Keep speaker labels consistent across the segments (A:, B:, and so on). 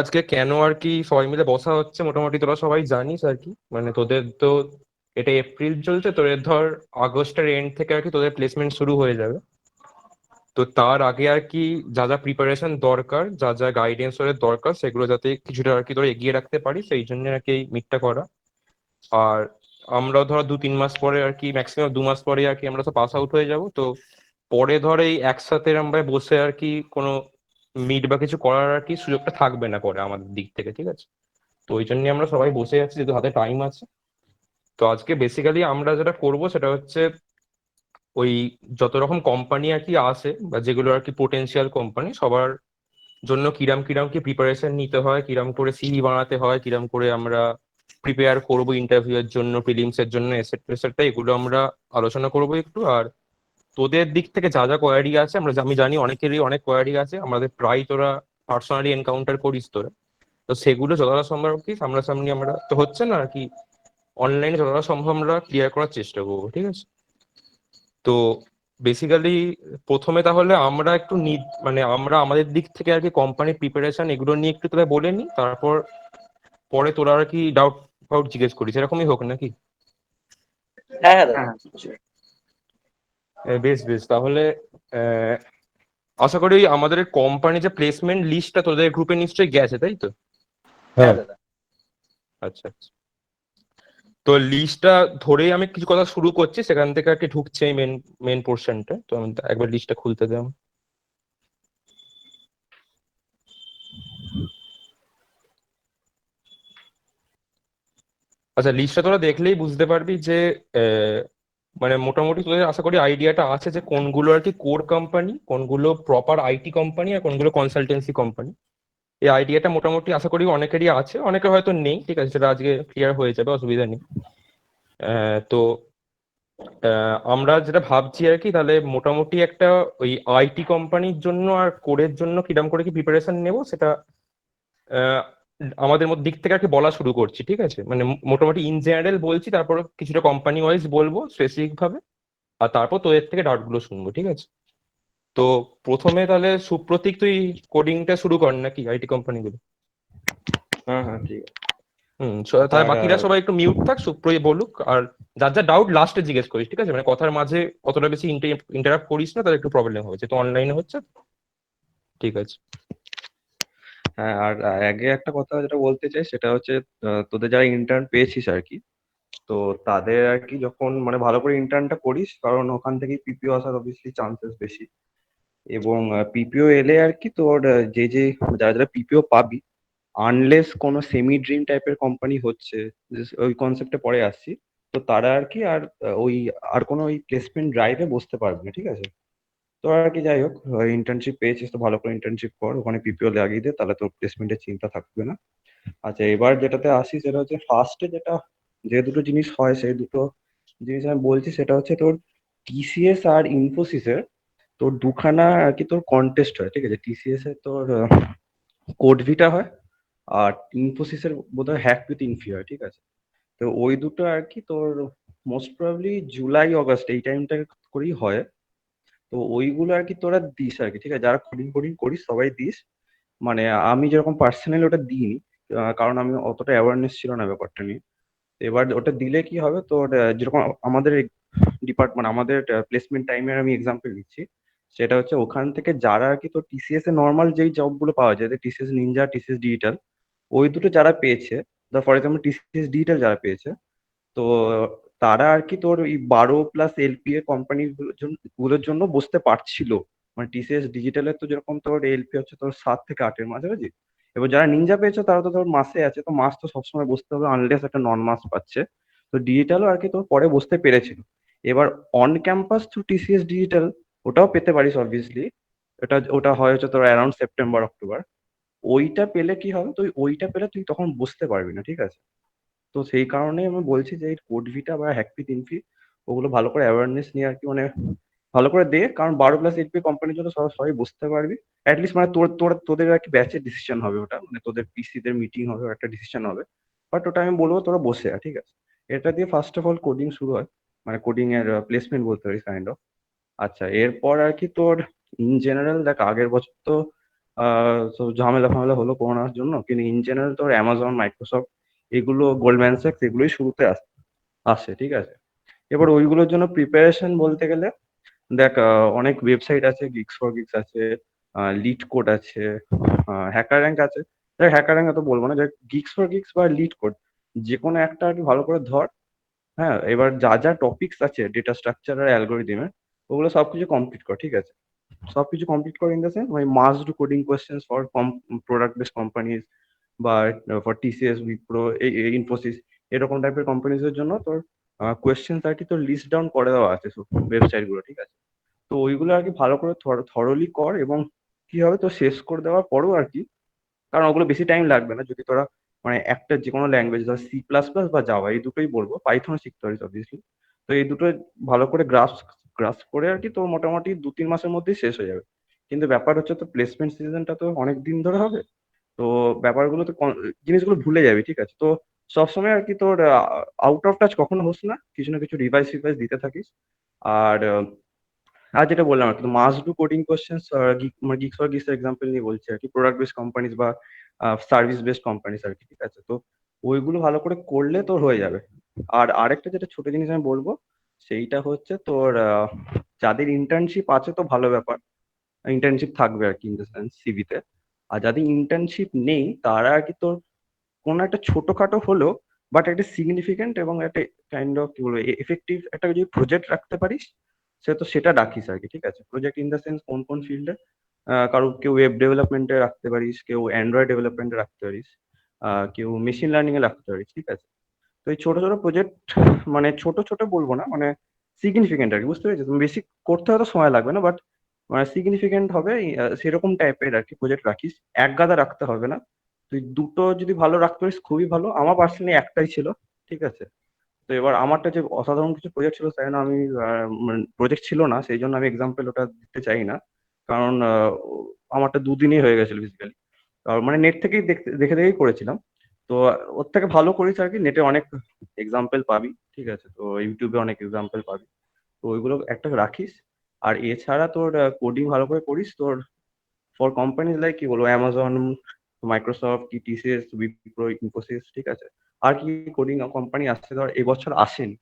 A: আজকে কেন আর কি সবাই মিলে বসা হচ্ছে মোটামুটি তোরা সবাই জানিস আর কি, মানে তোদের তো এটা এপ্রিল চলছে, তোদের ধর আগস্টের এন্ড থেকে আর কি তোদের প্লেসমেন্ট শুরু হয়ে যাবে। তো তার আগে আর কি যা যা প্রিপারেশন দরকার, যা যা গাইডেন্স তোদের দরকার, সেগুলো যাতে কিছুটা আর কি তোরা এগিয়ে রাখতে পারিস সেই জন্য আর কি এই মিটটা করা। আর আমরা ধর 2-3 মাস পরে আর কি, ম্যাক্সিমাম 2 মাস পরে আর কি আমরা তো পাস আউট হয়ে যাব। তো পরে ধর এই একসাথে আমরা বসে আর কি কোনো মিট বা কিছু করার আর কি সুযোগটা থাকবে না পরে আমাদের দিক থেকে, ঠিক আছে? তো ওই জন্য আমরা সবাই বসে আছি যেহেতু হাতে টাইম আছে। তো আজকে বেসিক্যালি আমরা যেটা করব সেটা হচ্ছে ওই যত রকম কোম্পানি আর কি আছে বা যেগুলো আর কি পোটেনশিয়াল কোম্পানি, সবার জন্য কিরাম কিরাম কি প্রিপারেশন নিতে হয়, কিরাম করে সিভি বানাতে হয়, কিরাম করে আমরা প্রিপেয়ার করবো ইন্টারভিউ এর জন্য, প্রিলিমস এর জন্য, এসেট্রা এসেট্রা, এগুলো আমরা আলোচনা করবো একটু। আর তোদের দিক থেকে যা যা কোয়ারি আছে, আমি জানি অনেকেরই অনেক কোয়ারি আছে, আমাদের প্রায় তোরা পার্সোনালি এনকাউন্টার করিস তোরা। তো সেগুলো যতটা সম্ভব কি সামনাসামনি আমরা তো হচ্ছে না আর কি, অনলাইনে যতটা সম্ভব আমরা ক্লিয়ার করার চেষ্টা করবো, ঠিক আছে? তো বেসিক্যালি প্রথমে তাহলে আমরা একটু মানে আমরা আমাদের দিক থেকে আর কি কোম্পানির প্রিপারেশন এগুলো নিয়ে একটু তোরা বলে নি, তারপর পরে তোরা আর কি ডাউট ফাউট জিজ্ঞেস করিস, এরকমই হোক নাকি?
B: হ্যাঁ হ্যাঁ দাদা।
A: বেশ বেশ তাহলে আহ, আশা করি আমাদের কোম্পানি যে প্লেসমেন্ট লিস্টটা তোদের গ্রুপে নিশ্চয়ই গেছে, তাই তো?
B: হ্যাঁ
A: হ্যাঁ।
B: দাদা।
A: আচ্ছা আচ্ছা। তো লিস্টটা ধরেই আমি কিছু কথা শুরু করছি, সেখান থেকে আর কি ঢুকছে এই মেন মেন পোর্শনটা। তো আমি একবার লিস্টটা খুলতে দাও। আচ্ছা, লিস্টটা তোরা দেখলেই বুঝতে পারবি যে আহ, মানে মোটামুটি তোদের আশা করি আইডিয়াটা আছে যে কোনগুলো আর কি কোর কোম্পানি, কোনগুলো প্রপার আইটি কোম্পানি, আর কোনগুলো কনসালটেন্সি কোম্পানি। এই আইডিয়াটা মোটামুটি আশা করি অনেকেরই আছে, অনেকের হয়তো নেই, ঠিক আছে? সেটা আজকে ক্লিয়ার হয়ে যাবে, অসুবিধা নেই। তো আমরা যেটা ভাবছি আর কি, তাহলে মোটামুটি একটা ওই আইটি কোম্পানির জন্য আর কোরের জন্য কিরকম করে কি প্রিপারেশন নেব সেটা আহ, আমাদের মধ্যে দিক থেকে আর কি বলা শুরু করছি, ঠিক আছে? মানে মোটামুটি ইন জেনারেল বলছি, তারপর কিছুটা কোম্পানি ওয়াইজ বলবো স্পেসিফিক ভাবে, আর তারপর তোদের থেকে ডাউট গুলো শুনবো, ঠিক আছে? তো প্রথমে তাহলে সুপ্রতীক তুই কোডিংটা শুরু কর নাকি আইটি কোম্পানিগুলো।
C: হ্যাঁ হ্যাঁ ঠিক আছে।
A: তাহলে
C: আর
A: বাকিরা সবাই একটু মিউট থাক, সুপ্রই বলুক। আর যার যা ডাউট লাস্টে জিজ্ঞেস করিস, ঠিক আছে? মানে কথার মাঝে অতটা বেশি ইন্টারাপ্ট করিস না, তাহলে একটু প্রবলেম হবে, যেহেতু অনলাইনে হচ্ছে। ঠিক আছে।
C: হ্যাঁ, আর আগে একটা কথা যেটা বলতে চাই সেটা হচ্ছে তোদের যারা ইন্টার্ন পেয়েছিস আর কি, তো তাদের আর কি যখন মানে ভালো করে ইন্টার্নটা করিস, কারণ ওখান থেকেই পিপিও আসার অবভিয়াসলি চান্সেস বেশি। এবং পিপিও এলে আর কি তোর যে যারা যারা পিপিও পাবি, আনলেস কোনো সেমি ড্রিম টাইপের কোম্পানি হচ্ছে, ওই কনসেপ্টে পরে আসছি, তো তারা আর কি আর ওই আর কোনো ওই প্লেসমেন্ট ড্রাইভে বসতে পারবে না, ঠিক আছে? তো আর কি যাই হোক, ইন্টার্নশিপ পেয়েছিস তো ভালো করে ইন্টার্নশিপ কর, ওখানে পিপিও লাগিয়ে দে, তাহলে তোর প্লেসমেন্টের চিন্তা থাকবে না। আচ্ছা, এবার যেটাতে আসি সেটা হচ্ছে ফার্স্টে যেটা, যে দুটো জিনিস হয় সেই দুটো জিনিস আমি বলছি। সেটা হচ্ছে তোর টিসিএস আর ইনফোসিসের তোর দুখানা আর কি তোর কন্টেস্ট হয়, ঠিক আছে? টিসিএস এর তোর কোডভিটা হয়, আর ইনফোসিসের বোধহয় হ্যাক উইথ ইনফি হয়, ঠিক আছে? তো ওই দুটো আর কি তোর মোস্ট প্রবাবলি জুলাই অগস্ট এই টাইমটা করেই হয়। তো ওইগুলো আর কি তোরা দিস আর কি, ঠিক আছে? যারা কোডিং কোডিং করিস সবাই দিস। মানে আমি যেরকম পার্সোনালি ওটা দিইনি, কারণ আমি অতটা অ্যাওয়ারনেস ছিল না ব্যাপারটা নিয়ে। এবার ওটা দিলে কি হবে তোর, যেরকম আমাদের ডিপার্টমেন্ট, আমাদের প্লেসমেন্ট টাইমের আমি এক্সাম্পল দিচ্ছি। সেটা হচ্ছে ওখান থেকে যারা আর কি তোর টিসিএস এ নর্মাল যেই জব গুলো পাওয়া যায়, টিসিএস নিনজা, টিসিএস ডিজিটাল, ওই দুটো যারা পেয়েছে, ফর এক্সাম্পল টিসিএস ডিজিটাল যারা পেয়েছে, তো তারা আর কি তোর ওই 12+ এলপিএ কোম্পানি গুলোর জন্য বসতে পারছিল। মানে টিসিএস ডিজিটালের তো যেরকম তোর এলপি হচ্ছে তোর 7 থেকে 8-এর মাঝামাঝি। এবার যারা নিনজা পেয়েছে তারা তো তোর মাসে আছে, তো মাস তো সবসময় বসতে হবে আনলেস একটা নন মাস পাচ্ছে। তো ডিজিটালও আর কি তোর পরে বসতে পেরেছিল। এবার on campus through TCS digital ওটাও পেতে পারিস অবভিয়াসলি। ওটা ওটা হয় হচ্ছে তোর অ্যারাউন্ড সেপ্টেম্বর অক্টোবর। ওইটা পেলে কি হবে, তুই ওইটা পেলে তুই তখন বুঝতে পারবি না, ঠিক আছে? তো সেই কারণেই আমি বলছি যে এই কোডভিটা বা হ্যাকপিট ইনফি ওগুলো ভালো করে অ্যাওয়ারনেস নিয়ে আর কি, মানে ভালো করে দে, কারণ 12+ এলপি কোম্পানির জন্য সবাই সবাই বুঝতে পারবি। অ্যাটলিস্ট মানে তোদের আর কি ব্যাচের ডিসিশন হবে ওটা, মানে তোদের পিসিদের মিটিং হবে, একটা ডিসিশন হবে। বাট ওটা আমি বলবো তোরা বসে আর, ঠিক আছে? এটা দিয়ে ফার্স্ট অফ অল কোডিং শুরু হয়, মানে কোডিং এর প্লেসমেন্ট বলতে পারি কাইন্ড অফ। আচ্ছা, এরপর আর কি তোর ইন জেনারেল দেখ, আগের বছর তো তো ঝামেলা ফামেলা হলো করোনার জন্য, কিন্তু ইন জেনারেল তোর অ্যামাজন, মাইক্রোসফট, এগুলো গোল্ডম্যান স্যাক্স এগুলোই শুরুতে আসে, ঠিক আছে। এবার ওইগুলোর জন্য প্রিপারেশন বলতে গেলে দেখ, অনেক ওয়েবসাইট আছে, গিগস ফর গিগস আছে, লিড কোড আছে, হ্যাকার র্যাঙ্ক আছে। দেখ হ্যাকার র্যাঙ্ক তো বলবো না, দেখ গিগস ফর গিগস বা লিড কোড যে কোনো একটা আর কি ভালো করে ধর। হ্যাঁ, এবার যা যা টপিকস আছে ডেটা স্ট্রাকচার আর অ্যালগোরিদমের, ওগুলো সবকিছু কমপ্লিট কর, ঠিক আছে। সবকিছু কমপ্লিট কর ইন দ্য সেন্স মানে must do coding questions for product based companies বা ফর টিসিএস, উইপ্রো, এই ইনফোসিস, এরকম টাইপের কোম্পানিজ এর জন্য তোর কোয়েশ্চেন্স আর কি তোর লিস্ট ডাউন করে দেওয়া আছে ওয়েবসাইট গুলো, ঠিক আছে। তো ওইগুলো আর কি ভালো করে থরলি কর, এবং কি হবে তো শেষ করে দেওয়ার পরেও আর কি, কারণ ওগুলো বেশি টাইম লাগবে না যদি তোরা মানে একটা যে কোনো ল্যাঙ্গুয়েজ, ধর সি প্লাস প্লাস বা জাভা, এই দুটোই বলবো, পাইথন শিখতে পারিস অবভিয়াসলি। তো এই দুটো ভালো করে গ্রাস করে আর কি তোর মোটামুটি 2-3 মাসের মধ্যেই শেষ হয়ে যাবে। কিন্তু ব্যাপার হচ্ছে তো প্লেসমেন্ট সিজনটা তো অনেক দিন ধরে হবে। তো ব্যাপারগুলো তো জিনিসগুলো ভুলে যাবি, ঠিক আছে। তো সবসময় আর কি তোর আউট অফ টাচ কখনো হোস না, কিছু না কিছু রিভাইজ ফিভাইজ দিতে থাকিস। আর যেটা বললাম আর কি, মাস্ট ডু কোডিং কোশ্চেন্স, মানে গিগস ফর গিগস এক্সাম্পল নিয়ে বলছি আর কি, প্রোডাক্ট বেসড কোম্পানিজ বা সার্ভিস বেসড কোম্পানিজ আর কি, ঠিক আছে। তো ওইগুলো ভালো করে করলে তোর হয়ে যাবে। আর আরেকটা যেটা ছোট জিনিস আমি বলবো, সেইটা হচ্ছে তোর যাদের ইন্টার্নশিপ আছে তো ভালো ব্যাপার, ইন্টার্নশিপ থাকবে আর কি ইন দ্য সেন্স সিভিতে। আর যাদের ইন্টার্নশিপ নেই তারা আর কি তোর কোনো একটা ছোটখাটো হলেও বাট একটা সিগনিফিকেন্ট এবং একটা কাইন্ড অফ কি বলবো এফেক্টিভ একটা যদি প্রজেক্ট রাখতে পারিস, সে তো সেটা রাখিস আর কি, ঠিক আছে। প্রজেক্ট ইন দ্য সেন্স কোন কোন ফিল্ডে, কারো কেউ ওয়েব ডেভেলপমেন্টে রাখতে পারিস, কেউ অ্যান্ড্রয়েড ডেভেলপমেন্টে রাখতে পারিস, কেউ মেশিন লার্নিং এ রাখতে পারিস, ঠিক আছে। তো এই ছোট ছোট প্রজেক্ট, মানে ছোট ছোট বলবো না, মানে সিগনিফিকেন্ট আর কি, বুঝতে পেরেছিস। বেশি করতে হয়তো সময় লাগবে না, বাট মানে সিগনিফিকেন্ট হবে, সেরকম টাইপের আর কি প্রজেক্ট রাখিস। এক গাদা রাখতে হবে না। তুই দুটো যদি ভালো রাখতে পারিস খুবই ভালো। আমার পার্সোনালি একটাই ছিল, ঠিক আছে। তো এবার আমারটা যে অসাধারণ কিছু প্রজেক্ট ছিল তাই না, আমি প্রজেক্ট ছিল না সেই জন্য আমি এক্সাম্পল ওটা দিতে চাই না। কারণ আমারটা দুদিনই হয়ে গেছিল বেসিক্যালি। মানে নেট থেকেই দেখে দেখেই করেছিলাম। তো ওর থেকে ভালো করিস আর কি, নেটে অনেক এক্সাম্পল পাবি, ঠিক আছে। তো ইউটিউবে অনেক এক্সাম্পল পাবি। তো ওইগুলো একটা রাখিস। আর এছাড়া তোর কোডিং ভালো করে করিস। তোর ফর কোম্পানিজ লাইক কি বলবো, অ্যামাজন, মাইক্রোসফট, কি টিসিএস, উইপ্রো, ইনফোসিস, ঠিক আছে। আর কি কোডিং কোম্পানি আসছে ধর এবছর আসেনি,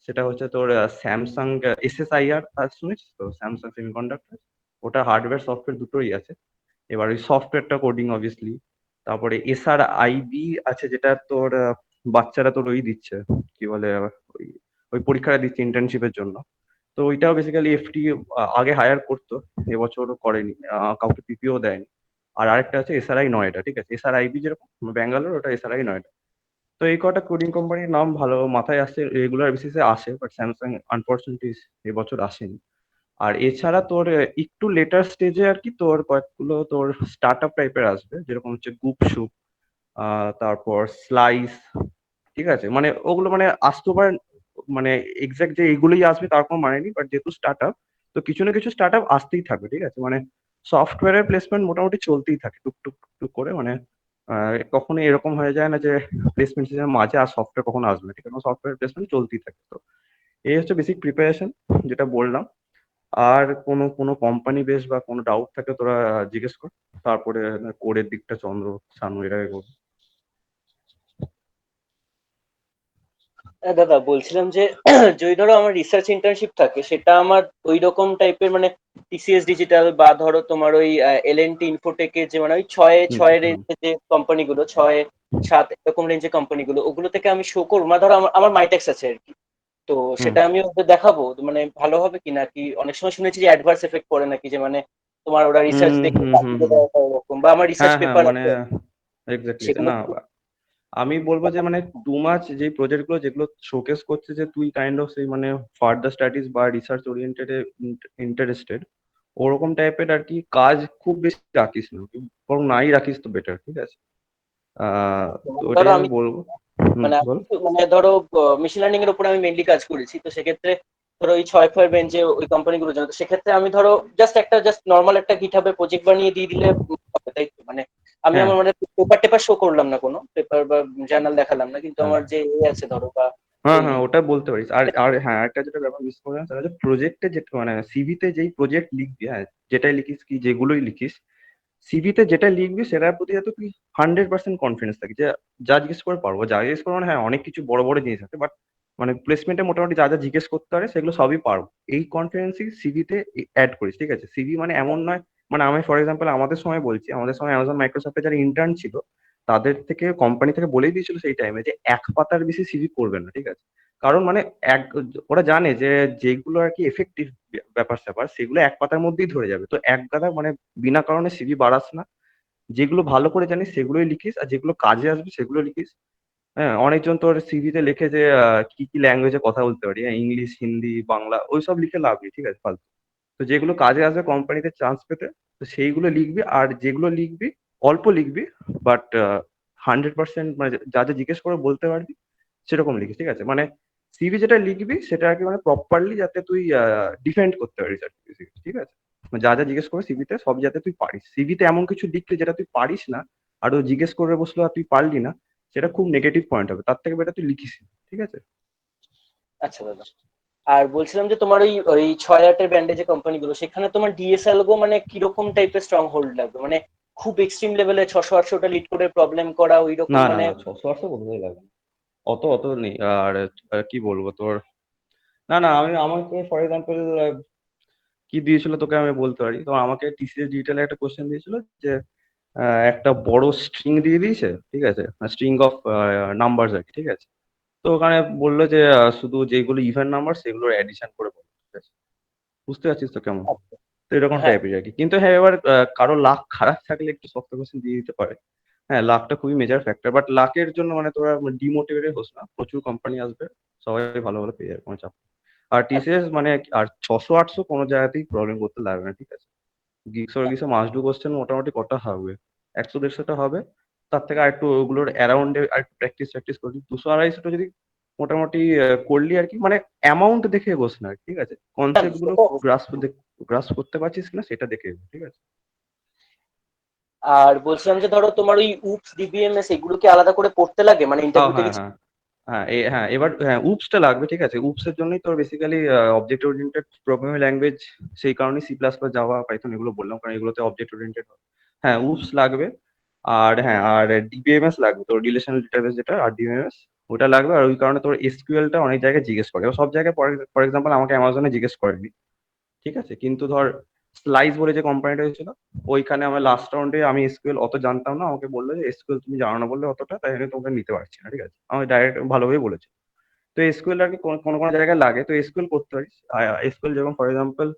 C: সেটা হচ্ছে তোর স্যামসাং, এসএসআইআর শুনেছিস তো, স্যামসাং সেমিকন্ডাক্টর। ওটা হার্ডওয়্যার সফটওয়্যার দুটোই আছে। এবার ওই সফটওয়্যারটা কোডিং অবভিয়াসলি। তারপরে এসআরআইবি আছে, যেটা তোর বাচ্চারা তোর ওই দিচ্ছে, কি বলে ওই ওই পরীক্ষাটা দিচ্ছে ইন্টার্নশিপের জন্য। তো ওইটাও বেসিক্যালি এফটি আগে হায়ার করতো, এবছরও করেনি, কাউকে পিপিও দেয়নি। আর আরেকটা আছে এসআরআই নয়ডা, ঠিক আছে। এসআরআইবি যেরকম ব্যাঙ্গালোর, ওটা এসআরআই নয়ডা। তো এই কটা কোডিং কোম্পানির নাম ভালো মাথায় আসছে, রেগুলার বেসিসে আসে, বাট স্যামসাং আনফরচুনেটলি এবছর আসেনি। আর এছাড়া তোর একটু লেটার স্টেজে আর কি তোর কয়েকগুলো তোর স্টার্ট আপ টাইপের আসবে, যেরকম হচ্ছে গুপসুপ, তারপর স্লাইস, ঠিক আছে। মানে ওগুলো মানে আসতে পারে, মানে এক্সাক্ট যে এগুলোই আসবে তার কোনো মানে নেই, বাট যেহেতু স্টার্ট আপ, তো কিছু না কিছু স্টার্ট আপ আসতেই থাকবে, ঠিক আছে। মানে সফটওয়্যারের প্লেসমেন্ট মোটামুটি চলতেই থাকে টুক টুক টুক করে, মানে কখনো এরকম হয়ে যায় না যে প্লেসমেন্ট সিজনের মাঝে আর সফটওয়্যার কখনো আসবে না, ঠিক আছে। সফটওয়্যার প্লেসমেন্ট চলতেই থাকে। তো এই হচ্ছে বেসিক প্রিপারেশন যেটা বললাম। আর কোনো কোনো কোম্পানি বেস বা কোনো ডাউট থাকে তোরা জিজ্ঞেস কর, তারপরে কোডের দিকটা চন্দ্র, শানু এর আগে করবো।
B: হ্যাঁ দাদা, বলছিলাম যে যদি ধরো আমার রিসার্চ ইন্টার্নশিপ থাকে, সেটা আমার ওই রকম টাইপের মানে টিসিএস ডিজিটাল বা ধরো তোমার ওই এলএনটি ইনফোটেকের যে মানে ওই ছয়
C: হুম
B: ছয়
C: হুম
B: রেঞ্জের যে কোম্পানিগুলো, 6-7 এরকম রেঞ্জের কোম্পানিগুলো, ওগুলো থেকে আমি শো করবো না? ধরো আমার আমার মাইটেক্স আছে আর কি, তো
C: হুম
B: সেটা আমি ওদের দেখাবো তো মানে ভালো হবে কি? নাকি অনেক সময় শুনেছি যে অ্যাডভার্স এফেক্ট পড়ে নাকি, যে মানে তোমার ওরা রিসার্চ
C: হুম
B: দেখে
C: হুম হুম
B: পাঠিয়ে
C: হুম
B: দেয় এরকম, বা আমার রিসার্চ
C: হ্যাঁ হ্যাঁ,
B: পেপার
C: মানে
B: আছে
C: এক্স্যাক্টলি
B: সেগুলো।
C: না। আমি বলবো যে মানে টু মাচ যেই প্রজেক্ট গুলো যেগুলো শোকেস করছে যে তুই কাইন্ড অফ সেই মানে ফার্দার স্টাডিজ বা রিসার্চ ওরিয়েন্টেড ইন্টারেস্টেড, ওরকম টাইপের আর কি কাজ খুব বেশি রাখিস না, বরং নাই রাখিস তো বেটার, ঠিক আছে। তো
B: ধরো
C: ওটাই আমি
B: আমি
C: বলবো।
B: মানে আমি
C: বল।
B: মানে ধরো মেশিন লার্নিং এর উপর আমি মেইনলি কাজ করেছি, তো সেক্ষেত্রে ধরো ওই 6 রেঞ্জে ওই কোম্পানিগুলোর জন্য, তো সেক্ষেত্রে আমি ধরো জাস্ট নর্মাল একটা গিটহাবে প্রজেক্ট বানিয়ে দিয়ে দিলে হবে, তাই তো? মানে আমি
C: হ্যাঁ
B: আমার মানে পেপার টেপার শো করলাম না, কোনো পেপার বা জার্নাল দেখালাম না, কিন্তু
C: হ্যাঁ
B: আমার যে আছে ধরো বা
C: হ্যাঁ
B: ওই
C: হ্যাঁ, ওটা বলতে পারিস। আর আর হ্যাঁ, একটা যেটা ব্যাপার মিস করে সেটা হচ্ছে প্রজেক্টে, যেটা মানে সিভিতে যেই প্রজেক্ট লিখবি, হ্যাঁ যেটাই লিখিস কি যেগুলোই লিখিস, সিভিতে যেটা লিখবি সেটার প্রতি যাতে তুই 100% কনফিডেন্স থাকি যে যা জিজ্ঞেস করে পারবো। যা জিজ্ঞেস করবো মানে হ্যাঁ অনেক কিছু বড় বড় জিনিস আছে, বাট মানে প্লেসমেন্টে মোটামুটি যা যা জিজ্ঞেস করতে পারে সেগুলো সবই পারবো। এই কনফিডেন্সই সিভিতে অ্যাড করিস, ঠিক আছে? সিভি মানে এমন নয়, মানে আমি ফর এক্সাম্পল আমাদের সময় বলছি, আমাদের সময় অ্যামাজন মাইক্রোসফটে যারা ইন্টার্ন ছিল তাদের থেকে কোম্পানি থেকে বলেই দিয়েছিল সেই টাইমে যে এক পাতার বেশি সিভি করবেন না, ঠিক আছে? কারণ মানে এক ওরা জানে যে যেগুলো আর কি এফেক্টিভ ব্যাপার স্যাপার সেগুলো এক পাতার মধ্যেই ধরে যাবে। তো এক গাদা মানে বিনা কারণে সিভি বাড়াস না। যেগুলো ভালো করে জানিস সেগুলোই লিখিস, আর যেগুলো কাজে আসবে সেগুলো লিখিস। হ্যাঁ, অনেকজন তোর সিভিতে লেখে যে কি কি ল্যাঙ্গুয়েজে কথা বলতে পারি, হ্যাঁ, ইংলিশ, হিন্দি, বাংলা, ওইসব লিখে লাভ নেই, ঠিক আছে? ফালতু। তো যেগুলো কাজে আসবে কোম্পানিতে চান্স পেতে, তো সেইগুলো লিখবি। আর যেগুলো লিখবি অল্প লিখবি, বাট 100% মানে যা যা জিজ্ঞেস করে বলতে পারবি সেরকম লিখিস, ঠিক আছে? মানে সিভি যেটা লিখবি সেটা আর কি মানে প্রপারলি যাতে তুই ডিফেন্ড করতে পারিস আর কি, ঠিক আছে? মানে যা যা জিজ্ঞেস করে সিভিতে সব যাতে তুই পারিস। সিভিতে এমন কিছু লিখলে যেটা তুই পারিস না আর ও জিজ্ঞেস করে বসলো আর তুই পারলি না, সেটা খুব নেগেটিভ পয়েন্ট হবে। তার থেকে বেটার তুই লিখিস না, ঠিক আছে?
B: আচ্ছা দাদা, আর বলছিলাম যে তোমার ওই ওই 6-8 ব্যান্ডে যে কোম্পানিগুলো, সেখানে তোমার ডিএসএল গো মানে কিরকম টাইপের স্ট্রং হোল্ড লাগবে? মানে খুব এক্সট্রিম লেভেলে 600-800টা লিড করে প্রবলেম করা ওই রকম
C: না না
B: মানে?
C: না, 600 কোথায় লাগে, অত অত নেই। আর কি বলবো তোর, না না, আমাকে ফর এক্সাম্পল কি দিয়েছিল তোকে আমি বলতে পারি। তো আমাকে টিসিএস ডিজিটালে একটা কোশ্চেন দিয়েছিল যে একটা বড় স্ট্রিং দিয়ে দিয়েছে, ঠিক আছে? স্ট্রিং অফ নাম্বারস আর কি, ঠিক আছে? তো ওখানে বললো যে শুধু যেগুলো ইভেন নাম্বার সেগুলোর অ্যাডিশন করে বলো, ঠিক আছে? বুঝতে পারছিস তো কেমন?
B: আচ্ছা,
C: তো এরকম
B: হ্যাঁ।
C: টাইপের আর কি। কিন্তু হ্যাঁ, এবার কারো লাক খারাপ থাকলে একটু শক্ত কোশ্চেন দিয়ে দিতে পারে। হ্যাঁ, লাকটা খুবই মেজর ফ্যাক্টর, বাট লাকের জন্য মানে তোরা ডিমোটিভেটেড হোস না। প্রচুর কোম্পানি আসবে, সবাই ভালো ভালো পেয়ে যাবে, কোনো চাপ নেই। আর
B: আচ্ছা,
C: টিসিএস মানে আর 600-800 কোনো জায়গাতেই প্রবলেম করতে লাগবে না, ঠিক আছে? গিগস মাস্ট ডু কোশ্চেন মোটামুটি কটা হবে, 100-150টা হবে। তার থেকে আর একটু ওগুলোর অ্যারাউন্ডে আর একটু প্র্যাকটিস করলি, 200-250টা যদি মোটামুটি করলি আর কি। মানে অ্যামাউন্ট দেখে বস না, ঠিক আছে?
B: হ্যাঁ,
C: কনসেপ্ট
B: সে
C: গুলো
B: তো অবশ্যই।
C: গ্রাস করতে পারছিস কিনা সেটা দেখে এগো, ঠিক আছে?
B: আর বলছিলাম যে ধরো তোমার ওই উপস ডিবিএমএস এগুলো কি আলাদা করে পড়তে লাগে মানে
C: হ্যাঁ
B: ইন্টারভিউতে
C: হ্যাঁ
B: কিছু?
C: হ্যাঁ হ্যাঁ, হ্যাঁ, এবার হ্যাঁ উপসটা লাগবে, ঠিক আছে? উপস এর জন্যই তোর basically object oriented programming language, সেই কারণে C++, জাভা, পাইথন এগুলো বললাম, কারণ এগুলোতে অবজেক্ট ওরিয়েন্টেড হয়। হ্যাঁ, উপস লাগবে। আর হ্যাঁ, আর ডিবিএমএস লাগবে, তোর রিলেশনাল ডেটাবেস যেটা RDBMS, ওটা লাগবে। আর ওই কারণে তোর এসকিউএলটা অনেক জায়গায় জিজ্ঞেস করে, এবার সব জায়গায় ফর এক্সাম্পল আমাকে অ্যামাজনে জিজ্ঞেস করেনি, ঠিক আছে? কিন্তু ধর স্লাইস বলে যে কোম্পানিটা হয়েছিল, ওইখানে আমার লাস্ট রাউন্ডে আমি এসকিউএল অত জানতাম না, আমাকে বললো যে এসকিউএল তুমি জানো না বললে অতটা, তাই জন্য তোমাকে নিতে পারছি না, ঠিক আছে? আমি ডাইরেক্ট ভালোভাবেই বলেছি। তো এসকিউএল আর কি কোনো কোনো কোনো জায়গায় লাগে, তো এসকিউএল করতে পারিস। এসকিউএল যেমন ফর এক্সাম্পল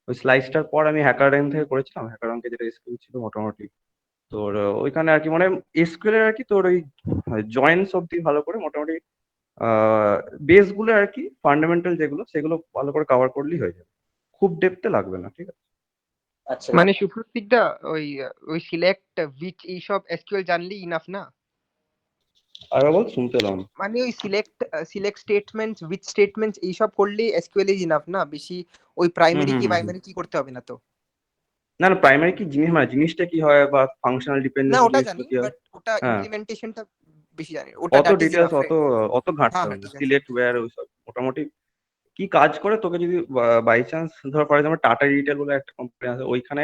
C: ওই স্লাইসটার পর আমি হ্যাকারডেন থেকে করেছিলাম, হ্যাকারডেনকে যেটা এসকিউএল ছিল মোটামুটি তোর ওইখানে আর কি মানে এসকিউএল এর আর কি তোর ওই জয়েন্টস অব্দি ভালো করে মোটামুটি বেস গুলো আর কি, ফান্ডামেন্টাল যেগুলো সেগুলো ভালো করে কভার করলেই হয়ে যাবে, খুব ডেপথে লাগবে না, ঠিক আছে?
B: আচ্ছা
D: মানে
B: দাদা।
D: সুপ্রতীক দা, ওই ওই সিলেক্ট উইচ এইসব এসকিউএল জানলেই ইনাফ না?
C: আর বল, শুনতে এলাম না।
D: মানে ওই সিলেক্ট স্টেটমেন্টস, উইচ স্টেটমেন্টস এইসব করলেই এসকিউএল ইজ ইনাফ না? বেশি ওই
C: হুম
D: প্রাইমারি
C: হুম
D: কি
C: হুম হুম।
D: প্রাইমারি কি করতে হবে না তো?
C: না না, প্রাইমারি কি জিনিস মানে জিনিসটা কি হয় বা ফাংশনাল
D: না,
C: ডিপেন্ডেন্সি
D: ওটা
C: জিনিসগুলো
D: জানি,
C: কি হয়।
D: বাট ওটা
C: হ্যাঁ,
D: ইমপ্লিমেন্টেশনটা বেশি জানি, ওটা
C: অত
D: দ্যাট ইজ
C: ডিটেলস
D: ইনাফ,
C: অত
D: রাইট?
C: অত ঘাঁটতে
D: হ্যাঁ
C: হবে
D: হ্যাঁ,
C: না।
D: ঠিক আছে।
C: সিলেক্ট ওয়্যার ওইসব মোটামুটি কি কাজ করে, তোকে যদি বাই চান্স ধর ফর এক্সাম্পল টাটা ডিজিটাল বলে একটা কোম্পানি আছে, ওইখানে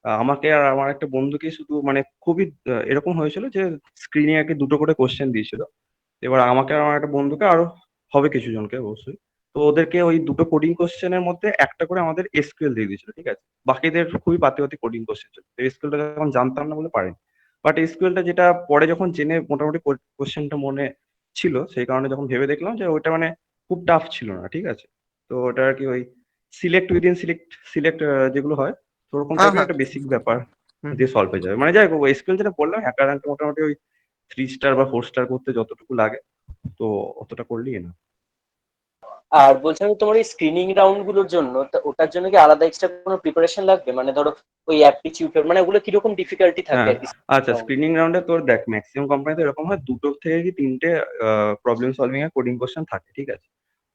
C: আমাকে আর আমার একটা বন্ধুকে শুধু মানে খুবই এরকম হয়েছিল যে স্ক্রিনে আর কি দুটো করে কোশ্চেন দিয়েছিল। এবার আমাকে আর আমার একটা বন্ধুকে, আরো হবে কিছু জনকে অবশ্যই, তো ওদেরকে ওই দুটো কোডিং কোশ্চেনের মধ্যে একটা করে আমাদের এসকিউএল দিয়ে দিয়েছিল, ঠিক আছে? বাকিদের খুবই পাতি পাতি কোডিং কোশ্চেন ছিল, তো এসকিউএলটা যখন জানতাম না বলে পারিনি। বাট এসকিউএলটা যেটা পরে যখন জেনে মোটামুটি কোশ্চেনটা মনে ছিল, সেই কারণে যখন ভেবে দেখলাম যে ওইটা মানে খুব টাফ ছিল না, ঠিক আছে? তো ওটা আর কি ওই সিলেক্ট উইদিন সিলেক্ট যেগুলো হয়, তো ওরকম
D: হ্যাঁ
C: টাইপের
D: হ্যাঁ,
C: একটা
D: বুঝতে
C: বেসিক
D: পেরেছি।
C: ব্যাপার
D: হুম হুম।
C: দিয়ে সলভ হয়ে যাবে। মানে যাই হোক, এসকিউএল যেটা বললাম হ্যাকার মোটামুটি ওই 3 স্টার বা 4 স্টার করতে যতটুকু লাগে, তো অতটা করলেই না।
B: আর বলছিলাম যে তোমার এই স্ক্রিনিং রাউন্ড গুলোর জন্য ওটার জন্য কি আলাদা এক্সট্রা কোনো প্রিপারেশন লাগবে? মানে ধরো ওই অ্যাপটিটিউড মানে ওগুলো কিরকম ডিফিকাল্টি থাকে
C: হ্যাঁ,
B: আর কি
C: আচ্ছা,
B: রাউন্ড?
C: স্ক্রিনিং রাউন্ডে তোর দেখ ম্যাক্সিমাম কোম্পানিতে এরকম হয়, দুটো থেকে কি তিনটে প্রবলেম সলভিং এর কোডিং কোশ্চেন থাকে, ঠিক আছে?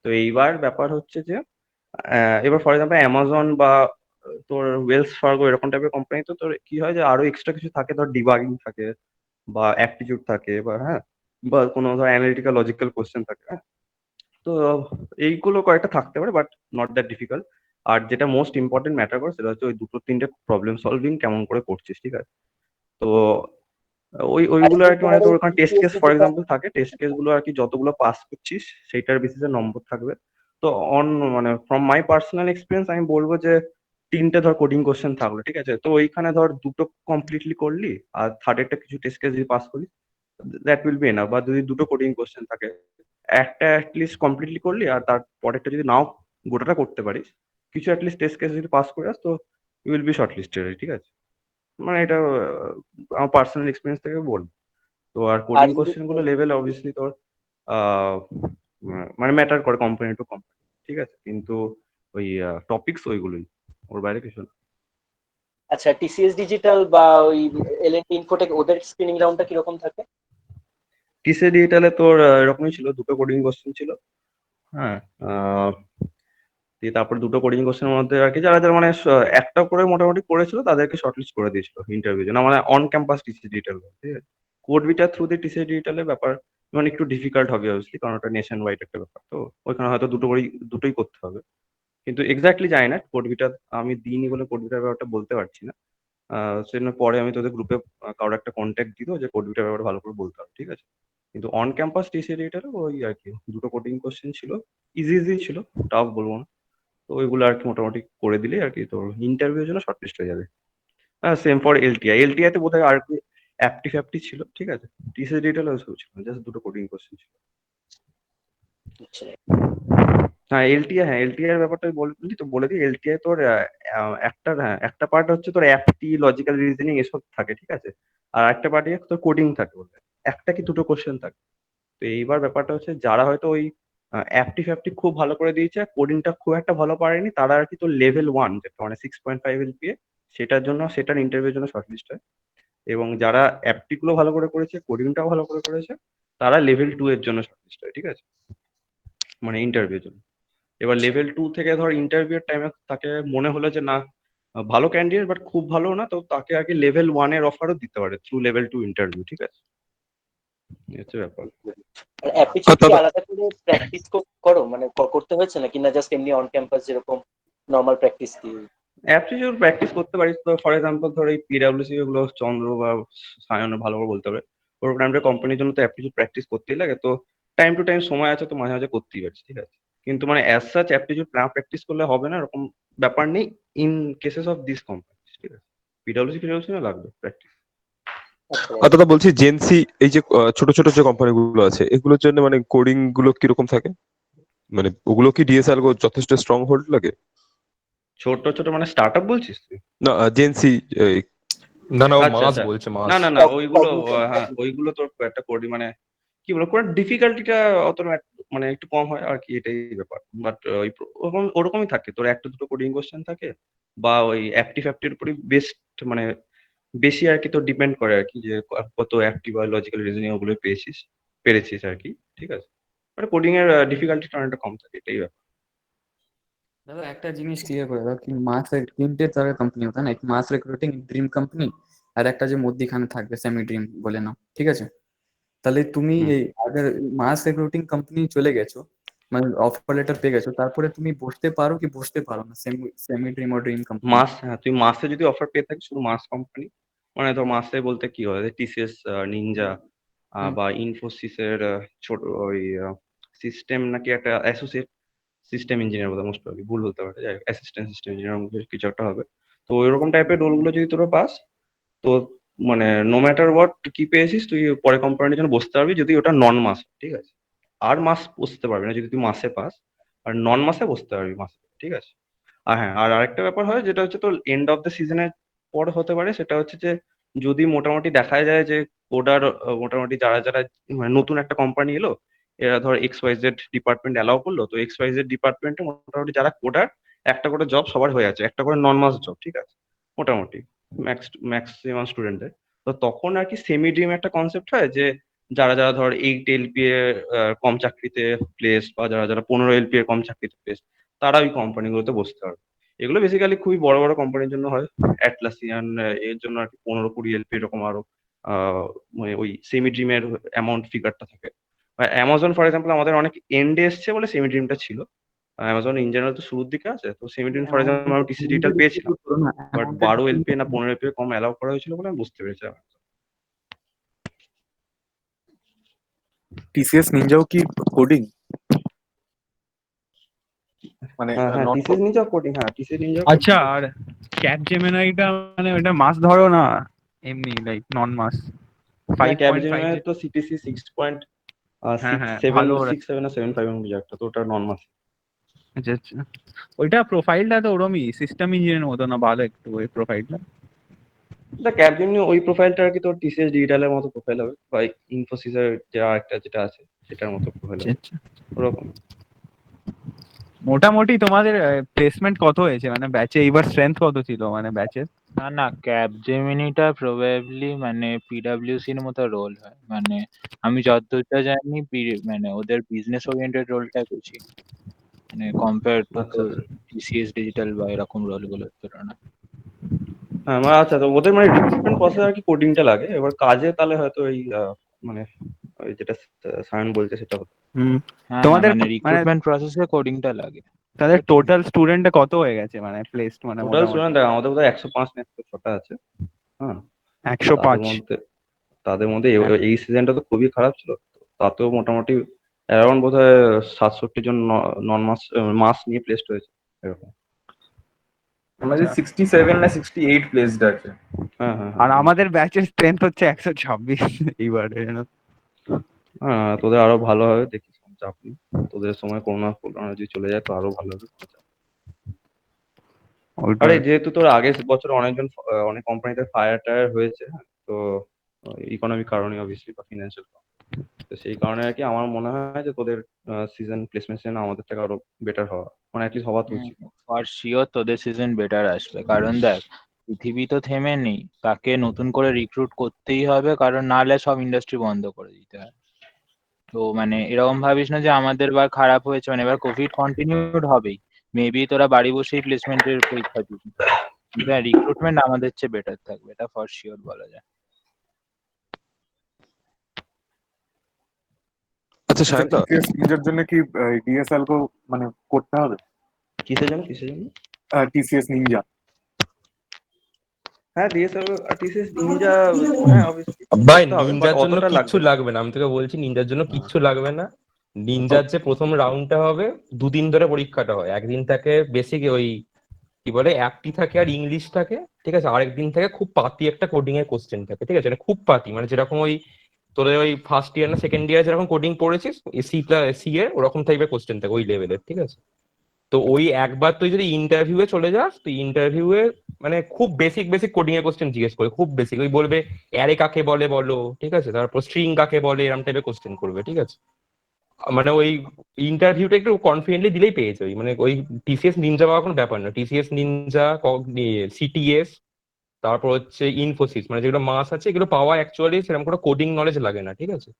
C: তো এইবার ব্যাপার হচ্ছে যে এবার ফর এক্সাম্পল অ্যামাজন বা তোর ওয়েলস ফার্গো এরকম টাইপের কোম্পানি, তো তোর কি হয় যে আরো এক্সট্রা কিছু থাকে, ধর ডিবাগিং থাকে বা অ্যাপটিটিউড থাকে বা হ্যাঁ, বা কোনো ধর অ্যানালিটিক্যাল লজিক্যাল কোশ্চেন থাকে, হ্যাঁ? তো এইগুলো কয়েকটা থাকতে পারে, বাট নট দ্যাট ডিফিকাল্ট। আর যেটা মোস্ট ইম্পর্টেন্ট ম্যাটার করে সেটা হচ্ছে ওই দুটো তিনটে প্রবলেম সলভিং কেমন করে করছিস, ঠিক আছে? তো
B: আর
C: ওইগুলো
B: এই
C: আর কি, মানে
B: তোমার
C: তোর
B: এই
C: ওখানে test
B: TCS
C: case for
B: digital,
C: example থাকে, টেস্ট কেস গুলো আর কি যতগুলো পাস করছিস সেইটার বেসিসে নম্বর থাকবে। তো অন মানে ফ্রম মাই পার্সোনাল এক্সপিরিয়েন্স আমি বলবো যে তিনটে ধর কোডিং কোশ্চেন থাকলো, ঠিক আছে? তো ওইখানে ধর দুটো কমপ্লিটলি করলি আর থার্ড একটা কিছু টেস্ট কেস যদি পাস করলি, দ্যাট উইল বি এনাফ। বা যদি দুটো কোডিং কোশ্চেন থাকে, একটা অ্যাটলিস্ট কমপ্লিটলি করলি আর তার পরেরটা যদি নাও গোটাটা করতে পারিস, কিছু অ্যাটলিস্ট টেস্ট কেস যদি পাস করে আস, তো you will be shortlisted, ঠিক আছে? মানে এটা আমার পার্সোনাল এক্সপিরিয়েন্স থেকে বলবো। তো আর
B: আর
C: কোডিং
B: এই যে
C: কোশ্চেন গুলো লেভেল অবভিয়াসলি তোর আহ, মানে ম্যাটার করে কোম্পানি টু কোম্পানি, ঠিক আছে? কিন্তু ওই টপিকস ওইগুলোই, ওর বাইরে কিছু না।
B: আচ্ছা, টিসিএস ডিজিটাল বা ওই এলএনটি ইনফোটেক ওদের স্ক্রিনিং রাউন্ডটা কিরকম থাকে?
C: টিসে ডিজিটালে তোর এরকমই ছিল, দুটো কোডিং কোশ্চেন ছিল। হ্যাঁ, দিয়ে তারপরে দুটো কোডিং কোশ্চেনের মধ্যে আর কি যারা যারা মানে একটা করে মোটামুটি করেছিল তাদেরকে শর্টলিস্ট করে দিয়েছিল ইন্টারভিউ জন্য, মানে অন ক্যাম্পাস টিসি ডিজিটাল, ঠিক আছে? কোড বিটার থ্রু দিয়ে টিসি ডিজিটালের ব্যাপার মানে একটু ডিফিকাল্ট হবে অবভিয়াসলি, কারণ ওটা নেশন ওয়াইড একটা ব্যাপার, তো ওইখানে হয়তো দুটোই করতে হবে। কিন্তু এক্স্যাক্টলি জানি না কোড বিটা, আমি দিইনি বলে কোড বিটার ব্যাপারটা বলতে পারছি না। সেজন্য পরে আমি তোদের গ্রুপে কারোর একটা কন্ট্যাক্ট দিব যে কোড বিটার ব্যাপারে ভালো করে বলতে হবে, ঠিক আছে? কিন্তু অন ক্যাম্পাস টিসি ডিজিটালে ওই আর কি দুটো কোডিং কোশ্চেন ছিল, ইজি ইজি ছিল, টাফ বলবো না। তো ওইগুলো আর কি মোটামুটি করে দিলেই আর কি তোর ইন্টারভিউর জন্য শর্টলিস্ট হয়ে যাবে। হ্যাঁ, সেম ফর এলটিআই। এলটিআই তে বোধহয় আর কি অ্যাপটি ফ্যাপটি ছিল, ঠিক আছে? টিসি ডিজিটাল ওসব ছিল না, জাস্ট দুটো কোডিং কোশ্চেন ছিল।
B: আচ্ছা,
C: হ্যাঁ, এলটিআই এর ব্যাপারটা আমি বলি তো বলে দিই। এলটিআই তোর একটা পার্ট হচ্ছে তোর অ্যাপটি, লজিক্যাল রিজনিং এসব থাকে, ঠিক আছে? আর একটা পার্টে তোর কোডিং থাকে বলে, একটা কি দুটো কোশ্চেন থাকে। তো এইবার ব্যাপারটা হচ্ছে যারা হয়তো ওই অ্যাপটি ফ্যাপটি খুব ভালো করে দিয়েছে, কোডিংটা খুব একটা ভালো পারেনি, তারা আর কি তোর লেভেল 1 যেটা মানে 6.5 এলপিএ, সেটার ইন্টারভিউর জন্য শর্টলিস্ট হয়। এবং যারা অ্যাপটি গুলো ভালো করে করেছে, কোডিংটাও ভালো করে করেছে, তারা লেভেল 2 এর জন্য শর্টলিস্ট হয়, ঠিক আছে? মানে ইন্টারভিউর জন্য। এবার লেভেল 2 থেকে ধর ইন্টারভিউর টাইমে তাকে মনে হলো যে না, ভালো ক্যান্ডিডেট বাট খুব ভালো না, তো তাকে আগে লেভেল 1 এর অফারও দিতে পারে থ্রু লেভেল 2 ইন্টারভিউ, ঠিক আছে? এই হচ্ছে ব্যাপার।
B: আর অ্যাপটিচিউড কি
A: দাদা,
B: আলাদা করে প্র্যাকটিস করো, মানে করতে হয়েছে নাকি না জাস্ট এমনি অন ক্যাম্পাস যেরকম নর্মাল প্র্যাকটিস দিয়ে?
C: অ্যাপটিটিউড প্র্যাকটিস করতে পারিস তো, ফর এক্সাম্পল ধর এই পিডাব্লিউসি গুলো চন্দ্র বা সায়ন ভালো করে বলতে হবে, ওরকম টাইমটা কোম্পানির জন্য তো অ্যাপটিটিউড প্র্যাকটিস করতেই লাগে। তো টাইম টু টাইম সময় আছে তো মাঝে মাঝে করতেই পারছি, ঠিক আছে? কিন্তু মানে অ্যাজ সাচ অ্যাপটিটিউড না প্র্যাকটিস করলে হবে না এরকম ব্যাপার নেই, in cases of this company, ঠিক আছে? পিডাব্লিউসি না লাগবে প্র্যাকটিস।
B: আচ্ছা,
A: আর দাদা বলছি জেনসি এই যে ছোট ছোট যে কোম্পানিগুলো আছে এগুলোর জন্য মানে কোডিং গুলো কিরকম থাকে? মানে ওগুলো কি ডিএসএল যথেষ্ট স্ট্রং হোল্ড লাগে?
C: ছোট ছোট মানে স্টার্ট আপ বলছিস তুই?
A: না জেনসি, না না ও
C: আচ্ছা
A: মাস
C: আচ্ছা।
A: বলছে
C: না
A: মাস।
C: না না, ওইগুলো
B: কগনিশন।
C: হ্যাঁ ওইগুলো তোর একটা কোডি মানে কি বলবো, কোন ডিফিকাল্টিটা অত মানে একটু কম হয় আর কি, এটাই ব্যাপার। বাট ওই ওরকমই থাকে, তোর একটা দুটো কোডিং কোশ্চেন থাকে, বা ওই অ্যাপটি ফ্যাপটির উপরই বেস্ট মানে বেশি আর কি তোর ডিপেন্ড করে আর কি, যে কত অ্যাপটি বা লজিক্যাল রিজনিং ওগুলো পেরেছিস আর কি, ঠিক আছে? মানে কোডিং এর ডিফিকাল্টিটা অনেকটা কম থাকে, এটাই ব্যাপার।
E: दादा একটা জিনিস ক্লিয়ার করে দাও কি মাস তিনটে তার কোম্পানি হতো না, এক মাস রিক্রুটিং, ড্রিম কোম্পানি, আর একটা যে মধ্যিখানে থাকবে সেমি ড্রিম বলে নাও, ঠিক আছে? তাহলে তুমি
C: হুম।
E: এই আগের মাস রিক্রুটিং কোম্পানি চলে গেছো, মানে অফার লেটার পেয়ে গেছো, তারপরে তুমি বসতে পারো কি বসতে পারো না semi semi dream oh dream company?
C: হ্যাঁ, তুই মাসে যদি অফার পেয়ে থাকিস শুধু মাস কোম্পানি, মানে ধর মাসে বলতে কি হয়, টিসিএস, নিনজা,
E: হুম।
C: বা ইনফোসিস এর ছোট ওই সিস্টেম নাকি একটা অ্যাসোসিয়েট সিস্টেম ইঞ্জিনিয়ার, বোধহয় মোস্ট প্রবাবলি, ভুল হতে পারে, অ্যাসিস্ট্যান্ট সিস্টেম ইঞ্জিনিয়ার কিছু একটা হবে। তো ওইরকম টাইপের রোলগুলো যদি তোরা পাস, তো মানে নো ম্যাটার হোয়াট কি পেয়েছিস, তুই পরে কোম্পানির জন্য বসতে পারবি যদি ওটা নন মাস, ঠিক আছে? আর মাস বসতে পারবি না যদি তুই মাসে পাস, আর নন মাসে বসতে পারবি মাসে, ঠিক আছে? আর হ্যাঁ, আর আরেকটা ব্যাপার হয় যেটা হচ্ছে তোর এন্ড অফ দ্য সিজনের পর হতে পারে, সেটা হচ্ছে যে যদি মোটামুটি দেখা যায় যে কোডার মোটামুটি যারা যারা মানে নতুন একটা কোম্পানি এলো, এরা ধর X Y Z department allow করলো, তো এক্স ওয়াই জেড ডিপার্টমেন্টে মোটামুটি যারা কোডার একটা করে জব সবার হয়ে আছে, একটা করে নন মাস জব, ঠিক আছে? মোটামুটি ম্যাক্সিমাম স্টুডেন্টদের। তো তখন আর কি সেমি ড্রিম একটা কনসেপ্ট হয় যে যারা যারা ধর 8 এলপিএ কম চাকরিতে প্লেস, বা যারা যারা 15 এলপিএ কম চাকরিতে প্লেস, তারা ওই কোম্পানিগুলোতে বসতে পারবে। এগুলো বেসিক্যালি খুবই বড় বড় কোম্পানির জন্য হয়। অ্যাটলাসিয়ান এর জন্য আর কি 15-20 এলপি এরকম আরো মানে ওই সেমি ড্রিমের অ্যামাউন্ট ফিগারটা থাকে। অ্যামাজন ফর এক্সাম্পল আমাদের অনেক এন্ডে এসছে বলে সেমি ড্রিমটা ছিল, অ্যামাজন ইন জেনারেল তো শুরুর দিকে আছে, তো সেমিডিন ফর এক্সাম্পল
E: অ্যামাউন্টটা
C: আমি টিসিএস ডিজিটাল পেয়েছিলাম,
E: করো না,
C: বাট
E: অ্যামাউন্টটা
C: 12 এলপিএ না 15 এলপিএ কম অ্যালাউ করা হয়েছিল বলে আমি বুঝতে পেরেছিলাম।
F: টিসিএস নিনজাও কি কোডিং মানে
C: হ্যাঁ হ্যাঁ,
F: নট
C: টিসিএস নিনজা কোডিং, হ্যাঁ টিসিএস নিনজা
G: আচ্ছা, আর ক্যাপ জেমিনাইটা মানে ওটা মাস ধরো না এমনি লাইক নন মাস
C: না,
G: 5.5
C: ক্যাপজেমিনাই তো সিটিসি 6.6
G: হ্যাঁ হ্যাঁ
C: 7
G: ভালো ওরা
C: 6 7 না 7.5 এমন কিছু একটা, তো ওটা নর্মাল।
G: আচ্ছা আচ্ছা ওইটা প্রোফাইলটা তো ওরমই সিস্টেম ইঞ্জিনিয়ারের মতো না, ভালো একটু ওই প্রোফাইলটা।
C: না, ক্যাপজেমিনি ওই প্রোফাইলটা আর কি তোর টিসিএস ডিজিটালের মতো প্রোফাইল হবে, বা ইনফোসিসের যে আরেকটা যেটা আছে সেটার মতো প্রোফাইল
G: আচ্ছা
C: হবে
G: আচ্ছা
C: ওরকম।
G: মোটামুটি তোমাদের প্লেসমেন্ট কত হয়েছে মানে ব্যাচে এইবার স্ট্রেংথ কত ছিল মানে ব্যাচের?
H: না না, ক্যাব জেমিনিটা প্রবাবলি মানে পিডাব্লিউসির মতো রোল হয়, মানে আমি যতদূরটা জানি মানে ওদের বিজনেস ওরিয়েন্টেড রোলটা বেশি, মানে কম্পেয়ার টু
C: আচ্ছা আচ্ছা,
H: টিসিএস ডিজিটাল বা এরকম রোলগুলোর তুলনায়।
C: হ্যাঁ মানে আচ্ছা, তো ওদের মানে রিক্রুটমেন্ট প্রসেস আর কি কোডিংটা লাগে, এবার কাজে তাহলে হয়তো এই মানে ওই যেটা সায়ন বলছে সেটা হতো।
G: হুম
H: হ্যাঁ
G: তোমাদের
H: মানে
G: মানে
H: রিক্রুটমেন্ট প্রসেসে কোডিংটা লাগে।
G: তাদের টোটাল স্টুডেন্টে কত হয়ে গেছে মানে প্লেসড মানে
C: টোটাল
G: মোটামুটি?
C: স্টুডেন্ট দেখ আমাদের বোধহয় 105 না 106টা আছে। হ্যাঁ, তাদের
G: 105?
C: মধ্যে এই সিজনটা তো খুবই খারাপ ছিল, তাতেও মোটামুটি অ্যারাউন্ড বোধহয় 67 জন নন মাস মাস নিয়ে প্লেসড হয়েছে এরকম।
F: আমাদের 67 না 68 প্লেসড আছে।
C: হ্যাঁ হ্যাঁ
G: আর
C: হ্যাঁ,
G: আমাদের ব্যাচের স্ট্রেংথ হচ্ছে 126 এইবারে
C: হ্যাঁ তোদের আরো ভালো হবে, দেখিস কোনো চাপ নেই। তোদের সময় করোনা করোনা যদি চলে যায় তো আরো ভালো হবে। আরে যেহেতু তোর আগের বছর অনেকজন অনেক কোম্পানিতে ফায়ার টায়ার হয়েছে, হ্যাঁ, তো ইকোনমিক কারণে অবভিয়াসলি বা ফিনান্সিয়াল, তো সেই কারণে আর কি আমার মনে হয় যে তোদের সিজন প্লেসমেন্ট সিজন আমাদের থেকে আরো বেটার হওয়া, মানে অ্যাটলিস্ট হওয়া তো উচিত।
H: ফর শিওর তোদের সিজন বেটার আসবে, কারণ দেখ পৃথিবী তো থেমে নেই, তাকে নতুন করে রিক্রুট করতেই হবে, কারণ নাহলে সব ইন্ডাস্ট্রি বন্ধ করে দিতে হয়। তো মানে এরকম ভাবিস না যে আমাদের বার খারাপ হয়েছে, মানে এবার কোভিড কন্টিনিউড হবেই, মেবি তোরা বাড়ি বসেই প্লেসমেন্টের পরীক্ষা দিবি, কিন্তু রিক্রুটমেন্ট আমাদের চেয়ে বেটার থাকবে, এটা ফর শিওর বলা যায়।
F: আচ্ছা সায়নদা, টিসিএস নিনজার জন্য কি ডিএসএল কো মানে করতে হবে?
C: কিসের জন্য কিসের জন্য?
F: টিসিএস নিনজা
C: হ্যাঁ ডিএসএল আর টিসিএস নিনজা, হ্যাঁ অবভিয়াসলি
A: ভাই
C: করতে হবে, বাট
A: নিনজার জন্য
C: অতটা
A: কিচ্ছু
C: লাগবে না।
A: লাগবে না, আমি তোকে বলছি নিনজার জন্য
C: হ্যাঁ।
A: কিচ্ছু লাগবে না। নিনজার যে প্রথম রাউন্ডটা হবে 2 দিন ধরে পরীক্ষাটা হয়, একদিন থাকে বেসিক ওই কি বলে অ্যাপটি থাকে আর ইংলিশ থাকে, ঠিক আছে, আরেকদিন থাকে খুব পাতি একটা কোডিং এর কোশ্চেন থাকে, ঠিক আছে, মানে খুব পাতি, মানে যেরকম ওই তোদের ওই ফার্স্ট ইয়ার না সেকেন্ড ইয়ার যেরকম কোডিং পড়েছিস সি এর ওরকম টাইপের কোশ্চেন থাকে ওই লেভেলের, ঠিক আছে। তো ওই একবার তুই যদি ইন্টারভিউয়ে চলে যাস, তুই ইন্টারভিউয়ে মানে খুব বেসিক বেসিক কোডিং এর কোশ্চেন জিজ্ঞেস করে, খুব বেসিক, ওই বলবে অ্যারে কাকে বলে বলো, ঠিক আছে, তারপর স্ট্রিং কাকে বলে, এরকম টাইপের কোশ্চেন করবে, ঠিক আছে। মানে ওই ইন্টারভিউটা একটু কনফিডেন্টলি দিলেই পেয়ে যাবি, মানে ওই টিসিএস নিনজা পাওয়ার কোনো ব্যাপার না, টিসিএস নিনজা, সিটিএস, তারপর হচ্ছে ইনফোসিস, মানে যেগুলো মাস আছে এগুলো পাওয়া অ্যাকচুয়ালি সেরকম কোনো কোডিং নলেজ লাগে না, ঠিক আছে।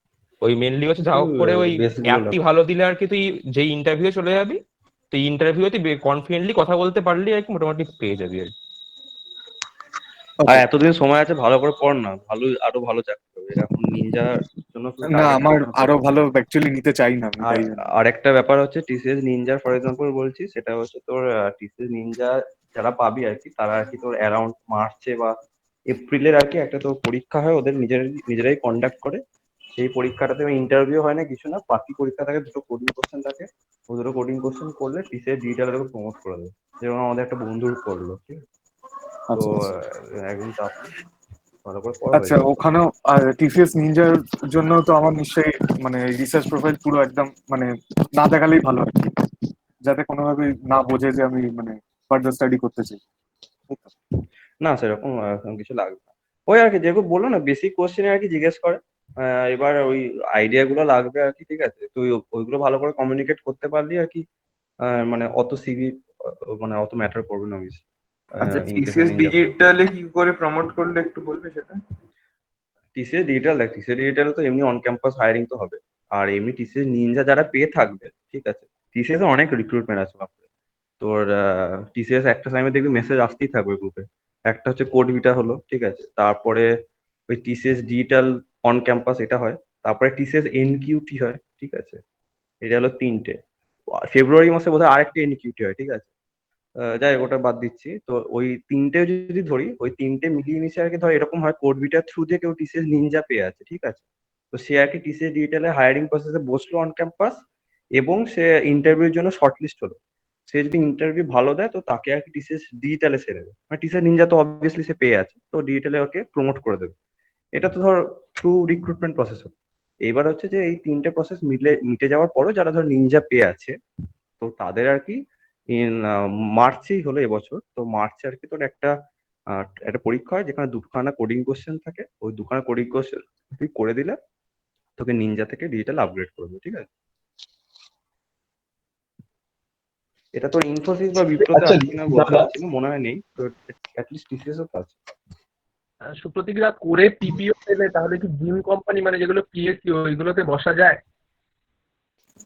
A: ওই মেনলি হচ্ছে যা হোক করে ওই
C: বেস গুলো
A: অ্যাপটি
C: লাগবে।
A: ভালো দিলে আর কি তুই যেই ইন্টারভিউ চলে যাবি, তো ইন্টারভিউ তুই কনফিডেন্টলি কথা বলতে পারলি আর কি মোটামুটি পেয়ে যাবি আর কি।
C: আর এতদিন সময় আছে, ভালো করে পড় না, ভালো আরো ভালো চাকরি হবে এখন নিনজার জন্য শুধু
F: না,
C: টার্গেট
F: আমার
C: করতে হবে।
F: আরো ভালো অ্যাকচুয়ালি নিতে চাই না আমি,
C: আর
F: তাই জন্য।
C: আরেকটা ব্যাপার হচ্ছে টিসিএস নিনজার ফর এক্সাম্পল বলছি, সেটা হচ্ছে তোর টিসিএস নিনজা যারা পাবি আর কি, তারা আর কি তোর অ্যারাউন্ড মার্চে বা এপ্রিলের আর কি একটা তোর পরীক্ষা হয়, ওদের নিজেরাই কন্ডাক্ট করে। সেই পরীক্ষাটাতে ইন্টারভিউ হয় না কিছু না, বাকি পরীক্ষা থাকে, দুটো কোডিং কোশ্চেন থাকে, ও দুটো কোডিং কোশ্চেন করলে টিসিএস ডিজিটাল তোকে প্রমোট করে দেবে, যেরকম আমাদের একটা বন্ধুর করলো, ঠিক আছে। তো
F: আচ্ছা আচ্ছা।
C: একদম চাপ নেই, ভালো করে পড়া হয়ে
F: আচ্ছা,
C: যাবে।
F: ওখানেও টিসিএস নিনজার জন্য তো আমার নিশ্চয়ই মানে রিসার্চ প্রোফাইল পুরো একদম মানে না দেখালেই ভালো আর কি, যাতে কোনোভাবে না বোঝে যে আমি মানে ফার্দার স্টাডি করতে চাই।
C: না সেরকম কিছু লাগবে না, ওই আর কি যেগুলো বললো না বেসিক কোশ্চেন আর কি জিজ্ঞেস করে, এবার ওই আইডিয়া গুলো লাগবে আর কি, ঠিক আছে, তুই ওইগুলো ভালো করে কমিউনিকেট করতে পারলি আর কি, মানে অত সিভি মানে অত ম্যাটার করবে না বেশি।
F: আচ্ছা, টিসিএস ডিজিটালে কি করে প্রমোট করলে একটু বলবে সেটা?
C: টিসিএস ডিজিটাল দেখ, টিসিএস ডিজিটাল তো এমনি অন ক্যাম্পাস হায়ারিং তো হবে, আর এমনি টিসিএস নিনজা যারা পেয়ে থাকবে, ঠিক আছে, টিসিএস এ অনেক রিক্রুটমেন্ট আছে বাপরে। তোর টিসিএস একটা টাইমে দেখবি মেসেজ আসতেই থাকবে গ্রুপে, একটা হচ্ছে কোড বিটা হলো, ঠিক আছে, তারপরে ওই টিসিএস ডিজিটাল অন ক্যাম্পাস এটা হয়, তারপরে টিসিএস এনকিউটি হয়, ঠিক আছে, এটা হলো 3টে। ফেব্রুয়ারি মাসে বোধহয় আরেকটা এনকিউটি হয়, ঠিক আছে। যাই হোক, ওটা বাদ দিচ্ছি। তো ওই তিনটে যদি ধরি, ওই তিনটে মিলিয়ে মিশিয়ে আর কি ধর এরকম হয়, কোড বিটার থ্রু দিয়ে কেউ টিসিএস নিনজা পেয়ে আছে, ঠিক আছে। তো সে আর কি টিসিএস ডিজিটালে হায়ারিং প্রসেসে বসলো অন ক্যাম্পাস, এবং সে ইন্টারভিউর জন্য শর্টলিস্ট হলো। সে যদি ইন্টারভিউ ভালো দেয় তো তাকে আর কি টিসিএস ডিজিটালে ছেড়ে দেবে, মানে টিসিএস নিনজা তো অবভিয়াসলি সে পেয়ে আছে, তো ডিজিটালে ওকে প্রমোট করে দেবে। এটা তো ধর থ্রু রিক্রুটমেন্ট প্রসেস হলো। এবার হচ্ছে যে এই তিনটে প্রসেস মিটে যাওয়ার পরও যারা ধর নিনজা পেয়ে আছে, তো তাদের আর কি মার্চেই হলো এবছর, তো মার্চে আর কি তোর একটা পরীক্ষা হয় যেখানে দুখানা কোডিং কোশ্চেন থাকে। ওই দুখানা কোডিং কোশ্চেন তুই করে দিলে তোকে নিনজা থেকে ডিজিটাল আপগ্রেড করবে, ঠিক আছে। এটা তোর ইনফোসিস বা বিপ্রোতে
I: আচ্ছা
C: আছে কিনা বলতে
I: দাদা,
C: পারছি না, মনে হয় নেই, তো অ্যাটলিস্ট টিসিএস তো আছে।
I: সুপ্রতীকরা করে পিপিও পেলে তাহলে কি ড্রিম কোম্পানি মানে যেগুলো পিএসইউ ওইগুলোতে বসা যায়?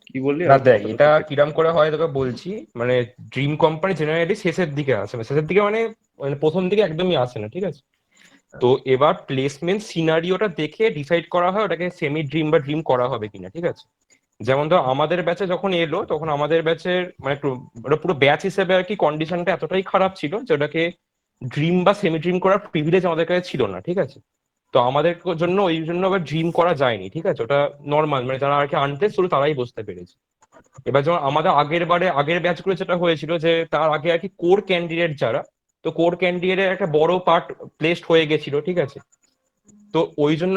C: কি বললি?
A: না
C: আর
A: দেখ,
C: কথাটা
A: এটা
C: ঠিক আছে।
A: কিরাম করে হয় তোকে বলছি। মানে ড্রিম কোম্পানি জেনারেলি শেষের দিকে আসে, শেষের দিকে মানে মানে প্রথম দিকে একদমই আসে না, ঠিক আছে। তো এবার প্লেসমেন্ট সিনারিওটা দেখে ডিসাইড করা হয় ওটাকে সেমি ড্রিম বা ড্রিম করা হবে কিনা, ঠিক আছে। যেমন ধর আমাদের ব্যাচে যখন এলো তখন আমাদের ব্যাচের মানে ওটা পুরো ব্যাচ হিসেবে আর কি কন্ডিশনটা এতটাই খারাপ ছিল যে ওটাকে ড্রিম বা সেমি ড্রিম করার প্রিভিলেজ আমাদের কাছে ছিল না, ঠিক আছে। তো আমাদের জন্য ওই জন্য আবার ড্রিম করা যায়নি, ঠিক আছে। ওটা নর্মাল, মানে যারা আর কি আনপ্লেস ছিল তারাই বুঝতে পেরেছে। এবার যেমন আমাদের আগের ব্যাচগুলো যেটা হয়েছিল যে তার আগে আর কি কোর ক্যান্ডিডেট যারা, তো কোর ক্যান্ডিডেটের একটা বড় পার্ট প্লেসড হয়ে গেছিল, ঠিক আছে। তো ওই জন্য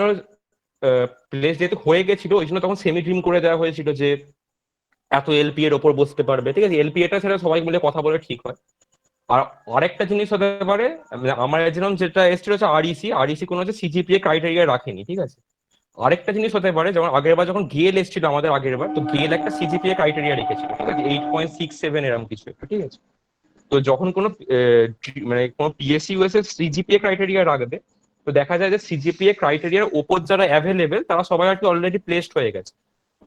A: প্লেস যেহেতু হয়ে গেছিল ওই জন্য তখন সেমি ড্রিম করে দেওয়া হয়েছিল যে এত এলপি এর ওপর বসতে পারবে, ঠিক আছে। এলপি এটা সেটা সবাই মিলে কথা বলে ঠিক হয়। আর আরেকটা জিনিস হতে পারে, মানে আমার যেরকম যেটা এসেছিল হচ্ছে আরইসি কোনো হচ্ছে সিজিপিএ ক্রাইটেরিয়া রাখেনি, ঠিক আছে। আরেকটা জিনিস হতে পারে, যেমন আগের বার যখন গেল এসেছিল আমাদের আগের বার, তো গেল একটা সিজিপিএ ক্রাইটেরিয়া রেখেছিল, ঠিক আছে, 8.67 এরকম কিছু একটা, ঠিক আছে। তো যখন কোনো মানে কোনো পিএসইউ এসে সিজিপিএ ক্রাইটেরিয়া রাখবে, তো দেখা যায় যে সিজিপিএ ক্রাইটেরিয়ার ওপর যারা অ্যাভেলেবেল তারা সবাই আর কি অলরেডি প্লেসড হয়ে গেছে।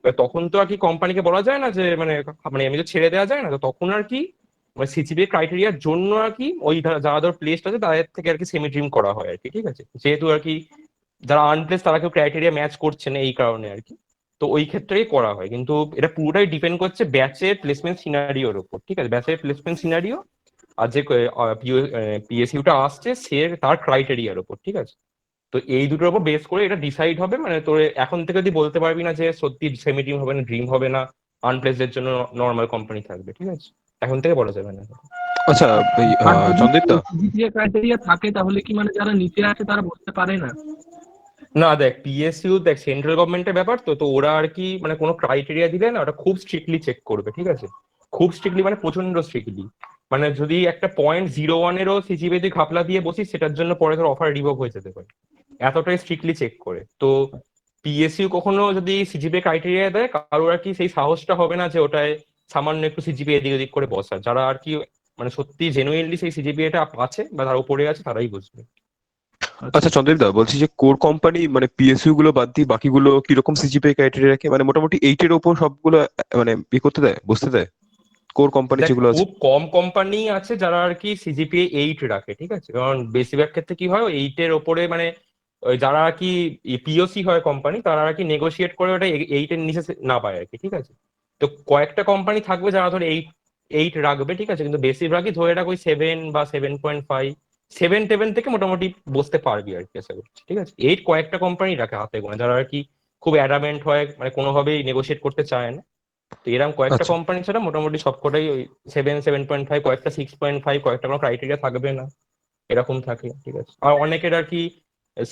A: এবার তখন তো আর কি কোম্পানিকে বলা যায় না যে মানে মানে এমনি তো ছেড়ে দেওয়া যায় না, তো তখন আর কি মানে সিজিপিএ ক্রাইটেরিয়ার জন্য আর কি ওই যারা ধর প্লেসড আছে তাদের থেকে আর কি সেমি ড্রিম করা হয় আর কি, ঠিক আছে। যেহেতু আর কি যারা আনপ্লেস তারা কেউ ক্রাইটেরিয়া ম্যাচ করছে না এই কারণে আর কি, তো ওই ক্ষেত্রেই করা হয়। কিন্তু এটা পুরোটাই ডিপেন্ড করছে ব্যাচের প্লেসমেন্ট সিনারিওর উপর, ঠিক আছে। ব্যাচের প্লেসমেন্ট সিনারিও আর যে পিএসইউটা আসছে সে তার ক্রাইটেরিয়ার উপর, ঠিক আছে। তো এই দুটোর উপর বেস করে এটা ডিসাইড হবে। মানে তোর এখন থেকে যদি বলতে পারবি না যে সত্যি সেমি ড্রিম হবে না, ড্রিম হবে না, আনপ্লেসদের জন্য নর্মাল কোম্পানি থাকবে, ঠিক আছে। এখন থেকে বলা যাবে না।
J: আচ্ছা, এই
I: আর যদি
J: চন্দ্রিত দা,
I: সিজিপিএ ক্রাইটেরিয়া থাকে তাহলে কি মানে যারা নিচে আছে তারা বসতে পারে না?
A: না দেখ, পিএসইউ দেখ সেন্ট্রাল গভর্নমেন্টের ব্যাপার, তো তো ওরা আর কি মানে কোনো ক্রাইটেরিয়া দিলে না ওটা খুব স্ট্রিক্টলি চেক করবে, ঠিক আছে। খুব স্ট্রিক্টলি মানে প্রচন্ড স্ট্রিক্টলি। মানে যদি একটা 0.01-এরও সিজিপিএ তুই ঘাপলা দিয়ে বসিস সেটার জন্য পরে তোর অফার রিভোক হয়ে যেতে পারে, এতটাই স্ট্রিক্টলি চেক করে। তো পিএসইউ কখনো যদি সিজিপিএ ক্রাইটেরিয়া দেয় কারোর আর কি সেই সাহসটা হবে না যে ওটায় সামান্য একটু সিজিপিএ এদিক ওদিক করে বসা। যারা আর কি মানে সত্যি জেনুইনলি সেই সিজিপিএটা আছে বা তার উপরে আছে তারাই বুঝবে।
J: আচ্ছা চন্দ্রিত দা, বলছি যে কোর কোম্পানি মানে পিএসইউ গুলো বাদ দিয়ে বাকিগুলো কিরকম সিজিপিএ ক্রাইটেরিয়া রাখে? মানে মোটামুটি 8 এর উপর সবগুলো মানে করতে দেয়, বসতে দেয় কোর কোম্পানি
A: দেখ,
J: যেগুলো আছে?
A: খুব কম কোম্পানি আছে যারা আর কি সিজিপিএ 8 রাখে, ঠিক আছে। কারণ বেশিরভাগ ক্ষেত্রে কি হয় 8-এর ওপরে মানে ওই যারা আর কি পিওসি হয় কোম্পানি তারা আর কি নেগোশিয়েট করে ওটা 8-এর নিচে না পায় আর কি, ঠিক আছে। তো কয়েকটা কোম্পানি থাকবে যারা ধর 8 রাখবে, ঠিক আছে। কিন্তু বেশিরভাগই ধরে রাখ ওই 7 বা 7.5, 7 থেকে মোটামুটি বসতে পারবি আর কি, আশা করছি, ঠিক আছে। 8 কয়েকটা কোম্পানি রাখে হাতে গোনা যারা আর কি খুব অ্যাডামেন্ট হয়, মানে কোনোভাবেই নেগোশিয়েট করতে চায় না। তো এরকম কয়েকটা
J: আচ্ছা
A: কোম্পানি ছাড়া মোটামুটি সবকটাই ওই 7.5, কয়েকটা 6.5, কয়েকটা কোনো ক্রাইটেরিয়া থাকবে না, এরকম থাকে, ঠিক আছে। আর অনেকের আর কি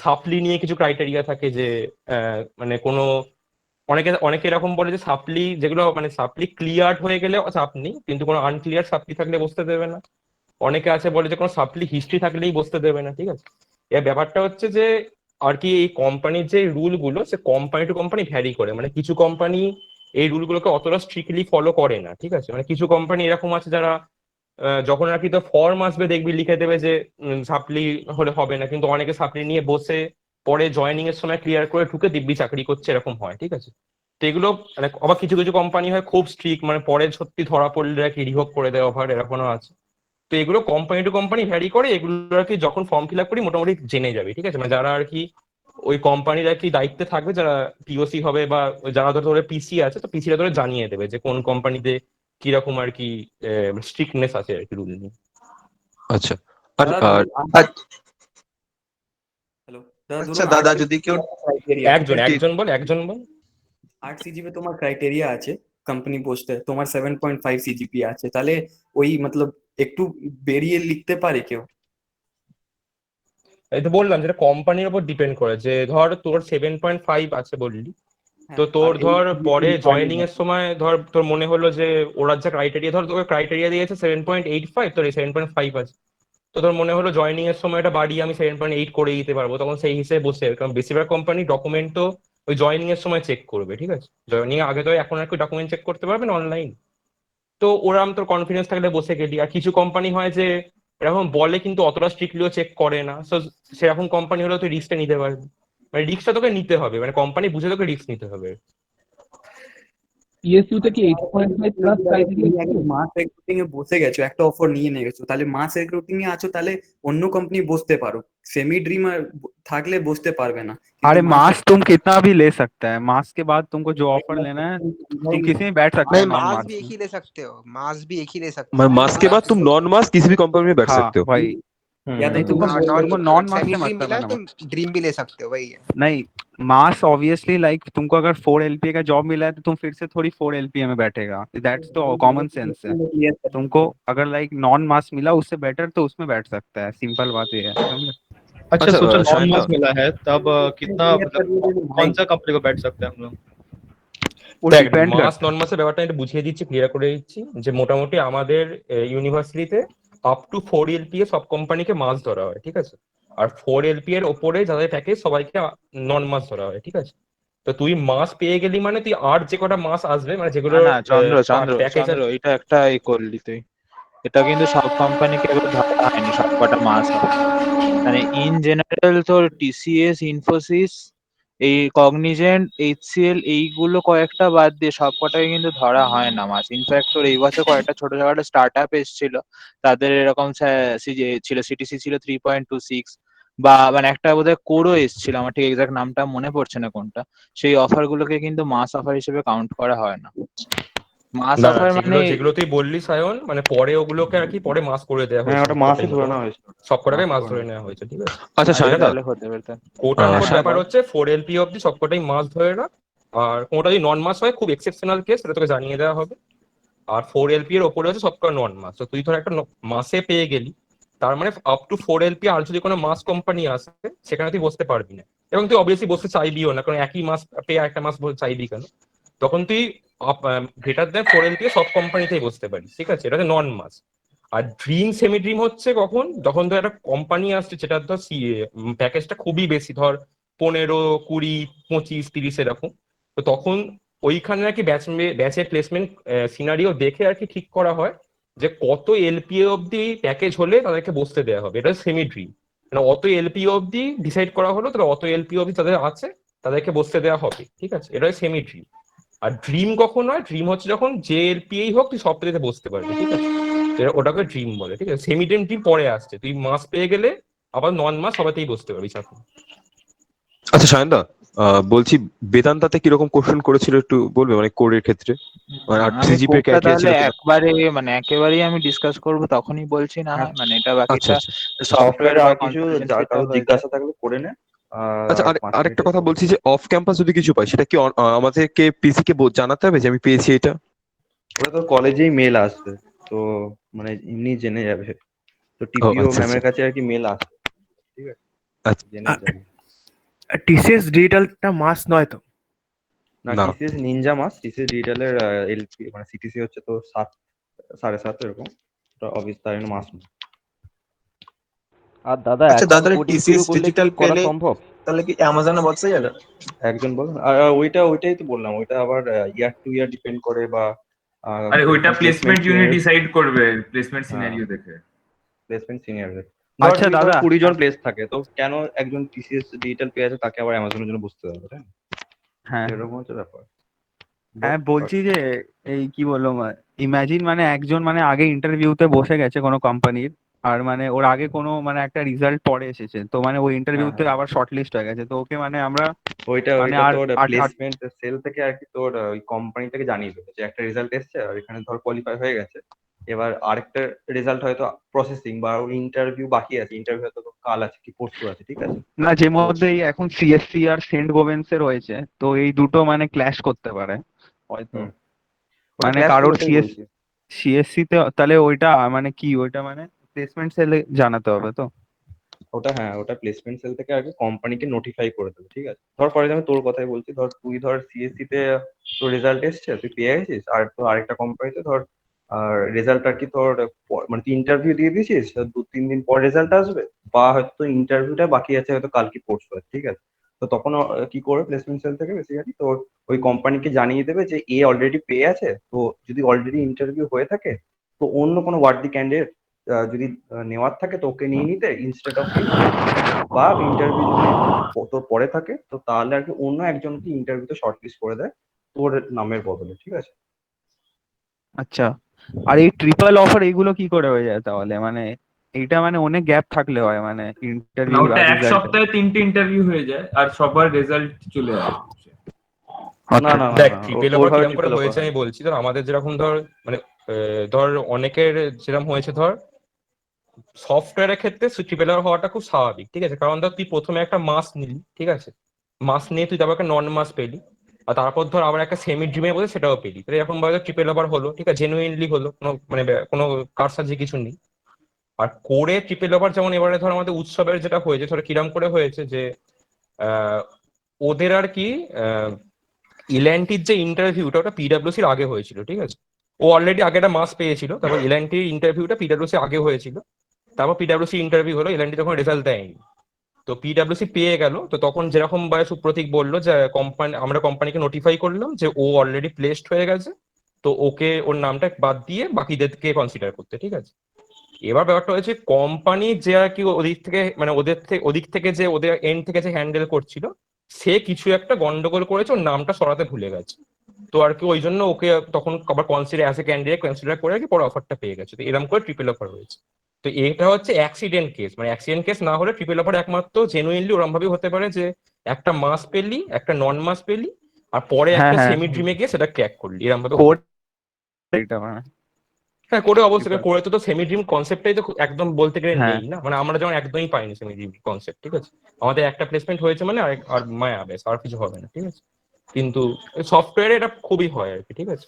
A: সাপ্লি নিয়ে কিছু ক্রাইটেরিয়া থাকে যে মানে কোনো অনেকে এরকম বলে যে সাপ্লি যেগুলো মানে সাপ্লি ক্লিয়ার হয়ে গেলে চাপ নেই, কিন্তু কোনো আনক্লিয়ার সাপ্লি থাকলে বসতে দেবে না। অনেকে আছে বলে যে কোনো সাপ্লি হিস্ট্রি থাকলেই বসতে দেবে না, ঠিক আছে। এর ব্যাপারটা হচ্ছে যে আর কি এই কোম্পানির যে রুল গুলো সে কোম্পানি টু কোম্পানি ভ্যারি করে। মানে কিছু কোম্পানি এই রুলগুলোকে অতটা স্ট্রিক্টলি ফলো করে না, ঠিক আছে। মানে কিছু কোম্পানি এরকম আছে যারা যখন আর কি তো ফর্ম আসবে দেখবি লিখে দেবে যে সাপ্লি হলে হবে না, কিন্তু অনেকে সাপ্লি নিয়ে বসে পরে জয়েনিং এর সময় ক্লিয়ার করে ঢুকে দিব্যি চাকরি করছে, এরকম হয়, ঠিক আছে। তো এগুলো মানে আবার কিছু কিছু কোম্পানি হয় খুব স্ট্রিক্ট, মানে পরে সত্যি ধরা পড়লে আর কি রিভোক করে দেওয়া অফার, এরকমও আছে। তো এগুলো কোম্পানি টু কোম্পানি ভ্যারি করে, এগুলো আর কি যখন ফর্ম ফিল আপ করি মোটামুটি জেনে যাবে, ঠিক আছে। মানে যারা আর কি ওই কোম্পানির আর কি দায়িত্বে থাকবে যারা পিওসি হবে বা যারা ধরো পিসি আছে, তো পিসিরা ধরে জানিয়ে দেবে যে কোন কোম্পানিতে কিরকম আর কি স্ট্রিক্টনেস আছে আর কি রুল নিয়ে।
J: আচ্ছা। আর
E: দাদা
J: আর
E: হ্যালো দাদা,
K: আচ্ছা
E: ধরুন
K: দাদা, যদি কেউ
E: ক্রাইটেরিয়া
A: একজন একজন বল।
E: 8 সিজিপি তোমার ক্রাইটেরিয়া আছে কোম্পানি পোস্টে, তোমার 7.5 সিজিপি আছে, তাহলে ওই মতলব একটু বেরিয়ে লিখতে পারে কেউ?
A: এই তো বললাম যেটা কোম্পানির উপর ডিপেন্ড করে, যে ধর তোর 7.5 আছে বললি, তো
E: হ্যাঁ,
A: তোর
E: আর এই
A: ধর পরে
E: CGPA
A: জয়েনিং এর সময় ধর তোর মনে হলো যে ওরা যা ক্রাইটেরিয়া, ধর তোকে ক্রাইটেরিয়া দিয়েছে 7.85, তোর এই 7.5 আছে, তো তোর মনে হলো জয়েনিং এর সময় এটা বাড়িয়ে আমি 7.8 করে দিতে পারবো, তখন সেই হিসেবে বসে যাবে। কারণ বেশিরভাগ কোম্পানি ডকুমেন্ট তো ওই জয়েনিং এর সময় চেক করবে, ঠিক আছে? জয়েনিং এর আগে তো এখন আর কি ডকুমেন্ট চেক করতে পারবে না অনলাইন, তো ওরম তোর কনফিডেন্স থাকলে বসে গেলি। আর কিছু কোম্পানি হয় যে এরকম বলে কিন্তু অতটা স্ট্রিক্টলিও চেক করে না, তো সেরকম কোম্পানি হলেও তুই রিস্কটা নিতে পারবি, মানে রিস্কটা তোকে নিতে হবে, মানে কোম্পানি বুঝে তোকে রিস্ক নিতে হবে।
I: পিএসইউ তে কি 8.5 প্লাস ক্রাইটেরিয়া
E: তুমি একটা মাস রিক্রুটিং এ বসে গেছো, একটা অফার নিয়ে গেছো, তাহলে মাস রিক্রুটিং এ আছো, তাহলে অন্য কোম্পানি বসতে পারো। সেমি ড্রিম থাকলে बसते পারবে ना, क्योंकि
G: अरे
E: मास
G: मास तुम कितना भी ले सकता है, मास के बाद तुमको जो ऑफर लेना है तुम किसी में बैठ सकते
D: नहीं,
G: हैं नॉन
D: मास
G: मास
D: भी एक
G: में।
D: ही ले सकते हो, मास भी एक ही ले सकते
J: मतलब
D: हो।
J: मास के बाद तुम नॉन मास किसी भी कंपनी में बैठ
G: हाँ
J: सकते हो।
G: वही,
E: या तो
G: नहीं
E: तुम
G: तुमको नॉन मास
D: सेमी
G: से
D: ड्रीम
G: मतलब
D: मिला
G: है
D: है
G: ना।
D: तो ड्रीम भी ले सकते हो, वही है।
G: नहीं, मास ऑब्वियसली लाइक तुमको अगर 4 एलपीए का जॉब मिला है तो तुम फिर से थोड़ी 4 एलपीए में बैठेगा, दैट्स तो कॉमन सेंस है। तुमको अगर लाइक नॉन मास मिला उससे बेटर तो उसमें बैठ सकता है, सिंपल बात ये है, समझे?
L: अच्छा
J: अच्छा
L: सोचो नॉन
J: शाहिन
L: मास
J: दा,
L: मिला है तब कितना मतलब कौन सा कंपनी को बैठ सकते हैं हम लोग?
G: वो
A: দেখ,
G: डिपेंड
A: মাস
G: करता
A: নন মাসের ব্যাপারটা একটু বুঝিয়ে দিচ্ছি, ক্লিয়ার করে দিচ্ছি, যে মোটামুটি আমাদের ইউনিভার্সিটিতে আপ টু 4 LPA সব কোম্পানিকে মাস ধরা হয়, ঠিক আছে? আর 4 LPA এর ওপরে যাদের প্যাকেজ সবাইকে নন মাস ধরা হয়, ঠিক আছে? তো তুই মাস পেয়ে গেলি মানে তুই আর যে কটা মাস আসবে, মানে
H: না
A: যেগুলোর
H: না চন্দ্র চন্দ্র
A: প্যাকেজ
H: চন্দ্র, এটা একটা করলি তুই। এটা কিন্তু সব কোম্পানিকে এবার ধরা হয়নি সব কটা মাস হবে। মানে ইন জেনারেল তোর টিসিএস, ইনফোসিস, এই কগনিজেন্ট, এইচসিএল, এইগুলো কয়েকটা বাদ দিয়ে সব কটাকে কিন্তু ধরা হয় না মাস। ইনফ্যাক্ট তোর এই বছর কয়েকটা ছোটখাটো স্টার্ট আপ এসেছিল, তাদের এরকম ছিল, সিটিসি ছিল 3.26, বা মানে একটা বোধহয় কোরও এসেছিল, আমার ঠিক এক্সাক্ট নামটা মনে পড়ছে না কোনটা। সেই অফার গুলোকে কিন্তু মাস অফার হিসেবে কাউন্ট করা হয় না। মাস
A: না না,
H: অফার মানে
A: যেগুলো যেগুলো তুই বললি সায়ন, মানে পরে ওগুলোকে আর কি পরে মাস করে দেওয়া
C: হ্যাঁ,
A: হয়েছে
C: ওটা
A: সবকটাই,
C: মাসে ধরে নেওয়া
A: মোটামুটি
C: হয়েছিল,
A: সবকটাকে
C: মাসে
A: মাস
C: ধরে
A: ধরে
C: নেওয়া
A: নেওয়া হয়েছে, ঠিক আছে?
J: আচ্ছা
H: আচ্ছা
J: শাহিন দা,
H: তাহলে হতে পারে।
A: কোট
C: হ্যাঁ,
A: আনকোট
J: শাহিন
A: ব্যাপার হচ্ছে 4 LPA অব্দি সবকটাই মাস ধরে না, আর কোনটা যদি নন মাস হয় খুব এক্সেপশনাল কেস, সেটা তোকে জানিয়ে দেওয়া হবে। আর 4 LPA এর ওপরে হচ্ছে সবকটা নন মাস, তো তুই ধর একটা মাসে পেয়ে গেলি, তার মানে আপ টু 4 LPA আর যদি কোনো মাস কোম্পানি আসে সেখানে তুই বসতে পারবি না, এবং তুই অবভিয়াসলি বসতে চাইবিও না, কারণ একই মাস পেয়ে একটা মাস চাইবি কেন? তখন তুই গ্রেটার দেন 4 LPA সব কোম্পানিতেই বসতে পারিস, ঠিক আছে? এটা হচ্ছে নন মাস। আর ড্রিম সেমি ড্রিম হচ্ছে কখন, যখন ধর একটা কোম্পানি আসছে যেটা ধর প্যাকেজটা খুবই বেশি, ধর 15, 20, 25, 30 এরকম, তো তখন ওইখানে নাকি ব্যাচের প্লেসমেন্ট সিনারিও দেখে আর কি ঠিক করা হয় যে কত এলপিএ অব্দি প্যাকেজ হলে তাদেরকে বসতে দেওয়া হবে। এটা সেমি ড্রিম, মানে অত এলপিএ অব্দি ডিসাইড করা হলো, তাহলে অত এলপিএ অব্দি তাদের আছে, তাদেরকে বসতে দেওয়া হবে, ঠিক আছে? এটা সেমি ড্রিম। আর ড্রিম কখন হয়, ড্রিম হচ্ছে যখন যে এলপিএই হোক তুই সবটাতে বসতে পারবি, ঠিক আছে? তো ওটাকে ড্রিম বলে, ঠিক আছে? সেমি ড্রিম পরে আসছে, তুই মাস পেয়ে গেলে আবার নন মাস সবাইতেই বসতে পারবি চাকরি।
J: আচ্ছা শাহিন দা, বলছি বেদান্তাতে কিরকম কোশ্চেন করেছিল একটু বলবে, মানে কোডের ক্ষেত্রে, মানে আর
H: আমি
J: সিজিপি
H: কোডটা
J: ক্রাইটেরিয়া
H: তাহলে
J: ছিল কিনা?
H: একবারে মানে একেবারেই আমি ডিসকাস করব, তখনই বলছি না হয়, মানে এটা
J: আচ্ছা
H: বাকিটা
J: আচ্ছা
H: সফটওয়্যার
C: সফটওয়্যারে
H: বা
C: আর কিছু
H: কনসালটেন্সিটা
C: কারো
H: হয়ে যায়।
C: জিজ্ঞাসা থাকলে করে নে।
J: আচ্ছা,
C: আর 5
J: আরেকটা
C: মিনিটের
J: কথা
C: পর
J: বলছি যে অফ ক্যাম্পাস যদি কিছু পাই সেটা কি আমাদেরকে পিসি কে জানাতে হবে যে আমি পেয়েছি এটা?
C: ওটা তো কলেজেই মেল আসবে, তো মানে এমনি জেনে যাবে। তো
J: ও
C: টিপিও
J: আচ্ছা আচ্ছা
C: ম্যামের কাছে আর কি মেল আসবে, ঠিক আছে,
J: আচ্ছা।
C: জেনে যাবে।
F: টিসিএস ডিজিটালটা মাস নয় তো?
C: না,
J: না
C: টিসিএস নিনজা মাস, টিসিএস ডিজিটালের এলপি মানে সিটিসি হচ্ছে তো 7, 7.5 এরকম, তো অবভিয়াস তার জন্য মাস না।
K: আর দাদা
L: আচ্ছা
K: এখন
L: দাদা,
K: কোডিং শুরু
L: টিসিএস
K: করলে কি
L: ডিজিটাল
K: করা
L: পেলে
K: সম্ভব?
L: তাহলে কি অ্যামাজনে বসা যাবে?
C: একজন বলুন। আর ওইটাই তো বললাম, ওইটা আবার ইয়ার টু ইয়ার ডিপেন্ড করে, বা
M: আরে ওইটা
C: placement
M: placement unit
C: senior.
M: Decide করবে, প্লেসমেন্ট
C: হ্যাঁ,
M: সিনারিও দেখে।
C: Placement senior. ধর
G: अच्छा
C: তুই ধর
G: दादा,
C: 20 জন প্লেস থাকে, তো কেন একজন টিসিএস ডিজিটাল পেয়ে আছে তাকে আবার অ্যামাজনের জন্য বুঝতে হবে, তাই না?
G: হ্যাঁ
C: এরকম হচ্ছে ব্যাপার।
G: হ্যাঁ বলছি যে এই কি বললো ইমাজিন মানে একজন মানে আগে ইন্টারভিউতে বসে গেছে কোনো কোম্পানির, আর মানে ওর আগে কোনো মানে একটা রেজাল্ট পরে এসেছে, তো মানে ওই
C: হ্যাঁ
G: ইন্টারভিউতে
C: হ্যাঁ
G: আবার শর্টলিস্ট হয়ে গেছে, তো ওকে মানে আমরা
C: ওইটা
G: মানে
C: ওইটা
G: আর
C: তোর
G: আট আট
C: প্লেসমেন্ট সেল থেকে আর কি তোর ওই কোম্পানি থেকে জানিয়ে দেবে যে একটা রেজাল্ট এসছে আর এখানে ধর কোয়ালিফাই হয়ে গেছে, এবার আরেকটা রেজাল্ট হয়তো প্রসেসিং বা ইন্টারভিউ বাকি আছে, ইন্টারভিউ হয়তো তোর কাল আছে কি পরশু আছে, ঠিক আছে।
G: না, যে
C: তো
G: মধ্যে এই এখন সিএসসি আর সেন্ট গোভেন্স এর হয়েছে, তো এই দুটো মানে ক্ল্যাশ করতে পারে হয়তো।
C: হুম, ওটা
G: মানে
C: ক্লাস
G: কারোর
C: করবেই বলছি।
G: সিএসসি তে তাহলে ওইটা মানে কি, ওইটা মানে প্লেসমেন্ট সেলে জানাতে হবে তো?
C: ওটা হ্যাঁ, ওটা প্লেসমেন্ট সেল থেকে আগে কোম্পানিকে নোটিফাই করে দেবে, ঠিক আছে। ধর ফর এক্সাম্পল তোর কথাই বলছি, ধর তুই ধর সিএসসি তে তোর রেজাল্ট এসছে, তুই পেয়ে গেছিস, আর তো আরেকটা কোম্পানিতে ধর আর রেজাল্ট আর কি তোর মানে তুই ইন্টারভিউ দিয়ে দিয়েছিস, তো 2-3 দিন পর রেজাল্ট আসবে, বা হয়তো ইন্টারভিউটা বাকি আছে হয়তো কালকে পরশু আছে, ঠিক আছে। তো তখন কি করবে প্লেসমেন্ট সেল থেকে বেসিক্যালি তোর ওই কোম্পানিকে জানিয়ে দেবে যে এ অলরেডি পেয়ে আছে, তো যদি অলরেডি ইন্টারভিউ হয়ে থাকে তো অন্য কোনো ওয়ার্ডি ক্যান্ডিডেট যদি নেওয়ার থাকে তো ওকে নিয়ে নিতে ইনস্টেড অফ ইউ, বা ইন্টারভিউ যদি তোর পরে থাকে তো তাহলে আর কি অন্য একজনকে ইন্টারভিউতে শর্টলিস্ট করে দেয় তোর নামের বদলে, ঠিক আছে।
G: আচ্ছা, আর এই ট্রিপল অফার এইগুলো কি করে হয়ে যায় তাহলে? মানে এইটা মানে অনেক গ্যাপ থাকলে হয় মানে
M: না,
G: ইন্টারভিউ
M: ওটা
G: আর
M: এক
G: রেজাল্টে?
M: সপ্তাহে 3টে ইন্টারভিউ হয়ে যায় আর সবার রেজাল্ট চলে আসে।
C: না না না
A: দেখ
C: না
A: ট্রিপল অফার
C: ওইভাবে
A: কিরকম করে
C: ট্রিপল অফার
A: হয়েছে
C: হয়
A: আমি
C: না।
A: বলছি। ধর আমাদের যেরকম ধর মানে ধর অনেকের যেরকম হয়েছে, ধর সফটওয়্যারের ক্ষেত্রে ট্রিপল অফার হওয়াটা খুব স্বাভাবিক, ঠিক আছে। কারণ ধর তুই প্রথমে একটা মাস নিলি, ঠিক আছে, মাস নিয়ে তুই তারপর একটা নন মাস পেলি, আর তারপর ধর আবার একটা সেমি ড্রিমের বলে সেটাও পেলি, তাহলে এরকম ভাবে ট্রিপল অফার হলো, ঠিক আছে, জেনুইনলি হলো, কোনো মানে কোনো কারসাজি কিছু নেই। আর করে ট্রিপল ওভার যেমন এবারে ধর আমাদের উৎসবের যেটা হয়েছে, ধর কিরাম করে হয়েছে যে আহ, ওদের আর কি ইল্যান্টির যে ইন্টারভিউটা ওটা পিডাব্লিউসির আগে হয়েছিল, ঠিক আছে। ও অলরেডি আগে একটা মাস পেয়েছিল, তারপর ইল্যান্টির ইন্টারভিউটা পিডাব্লিউসি আগে হয়েছিল, তারপর পিডাব্লিউসি ইন্টারভিউ হলো, এলএনটি তখন রেজাল্ট দেয়নি। তো পিডাব্লিউসি পেয়ে গেল, তো তখন যেরকম ভাবে সুপ্রতীক বললো যে কোম্পানি, আমরা কোম্পানিকে নোটিফাই করলাম যে ও অলরেডি প্লেসড হয়ে গেছে, তো ওকে ওর নামটা বাদ দিয়ে বাকিদেরকে কনসিডার করতে, ঠিক আছে। এবার ব্যাপারটা হয়েছে কোম্পানি যে আর কি ওদিক থেকে মানে ওদিক থেকে যে ওদের এন্ড থেকে যে হ্যান্ডেল করছিল, সে কিছু একটা গন্ডগোল করেছে, ওর নামটা সরাতে ভুলে গেছে। তো আর কি ওই জন্য ওকে তখন আবার consider as a candidate consider করে আর কি পরে অফারটা পেয়ে গেছে। তো এরকম করে ট্রিপল অফার হয়েছে। তো এটা হচ্ছে অ্যাক্সিডেন্ট কেস, মানে অ্যাক্সিডেন্ট কেস না হলে ট্রিপল অফার একমাত্র জেনুইনলি ওরম ভাবে হতে পারে যে একটা মাস পেলি, একটা নন মাস পেলি, আর পরে
G: হ্যাঁ
A: একটা
G: হ্যাঁ,
A: সেমি ড্রিমে গিয়ে সেটা ক্র্যাক করলি, এরকম ভাবে
G: কোড
A: হতে।
G: এটা মানে
A: হ্যাঁ করে অবশ্যই,
G: ট্রিপল,
A: করে তো সেমি ড্রিম কনসেপ্টটাই তো একদম বলতে গেলে
G: হ্যাঁ।
A: নেই না, মানে আমরা যেমন একদমই পাইনি সেমি ড্রিম কনসেপ্ট, ঠিক আছে। আমাদের একটা প্লেসমেন্ট হয়েছে মানে আর মায়া বেশ আর কিছু হবে না, ঠিক আছে। কিন্তু সফটওয়্যারে এটা খুবই হয় আর কি, ঠিক আছে।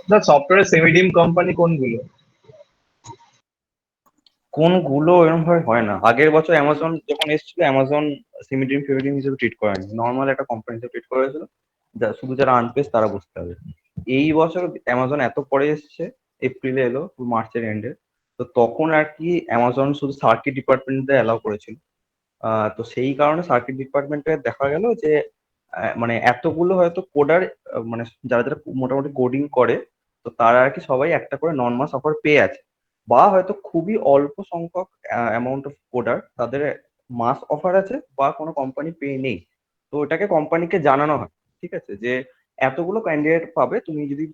L: না, সফটওয়্যার সেমিডিম কোম্পানি কোনগুলো?
C: কোনগুলো এরকম ভাবে হয় না, আগের বছর অ্যামাজন যখন এসেছিল অ্যামাজন সিমিডিম ফেমিডিম হিসেবে ট্রিট করেনি, নর্মাল একটা কোম্পানি হিসেবে ট্রিট করেছিল, শুধু যারা আনপেস তারা বুঝতে হবে। এই বছর অ্যামাজন এত পরে এসছে, এপ্রিলে এলো মার্চের এন্ডে, তো তখন আর কি অ্যামাজন শুধু সার্কিট ডিপার্টমেন্টে অ্যালাউ করেছিল। তো সেই কারণে সার্কিট ডিপার্টমেন্টে দেখা গেল যে মানে এতগুলো হয়তো কোডার, মানে যারা যারা মোটামুটি কোডিং করে, তো তারা আর কি সবাই একটা করে নন মাস অফার পেয়ে আছে, বা হয়তো খুবই অল্প সংখ্যক অ্যামাউন্ট অফ কোডার তাদের মাস অফার আছে বা কোনো কোম্পানি পে নেই। তো ওটাকে কোম্পানিকে জানানো হয়, ঠিক আছে, যে এতগুলো ক্যান্ডিডেট পাবে, তুমি যদি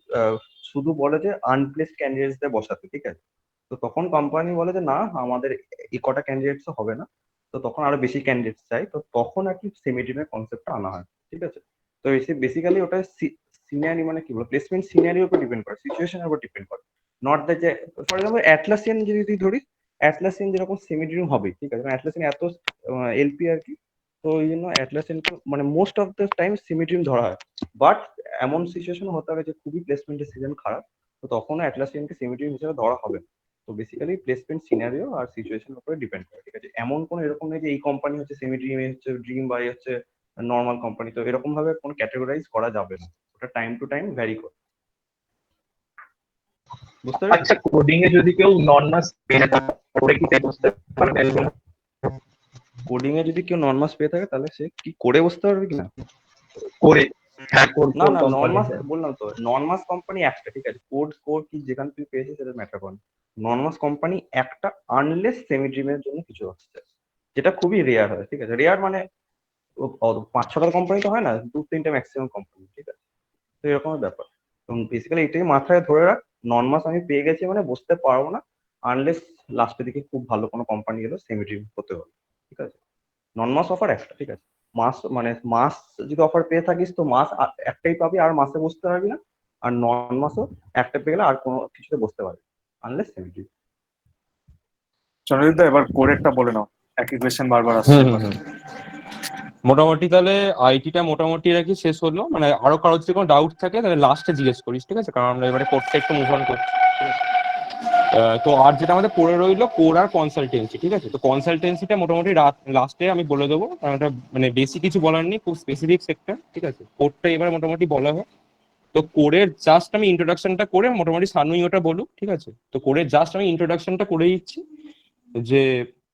C: শুধু বলে যে আনপ্লেসড ক্যান্ডিডেটসদের বসাতে, ঠিক আছে। তো তখন কোম্পানি বলে যে না, আমাদের এই কটা ক্যান্ডিডেটস হবে না, তো তখন আরো বেশি ক্যান্ডিডেটস চাই, তো তখন আর কি সেমিডিমের কনসেপ্টটা আনা হয়, ঠিক আছে। তো বেসিক্যালি ওটা সিনারি মানে কি বলবো, প্লেসমেন্ট সিনারির উপর ডিপেন্ড করে, সিচুয়েশনের উপর ডিপেন্ড করে। নট দ্যাট যে ফর এক্সাম্পল অ্যাটলাসিয়ান যদি তুই ধরিস, অ্যাটলাসিয়ান যেরকম সেমিডিম হবে, ঠিক আছে, অ্যাটলাসিয়ান এত এলপি আর কি, তো ওই জন্য অ্যাটলাসিয়ান মানে মোস্ট অফ দ্য টাইম সিমিডিম ধরা হয়। বাট এমন সিচুয়েশন হতে হবে যে খুবই প্লেসমেন্টের সিজন খারাপ, তো তখনও অ্যাটলাসিয়ানকে সিমিডিম হিসেবে ধরা হবে না। তো বেসিক্যালি প্লেসমেন্ট সিনারিও আর সিচুয়েশনের উপরে ডিপেন্ড করে, ঠিক আছে। এমন কোনো এরকম নেই যে এই কোম্পানি হচ্ছে সেমি ড্রিম, হচ্ছে ড্রিম, বা হচ্ছে নর্মাল কোম্পানি, তো এরকম ভাবে কোনো ক্যাটাগরাইজ করা যাবে না, ওটা টাইম টু টাইম ভ্যারি করে। বুঝতে পেরেছিস?
L: আচ্ছা, কোডিং এ যদি কেউ নন মাস পেয়ে থাকে ওটা কি তাই বুঝতে পারবে?
C: কোডিং এ যদি কেউ নন মাস পেয়ে থাকে তাহলে সে কি করে বুঝতে পারবে কিনা?
L: করে, হ্যাঁ, কোড
C: না
L: কোড
C: না, নন
L: কোম্পানি।
C: মাস বললাম তো, নন মাস কোম্পানি একটা, ঠিক আছে, কোড কোড কি যেখানে তুই পেয়েছিস সেটা ম্যাটার করে না। নন মাস কোম্পানি একটা, আনলেস সেমি ড্রিমের জন্য কিছু হচ্ছে, যেটা খুবই রেয়ার হয়, ঠিক আছে। রেয়ার মানে 5-6টা কোম্পানি তো হয় না, 2-3টে ম্যাক্সিমাম কোম্পানি, ঠিক আছে। তো এরকম ব্যাপার। তো বেসিক্যালি এটাই মাথায় ধরে রাখ, নন মাস আমি পেয়ে গেছি মানে বসতে পারবো না, আনলেস লাস্টের দিকে খুব ভালো কোনো কোম্পানি এলো সেমি ড্রিম হতে হবে, ঠিক আছে। নন মাস অফার একটা, ঠিক আছে। মাস যদি অফার পেয়ে থাকিস তো মাস একটাই পাবি, আর মাসে বসতে পারবি না। আর নন মাসও একটা পেয়ে গেলে আর কোনো কিছুতে বসতে পারবি, আনলেস সেমি ড্রিম।
F: চন্দ্রজিৎ দা এবার কোরেরটা বলে নাও, একই কোয়েশ্চেন বারবার আসছে
A: হুম হুম
F: এবার।
A: হুম মোটামুটি তাহলে আইটিটা মোটামুটি আর কি শেষ হলো, মানে আরো কারোর যদি কোনো ডাউট থাকে তাহলে লাস্টে জিজ্ঞেস করিস, ঠিক আছে, কারণ আমরা এবারে কোর্সটা একটু মুভ অন করছি, ঠিক আছে? তো আর যেটা আমাদের পড়ে রইলো কোর আর কনসালটেন্সি, ঠিক আছে। তো কনসালটেন্সিটা মোটামুটি লাস্টে আমি বলে দেবো, কারণ এটা মানে বেশি কিছু বলার নেই, খুব স্পেসিফিক সেক্টর, ঠিক আছে। কোরটা এবার মোটামুটি বলা হয়। তো কোরের জাস্ট আমি ইন্ট্রোডাকশনটা করে মোটামুটি সানুই ওটা বলুক, ঠিক আছে। তো কোরের জাস্ট আমি ইন্ট্রোডাকশনটা করে দিচ্ছি, যে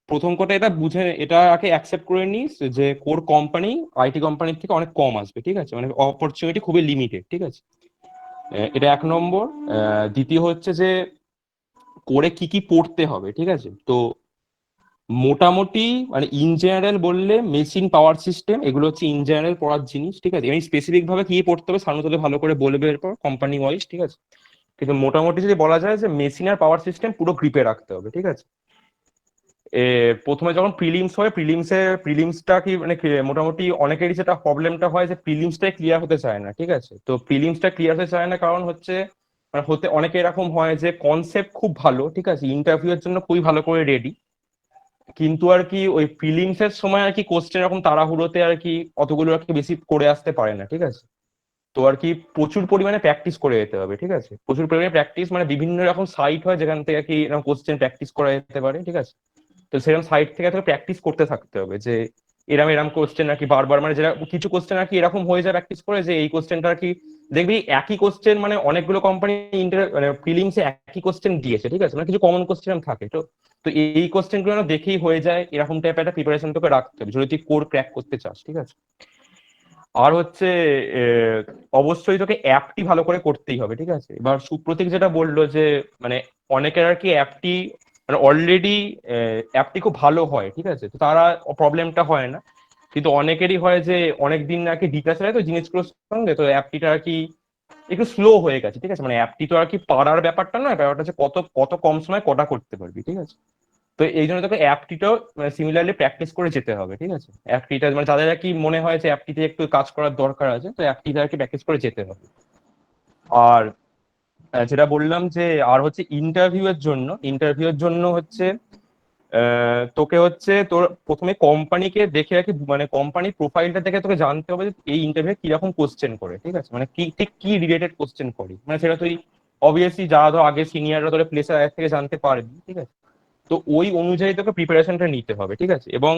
A: প্রথম কথা এটা বুঝে এটা আগে অ্যাকসেপ্ট করে নিস যে কোর কোম্পানি আইটি কোম্পানির থেকে অনেক কম আসবে, ঠিক আছে, মানে অপরচুনিটি খুবই লিমিটেড, ঠিক আছে। এটা এক নম্বর। দ্বিতীয় হচ্ছে যে কোরে কি কি পড়তে হবে, ঠিক আছে। তো মোটামুটি মানে ইন জেনারেল বললে মেশিন পাওয়ার সিস্টেম এগুলো হচ্ছে ইন জেনারেল পড়ার জিনিস, ঠিক আছে। আমি স্পেসিফিক ভাবে কি পড়তে হবে সানু তোদের ভালো করে বলবে এরপর কোম্পানি ওয়াইজ, ঠিক আছে। কিন্তু মোটামুটি যদি বলা যায় যে মেশিন আর পাওয়ার সিস্টেম পুরো গ্রিপে রাখতে হবে, ঠিক আছে। প্রথমে যখন প্রিলিমস হয় প্রিলিমসটা কি মানে মোটামুটি অনেকেরই যেটা প্রবলেমটা হয় যে প্রিলিমসটাই ক্লিয়ার হতে চায় না, ঠিক আছে। তো প্রিলিমসটা ক্লিয়ার হতে চায় না কারণ হচ্ছে মানে হতে অনেকে এরকম হয় যে কনসেপ্ট খুব ভালো, ঠিক আছে, ইন্টারভিউ এর জন্য খুবই ভালো করে রেডি, কিন্তু আর কি ওই প্রিলিমস এর সময় আর কি কোশ্চেন এরকম তাড়াহুড়োতে আর কি অতগুলো আর কি বেশি করে আসতে পারে না, ঠিক আছে। তো আর কি প্রচুর পরিমাণে প্র্যাকটিস করে যেতে হবে, ঠিক আছে। প্রচুর পরিমাণে প্র্যাকটিস মানে বিভিন্ন রকম সাইট হয় যেখান থেকে আর কি এরকম কোশ্চেন প্র্যাকটিস করা যেতে পারে, ঠিক আছে। তো সেরকম সাইট থেকে তোকে প্র্যাকটিস করতে থাকতে হবে যে এরম এরম কোশ্চেন আর কি বারবার মানে যেটা কিছু কোশ্চেন আর কি এরকম হয়ে যায় প্র্যাকটিস করে যে এই কোশ্চেনটা আর কি দেখবি একই কোশ্চেন মানে অনেকগুলো কোম্পানি মানে প্রিলিমসে একই কোশ্চেন দিয়েছে, ঠিক আছে, মানে কিছু কমন কোশ্চেন থাকে। তো তো এই কোশ্চেন গুলো দেখেই হয়ে যায়, এরকম টাইপের একটা প্রিপারেশন তোকে রাখতে হবে যদি তুই কোর ক্র্যাক করতে চাস, ঠিক আছে। আর হচ্ছে অবশ্যই তোকে অ্যাপটি ভালো করে করতেই হবে, ঠিক আছে। এবার সুপ্রতীক যেটা বললো যে মানে অনেকের আর কি অ্যাপটি মানে অলরেডি অ্যাপটি খুব ভালো হয়, ঠিক আছে, তো তারা প্রবলেমটা হয় না। কিন্তু অনেকেরই হয় যে অনেকদিন আর কি ডিটাচ হয় তো জিনিসগুলোর সঙ্গে, তো অ্যাপটিটা আর কি একটু স্লো হয়ে গেছে, ঠিক আছে। মানে অ্যাপটি তো আর কি পারার ব্যাপারটা নয়, ব্যাপারটা হচ্ছে কত কত কম সময় কটা করতে পারবি, ঠিক আছে। তো এই জন্য তোকে অ্যাপটিটাও মানে সিমিলারলি প্র্যাকটিস করে যেতে হবে, ঠিক আছে। অ্যাপটিটা মানে যাদের আর কি মনে হয় যে অ্যাপটিতে একটু কাজ করার দরকার আছে তো অ্যাপটিতে আর কি প্র্যাকটিস করে যেতে হবে। আর যেটা বললাম যে আর হচ্ছে ইন্টারভিউ এর জন্য হচ্ছে তোকে হচ্ছে তোর প্রথমে কোম্পানিকে দেখে আর কি মানে কোম্পানির প্রোফাইলটা দেখে তোকে জানতে হবে যে এই ইন্টারভিউ কিরকম কোশ্চেন করে, ঠিক আছে, মানে কি ঠিক কি রিলেটেড কোশ্চেন করে, মানে সেটা তুই অবভিয়াসলি যারা ধর আগে সিনিয়ররা তোর প্লেসের আগে থেকে জানতে পারবি, ঠিক আছে। তো ওই অনুযায়ী তোকে প্রিপারেশনটা নিতে হবে, ঠিক আছে। এবং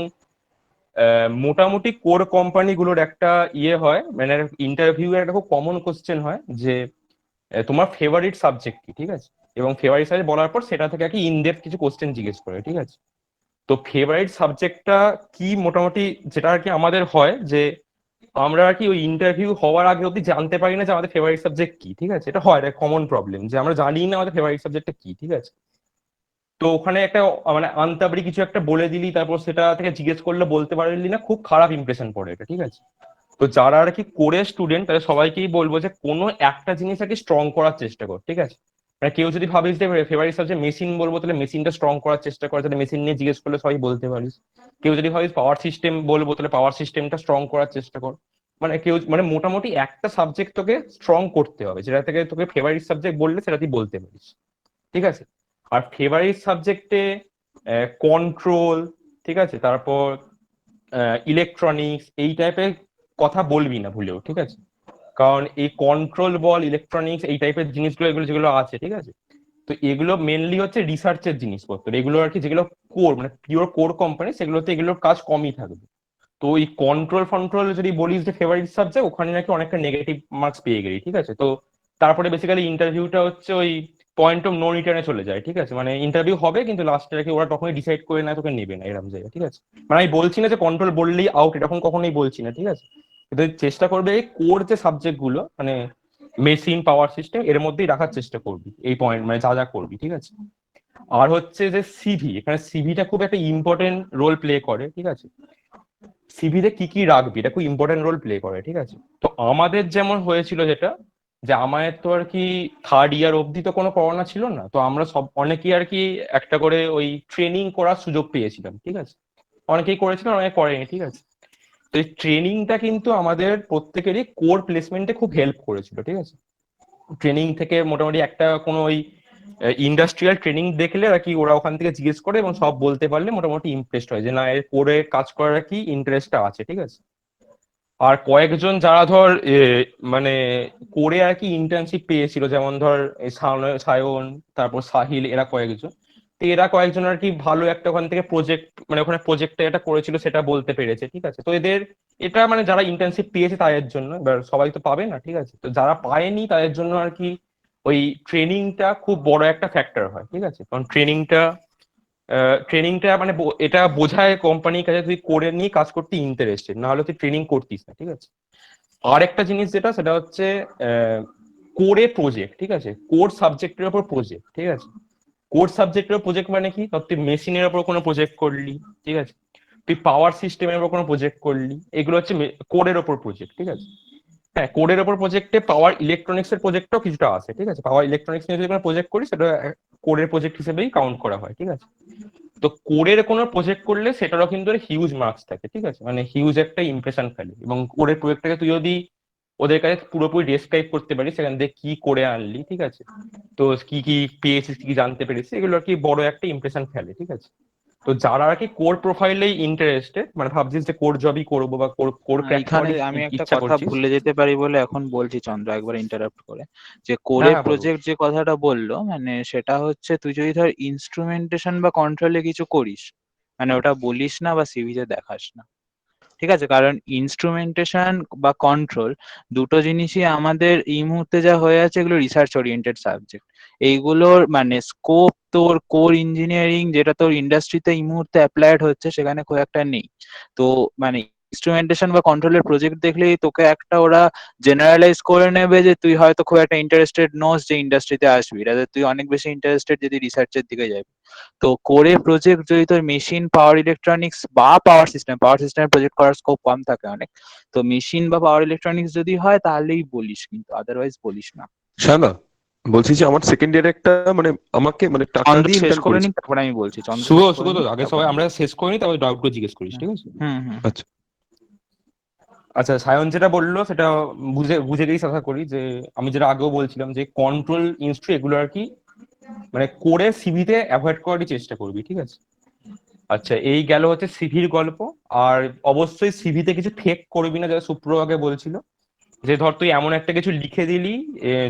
A: মোটামুটি কোর কোম্পানিগুলোর একটা ইয়ে হয় মানে ইন্টারভিউ এর একটা খুব কমন কোশ্চেন হয় যে তোমার ফেভারিট সাবজেক্ট কি, ঠিক আছে। এবং ফেভারিট সাবজেক্ট বলার পর সেটা থেকে আর কি ইনডেপথ কিছু কোশ্চেন জিজ্ঞেস করে, ঠিক আছে। তো ফেভারিট সাবজেক্টটা কি মোটামুটি যেটা আর কি আমাদের হয় যে আমরা আর কি ওই ইন্টারভিউ হওয়ার আগে অব্দি জানতে পারি না যে আমাদের ফেভারিট সাবজেক্ট কি, ঠিক আছে। এটা হয় এটা কমন প্রবলেম যে আমরা জানি না আমাদের ফেভারিট সাবজেক্টটা কি, ঠিক আছে। তো ওখানে একটা মানে আনতাবড়ি কিছু একটা বলে দিলি তারপর সেটা থেকে জিজ্ঞেস করলে বলতে পারলি না, খুব খারাপ ইমপ্রেশন পড়ে এটা, ঠিক আছে। তো যারা আর কি কোরে স্টুডেন্ট তাদের সবাইকেই বলবো যে কোনো একটা জিনিস আর কি স্ট্রং করার চেষ্টা কর, ঠিক আছে। মানে কেউ যদি ভাবিস যে ফেভারিট সাবজেক্ট মেশিন বলবো তাহলে মেশিনটা স্ট্রং করার চেষ্টা কর, যাতে মেশিন নিয়ে জিজ্ঞেস করলে সবাই বলতে পারিস। কেউ যদি ভাবিস পাওয়ার সিস্টেম বলবো তাহলে পাওয়ার সিস্টেমটা স্ট্রং করার চেষ্টা কর। মানে কেউ মানে মোটামুটি একটা সাবজেক্ট তোকে স্ট্রং করতে হবে যেটা থেকে তোকে ফেভারিট সাবজেক্ট বললে সেটা তুই বলতে পারিস, ঠিক আছে। আর ফেভারিট সাবজেক্টে কন্ট্রোল, ঠিক আছে, তারপর ইলেকট্রনিক্স এই টাইপের কথা বলবি না ভুলেও, ঠিক আছে। কারণ এই কন্ট্রোল বল ইলেকট্রনিক্স এই টাইপের জিনিসগুলো এগুলো যেগুলো আছে, ঠিক আছে, তো এগুলো মেনলি হচ্ছে রিসার্চের জিনিসপত্র, এগুলো আর কি যেগুলো কোর মানে পিওর কোর কোম্পানি সেগুলোতে এগুলোর কাজ কমই থাকবে। তো এই কন্ট্রোল যদি বলিস যে ফেভারিট সাবজেক্ট ওখানে নাকি অনেকটা নেগেটিভ মার্কস পেয়ে গেলি, ঠিক আছে। তো তারপরে বেসিক্যালি ইন্টারভিউটা হচ্ছে ওই পয়েন্ট অফ নো রিটার্নে চলে যায়, ঠিক আছে। মানে ইন্টারভিউ হবে কিন্তু লাস্টে আর কি ওরা তখনই ডিসাইড করে না তোকে নেবে না এরকম জায়গায়, ঠিক আছে। মানে আমি বলছি না যে কন্ট্রোল বললেই আউট এরকম কখনোই বলছি না, ঠিক আছে। কিন্তু চেষ্টা করবে কোর যে সাবজেক্ট গুলো মানে মেশিন পাওয়ার সিস্টেম এর মধ্যেই রাখার চেষ্টা করবি এই পয়েন্ট মানে যা যা করবি, ঠিক আছে। আর হচ্ছে যে সিভি, এখানে সিভিটা খুব একটা ইম্পর্টেন্ট রোল প্লে করে, ঠিক আছে। সিভিতে কি কি রাখবি এটা খুব ইম্পর্টেন্ট রোল প্লে করে, ঠিক আছে। তো আমাদের যেমন হয়েছিল যেটা যে আমাদের তো আর কি থার্ড ইয়ার অবধি তো কোনো করোনা ছিল না, তো আমরা সব অনেকেই আর কি একটা করে ওই ট্রেনিং করার সুযোগ পেয়েছিলাম, ঠিক আছে। অনেকেই করেছিল, অনেকে করেনি, ঠিক আছে। তো এই ট্রেনিংটা কিন্তু আমাদের প্রত্যেকেরই কোর প্লেসমেন্টে খুব হেল্প করেছিল, ঠিক আছে। ট্রেনিং থেকে মোটামুটি একটা কোনো ওই ইন্ডাস্ট্রিয়াল ট্রেনিং দেখলে আর কি ওরা ওখান থেকে জিজ্ঞেস করে এবং সব বলতে পারলে মোটামুটি ইমপ্রেসড হয় যে না এর কোরে কাজ করার কি ইন্টারেস্টটা আছে, ঠিক আছে। আর কয়েকজন যারা ধর মানে করে আর কি ইন্টার্নশিপ পেয়েছিল, যেমন ধর এই সায়ন, তারপর সাহিল, এরা কয়েকজন। তো এরা কয়েকজন আর কি ভালো একটা ওখান থেকে প্রজেক্ট, মানে ওখানে প্রজেক্টটা এটা করেছিল সেটা বলতে পেরেছে, ঠিক আছে। তো এদের এটা মানে যারা ইন্টার্নশিপ পেয়েছে তাদের জন্য, এবার সবাই তো পাবে না, ঠিক আছে। তো যারা পায়নি তাদের জন্য আর কি ওই ট্রেনিংটা খুব বড় একটা ফ্যাক্টর হয়, ঠিক আছে। কারণ ট্রেনিংটা মানে এটা বোঝায় কোম্পানির কাছে তুই করে নিয়ে কাজ করতে ইন্টারেস্টেড, না হলে তুই ট্রেনিং করতিস না, ঠিক আছে। আর একটা জিনিস যেটা সেটা হচ্ছে কোরে প্রজেক্ট, ঠিক আছে। কোর সাবজেক্টের উপর প্রজেক্ট, ঠিক আছে। কোর সাবজেক্টের প্রজেক্ট মানে কি, ধর তুই মেশিনের উপর কোনো প্রজেক্ট করলি, ঠিক আছে। তুই পাওয়ার সিস্টেমের উপর কোনো প্রজেক্ট করলি, এগুলো হচ্ছে কোরের ওপর প্রজেক্ট, ঠিক আছে। হ্যাঁ, কোডের ওপর প্রজেক্টে পাওয়ার ইলেকট্রনিক্স এর প্রজেক্টও কিছুটা আছে, ঠিক আছে। পাওয়ার ইলেকট্রনিক্স নিয়ে যদি কোনো প্রজেক্ট করি সেটা কোডের প্রজেক্ট হিসেবেই কাউন্ট করা হয়, ঠিক আছে। তো কোডের কোনো প্রজেক্ট করলে সেটারও কিন্তু হিউজ মার্কস থাকে, ঠিক আছে, মানে হিউজ একটা ইমপ্রেশন ফেলে। এবং কোডের প্রজেক্টটাকে তুই যদি ওদের কাছে পুরোপুরি ডেসক্রাইব করতে পারিস সেখান থেকে কি করে আনলি, ঠিক আছে, তো কি কি পেয়েছিস, কি কি জানতে পেরেছিস, এগুলো আর কি বড় একটা ইমপ্রেশন ফেলে, ঠিক আছে। তো যারা আর কি কোর প্রোফাইলেই ইন্টারেস্টেড, মানে ভাবছিস যে কোর জবই করবো বা কোর ক্র্যাক
H: এখানে
A: করার
H: আমি একটা
A: ইচ্ছা
H: কথা
A: করছিস।
H: ভুলে যেতে পারি বলে এখন বলছি চন্দ্র, একবার ইন্টারাপ্ট করে, যে
A: হ্যাঁ
H: কোরে
A: হ্যাঁ, বলো।
H: প্রজেক্ট যে কথাটা বললো, মানে সেটা হচ্ছে তুই যদি ধর ইনস্ট্রুমেন্টেশন বা কন্ট্রোলে কিছু করিস, মানে ওটা বলিস না বা সিভিতে দেখাস না, ঠিক আছে। কারণ ইনস্ট্রুমেন্টেশন বা কন্ট্রোল দুটো জিনিসই আমাদের এই মুহূর্তে যা হয়ে আছে এগুলো রিসার্চ ওরিয়েন্টেড সাবজেক্ট। এইগুলোর মানে স্কোপ তোর কোর ইঞ্জিনিয়ারিং যেটা তোর ইন্ডাস্ট্রিতে এই মুহূর্তে অ্যাপ্লাইড হচ্ছে সেখানে খুব একটা নেই। তো মানে ইনস্ট্রুমেন্টেশন বা কন্ট্রোলের প্রজেক্ট দেখলেই তোকে একটা ওরা জেনারেলাইজ করে নেবে যে তুই হয়তো খুব একটা ইন্টারেস্টেড নোস যে ইন্ডাস্ট্রিতে আসবি, রাদার তুই অনেক বেশি ইন্টারেস্টেড যদি রিসার্চের দিকে যাবি। তো কোরে প্রজেক্ট যদি তোর মেশিন, পাওয়ার ইলেকট্রনিক্স বা পাওয়ার সিস্টেম প্রজেক্ট করার স্কোপ কম থাকে অনেক, তো মেশিন বা পাওয়ার ইলেকট্রনিক্স যদি হয় তাহলেই বলিস, কিন্তু আদারওয়াইজ বলিস না।
J: শানা, বলছি যে আমার সেকেন্ড ইয়ারে একটা মানে আমাকে মানে টাকা
H: চন্দ্র
J: দিয়ে
H: শেষ
J: ইন্টার্ন
H: করে
J: করেছে।
H: নি, তারপরে আমি বলছি। চন্দ্র
A: শুভ
H: শেষ
A: শুভ
H: করে
A: তো
H: নি,
A: আগে
H: তারপরে
A: সবাই
H: আমি
A: আমরা
H: বলছি।
A: শেষ করিনি, তারপর ডাউটগুলো জিজ্ঞেস করিস, ঠিক আছে।
H: হুম হুম।
J: আচ্ছা।
A: আচ্ছা, সায়ন যেটা বললো সেটা বুঝে বুঝে গেছি আশা করি, যে আমি যেটা আগেও বলছিলাম যে কন্ট্রোল ইনস্ট্রু এগুলো আর কি মানে কোরে সিভিতে অ্যাভয়েড করারই চেষ্টা করবি, ঠিক আছে। আচ্ছা, এই গেল হচ্ছে সিভির গল্প। আর অবশ্যই সিভিতে কিছু ফেক করবি না, যেটা সুপ্র আগে বলছিল, যে ধর তুই এমন একটা কিছু লিখে দিলি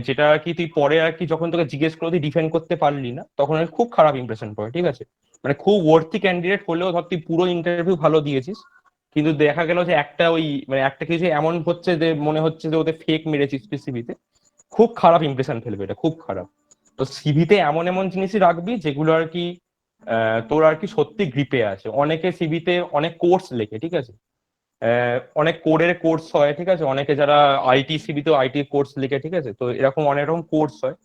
A: যেটা আর কি তুই পরে আর কি যখন তোকে জিজ্ঞেস করলো তুই ডিফেন্ড করতে পারলি না, তখন আর কি খুব খারাপ ইমপ্রেশন পড়ে, ঠিক আছে। মানে খুব ওয়ার্থি ক্যান্ডিডেট হলেও ধর তুই পুরো ইন্টারভিউ ভালো দিয়েছিস, কিন্তু দেখা গেল যে একটা ওই মানে একটা কিছু এমন হচ্ছে যে মনে হচ্ছে যে ওদের ফেক মেরেছিস সিভিতে, খুব খারাপ ইমপ্রেশন ফেলবে, এটা খুব খারাপ। তো সিভিতে এমন এমন জিনিসই রাখবি যেগুলো আর কি তোর আর কি সত্যি গ্রিপে আছে। অনেকে সিভিতে অনেক কোর্স লেখে, ঠিক আছে, অনেক কোডের কোর্স হয়, ঠিক আছে। অনেকে যারা আইটি সিভিতেও আইটি কোর্স লিখে, ঠিক আছে। তো এরকম অনেক রকম কোর্স হয়।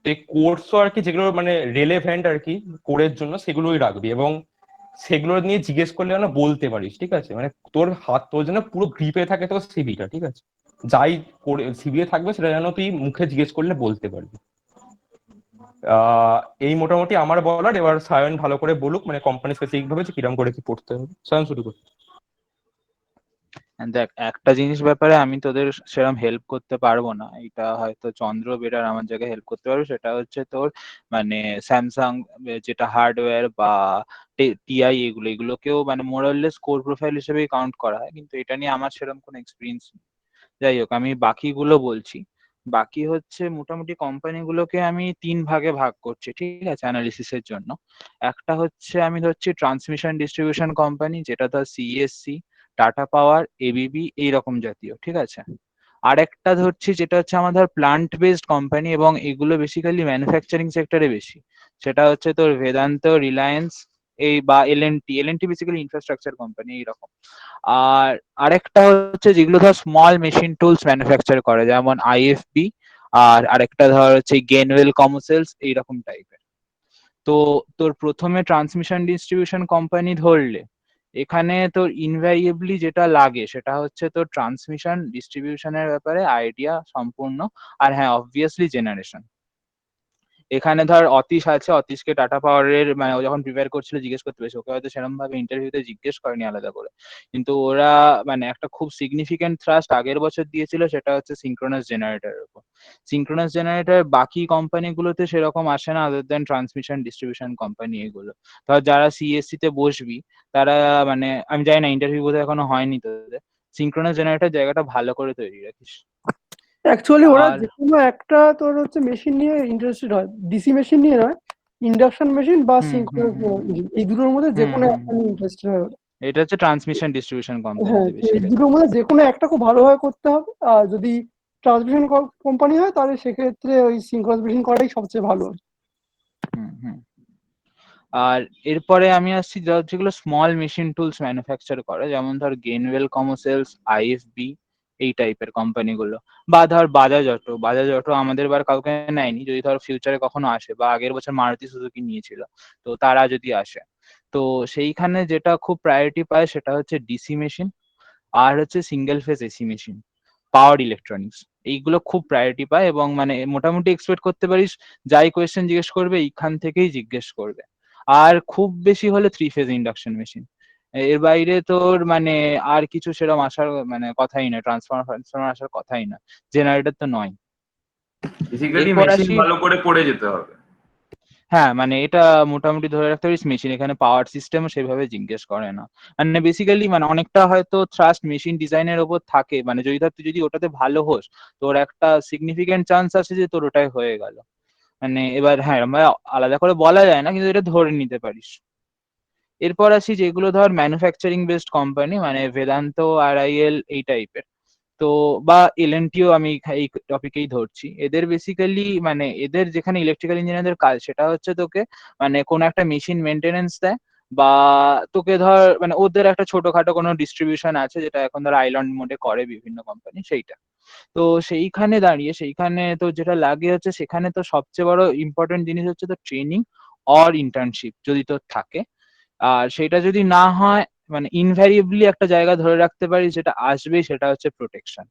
A: তো এই কোর্সও আর কি যেগুলো মানে রেলেভেন্ট আর কি কোরের জন্য সেগুলোই রাখবি, এবং সেগুলো নিয়ে জিজ্ঞেস করলে যেন বলতে পারিস, ঠিক আছে। মানে তোর যেন পুরো গ্রিপে থাকে তোর সিভিটা, ঠিক আছে। যাই সিভিতে থাকবে সেটা যেন তুই মুখে জিজ্ঞেস করলে বলতে পারবি। এই মোটামুটি আমার বলার। এবার সায়ন ভালো করে বলুক মানে কোম্পানি স্পেসিফিক ভাবে যে কিরকম করে কি পড়তে হবে। সায়ন শুরু কর।
H: দেখ, একটা জিনিস ব্যাপারে আমি তোদের সেরকম হেল্প করতে পারবো না, এটা হয়তো চন্দ্র বেটার আমার জায়গায় হেল্প করতে পারবে। সেটা হচ্ছে তোর মানে স্যামসাং যেটা হার্ডওয়্যার বা টিআই এগুলোকেও মানে মোরাললেস কোর প্রোফাইল হিসেবেই কাউন্ট করা হয়, কিন্তু এটা নিয়ে আমার সেরকম কোনো এক্সপিরিয়েন্স নেই। যাই হোক, আমি বাকিগুলো বলছি। বাকি হচ্ছে মোটামুটি কোম্পানিগুলোকে আমি 3 ভাগে ভাগ করছি, ঠিক আছে, অ্যানালিসিসের জন্য। একটা হচ্ছে আমি ধরছি ট্রান্সমিশন ডিস্ট্রিবিউশন কোম্পানি, যেটা ধর সিএসসি, টাটা পাওয়ার, এবিবি এইরকম জাতীয়, ঠিক আছে। আরেকটা ধরছি যেটা হচ্ছে আমার ধর প্লান্ট বেসড কোম্পানি, এবং এগুলো বেসিক্যালি ম্যানুফ্যাকচারিং সেক্টরে বেশি। সেটা হচ্ছে তোর বেদান্ত, রিলায়েন্স এই বা L&T. L&T basically infrastructure company এইরকম। আর আরেকটা হচ্ছে যেগুলো ধর স্মল মেশিন টুলস ম্যানুফ্যাকচার করে, যেমন আইএফবি। আর আরেকটা ধর হচ্ছে গেনওয়েল কমার্সেলস এইরকম টাইপের। তো তোর প্রথমে ট্রান্সমিশন ডিস্ট্রিবিউশন কোম্পানি ধরলে, এখানে তোর ইনভ্যারিয়েবলি যেটা লাগে সেটা হচ্ছে তোর ট্রান্সমিশন ডিস্ট্রিবিউশনের ব্যাপারে আইডিয়া সম্পূর্ণ, আর হ্যাঁ অবভিয়াসলি জেনারেশন। এখানে ধর অতীশ আছে, অতীশকে টাটা পাওয়ারের মানে ও যখন প্রিপেয়ার করছিল জিজ্ঞেস করতে পেরেছে, ওকে হয়তো সেরকম ভাবে ইন্টারভিউতে জিজ্ঞেস করেনি আলাদা করে, কিন্তু ওরা মানে একটা খুব সিগনিফিকেন্ট থ্রাস্ট আগের বছর দিয়েছিল, সেটা হচ্ছে সিঙ্ক্রোনাস জেনারেটরের উপর। সিঙ্ক্রোনাস জেনারেটর বাকি কোম্পানিগুলোতে সেরকম আসে না, আদার দেন ট্রান্সমিশন ডিস্ট্রিবিউশন কোম্পানি এগুলো। ধর যারা সিএসসি তে বসবি তারা মানে আমি জানি না ইন্টারভিউ বোধহয় এখনো হয়নি তোদের, সিঙ্ক্রোনাস জেনারেটর জায়গাটা ভালো করে তৈরি রাখিস।
N: অ্যাকচুয়ালি ওরা
H: আর
N: যে কোনো একটা তোর হচ্ছে মেশিন নিয়ে ইন্টারেস্টেড হয়, ডিসি মেশিন নিয়ে নয়, ইন্ডাকশন মেশিন বা
H: হুম হুম
N: সিঙ্ক্রোনাস
H: হুম
N: মেশিন, এই দুটোর মধ্যে যে
H: হুম
N: কোনো
H: হুম
N: একটা
H: হুম।
N: নিয়ে ইন্টারেস্টেড হয় ওরা।
H: এটা হচ্ছে ট্রান্সমিশন ডিস্ট্রিবিউশন
N: হ্যাঁ,
H: কোম্পানিতে
N: তো এই
H: বেসিক্যালি।
N: দুটোর মধ্যে যে কোনো একটা খুব ভালোভাবে করতে হবে, আর যদি ট্রান্সমিশন কোম্পানি হয় তাহলে সেক্ষেত্রে ওই সিঙ্ক্রোনাস মেশিন করাটাই সবচেয়ে ভালো।
H: হুম হুম। আর এরপরে আমি আসছি যেগুলো স্মল মেশিন টুলস ম্যানুফ্যাকচার করে, যেমন ধর গেনওয়েল কমার্সিয়ালস, আইএফবি, এই টাইপের কোম্পানিগুলো। বা ধর বাজাজ অটো, বাজাজ অটো আমাদের বার কাউকে নেয়নি, যদি ধর ফিউচারে কখনো আসে, বা আগের বছর মারুতি সুজুকি নিয়েছিল, তো তারা যদি আসে, তো সেইখানে যেটা খুব প্রায়োরিটি পায় সেটা হচ্ছে ডিসি মেশিন, আর হচ্ছে single phase AC machine, power electronics, এইগুলো খুব প্রায়োরিটি পায়। এবং মানে মোটামুটি এক্সপেক্ট করতে পারিস যাই কোয়েশ্চেন জিজ্ঞেস করবে এইখান থেকেই জিজ্ঞেস করবে। আর খুব বেশি হলে 3 ফেজ ইন্ডাকশন মেশিন, এর বাইরে তোর মানে আর কিছু সেরকম আসার মানে কথাই না, ট্রান্সফর্মার আসার কথাই না, জেনারেটর তো নয়।
M: বেসিক্যালি
H: এরপর
M: মেশিন
H: আসি,
M: ভালো করে পড়ে যেতে হবে।
H: হ্যাঁ মানে এটা মোটামুটি ধরে রাখতে পারিস মেশিন, এখানে পাওয়ার সিস্টেম সেভাবে জিজ্ঞেস করে না। মানে বেসিক্যালি মানে অনেকটা হয়তো থ্রাস্ট মেশিন ডিজাইনের ওপর থাকে, মানে যদি ধর তুই যদি ওটাতে ভালো হোস, তোর একটা সিগনিফিকেন্ট চান্স আছে যে তোর ওটাই হয়ে গেল। মানে এবার হ্যাঁ আমরা আলাদা করে বলা যায় না, কিন্তু এটা ধরে নিতে পারিস। এরপর আসি যেগুলো ধর ম্যানুফ্যাকচারিং বেসড কোম্পানি, মানে বেদান্ত, আরআইএল, এই টাইপের, তো বা এলএনটিও আমি এই টপিকেই ধরছি। এদের বেসিক্যালি মানে এদের যেখানে ইলেকট্রিক্যাল ইঞ্জিনিয়ারদের কাজ সেটা হচ্ছে তোকে মানে কোনো একটা মেশিন মেনটেনেন্স দেয়, বা তোকে ধর মানে ওদের একটা ছোটখাটো কোনো ডিস্ট্রিবিউশন আছে যেটা এখন ধর আইল্যান্ড মোডে করে বিভিন্ন কোম্পানি, সেইটা। তো সেইখানে দাঁড়িয়ে সেইখানে তো যেটা লাগে হচ্ছে সেখানে তো সবচেয়ে বড় ইম্পর্টেন্ট জিনিস হচ্ছে তো ট্রেনিং অর ইন্টার্নশিপ যদি তোর থাকে। আর সেটা যদি না হয় মানে ইনভ্যারিয়েবলি একটা জায়গা ধরে রাখতে পারি যেটা আসবেই, সেটা হচ্ছে প্রোটেকশন।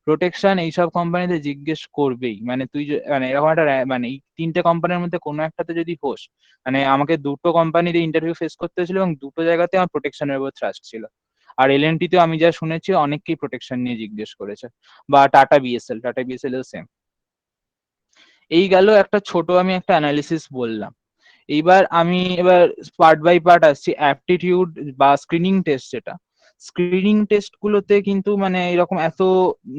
H: প্রোটেকশন এইসব কোম্পানিতে জিজ্ঞেস করবেই, মানে তুই মানে এরকম একটা মানে এই 3টে কোম্পানির মধ্যে কোনো একটাতে যদি হোস, মানে আমাকে দুটো কোম্পানিতে ইন্টারভিউ ফেস করতে হয়েছিল এবং দুটো জায়গাতে আমার প্রোটেকশনের উপর থ্রাস্ট ছিল। আর এলএনটি তেও আমি যা শুনেছি অনেককেই প্রোটেকশন নিয়ে জিজ্ঞেস করেছে, বা টাটা বিএসএল, টাটা বিএসএল এও সেম। এই গেল একটা ছোট আমি একটা অ্যানালিসিস বললাম। এইবার আমি এবার পার্ট বাই পার্ট আসছি। অ্যাপটিটিউড বা স্ক্রিনিং টেস্ট, যেটা স্ক্রিনিং টেস্ট গুলোতে কিন্তু মানে এরকম এত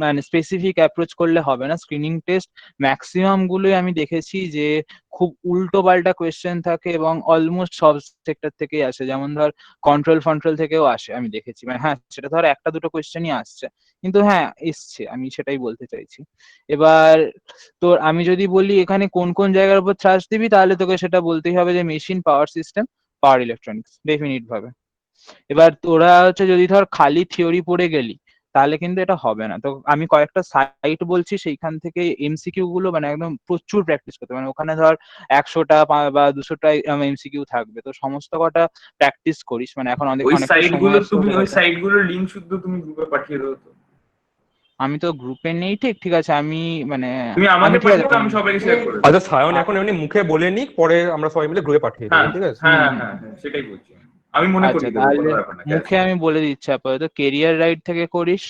H: মানে স্পেসিফিক অ্যাপ্রোচ করলে হবে না। স্ক্রিনিং টেস্ট ম্যাক্সিমাম গুলোই আমি দেখেছি যে খুব উল্টো পাল্টা কোয়েশ্চেন থাকে এবং অলমোস্ট সব সেক্টর থেকেই আসে, যেমন ধর কন্ট্রোল থেকেও আসে আমি দেখেছি। মানে হ্যাঁ সেটা ধর একটা দুটো কোয়েশ্চেনই আসছে, কিন্তু হ্যাঁ এসছে, আমি সেটাই বলতে চাইছি। এবার তোর আমি যদি বলি এখানে কোন কোন জায়গার উপর থ্রাস্ট দিবি, তাহলে তোকে সেটা বলতেই হবে যে machine, power system, power electronics definite ভাবে। এবার তোরা হচ্ছে যদি ধর খালি থিওরি পড়ে গেলি তাহলে কিন্তু এটা হবে না। তো আমি কয়েকটা সাইট বলছি, সেইখান থেকে এমসিকিউ গুলো মানে একদম প্রচুর প্র্যাকটিস করতে, মানে ওখানে ধর 100টা বা 200টা এমসিকিউ থাকবে, তো সমস্ত কটা প্র্যাকটিস করিস, মানে এখন অনেক
M: ওই
H: অনেকটা
M: সাইট
H: সময়
M: গুলো
H: আসছে
M: তুমি
H: ওদের
M: ওই
H: হাতে।
M: সাইট গুলোর লিঙ্ক শুদ্ধ তুমি গ্রুপে পাঠিয়ে দাও তো।
H: আমি তো গ্রুপে নেই, ঠিক ঠিক আছে আমি মানে
M: তুমি
H: আমি
M: আমাকে
H: ঠিক আছে
M: পাঠিয়ে দাও, আমি সবাইকে শেয়ার করে দেবো।
A: আচ্ছা সায়ন এখন এমনি মুখে বলে নিক, পরে আমরা সবাই মিলে গ্রুপে পাঠিয়ে দেবো,
M: হ্যাঁ
A: ঠিক আছে?
M: হ্যাঁ
H: হুম
M: হ্যাঁ
H: হুম।
M: হ্যাঁ হ্যাঁ, সেটাই বলছি। আমি মনে
H: আচ্ছা
M: করিয়ে দেবো,
H: তাহলে
M: কোনো ব্যাপার না, ক্যাশ
H: মুখে আমি বলে দিচ্ছি আপাতত, কেরিয়ার রাইট থেকে করিস,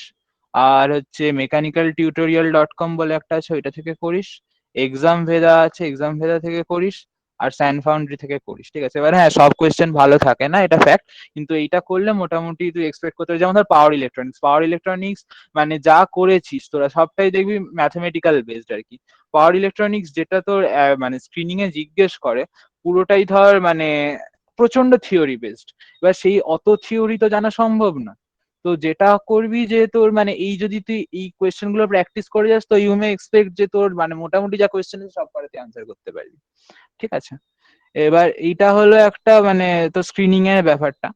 H: আর হচ্ছে মেকানিক্যাল টিউটোরিয়াল .com বলে একটা আছে ওইটা থেকে করিস, এক্সাম ভেদা আছে এক্সাম ভেদা থেকে করিস, আর স্যান ফাউন্ড্রি থেকে করিস, ঠিক আছে? এবার হ্যাঁ সব কোয়েশ্চেন ভালো থাকে না, এটা ফ্যাক্ট, কিন্তু এইটা করলে মোটামুটি তুই এক্সপেক্ট করতে পারিস। যেমন ধর পাওয়ার ইলেকট্রনিক্স মানে যা করেছিস তোরা সবটাই দেখবি ম্যাথমেটিক্যাল বেসড আর কি। পাওয়ার ইলেকট্রনিক্স যেটা তোর মানে স্ক্রিনিং এ জিজ্ঞেস করে পুরোটাই ধর মানে প্রচন্ড থিওরি বেসড। এবার সেই অত থিওরি তো জানা সম্ভব না। তো যেটা করবি যে তোর মানে এই যদি তুই এই কোয়েশ্চেন গুলো প্র্যাকটিস করে যাস, তো ইউ মে এক্সপেক্ট যে তোর মানে মোটামুটি যা কোয়েশ্চেন আছে সব পারে আনসার করতে পারবি, ঠিক আছে? এবার এইটা হলো একটা মানে তো স্ক্রিনিং এর ব্যাপারটা।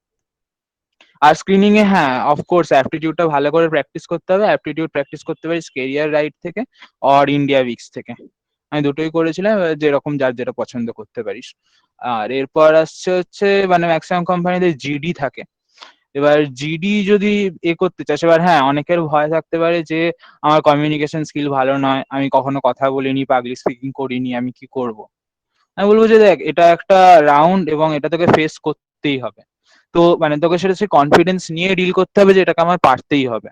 H: আর স্ক্রিনিং এ হ্যাঁ অফকোর্স অ্যাপটিটিউডটা ভালো করে প্র্যাকটিস করতে হবে। অ্যাপটিটিউড প্র্যাকটিস করতে পারিস কেরিয়ার রাইট থেকে আর ইন্ডিয়া উইক্স থেকে। আমি দুটোই করেছিলাম, এবার যেরকম যার যেটা পছন্দ করতে পারিস। আর এরপর আসছে হচ্ছে মানে ম্যাক্সিমাম কোম্পানিতে জিডি থাকে। এবার জিডি যদি করতে চাস, এবার হ্যাঁ অনেকের ভয় থাকতে পারে যে আমার কমিউনিকেশন স্কিল ভালো নয়, আমি কখনো কথা বলিনি, পাবলিক স্পিকিং করিনি, আমি কি করব। আমি বলবো যে দেখ, এটা একটা রাউন্ড এবং এটা তোকে ফেস করতেই হবে। তো মানে তোকে সেটা সে কনফিডেন্স নিয়ে ডিল করতে হবে যে এটাকে আমার পারতেই হবে।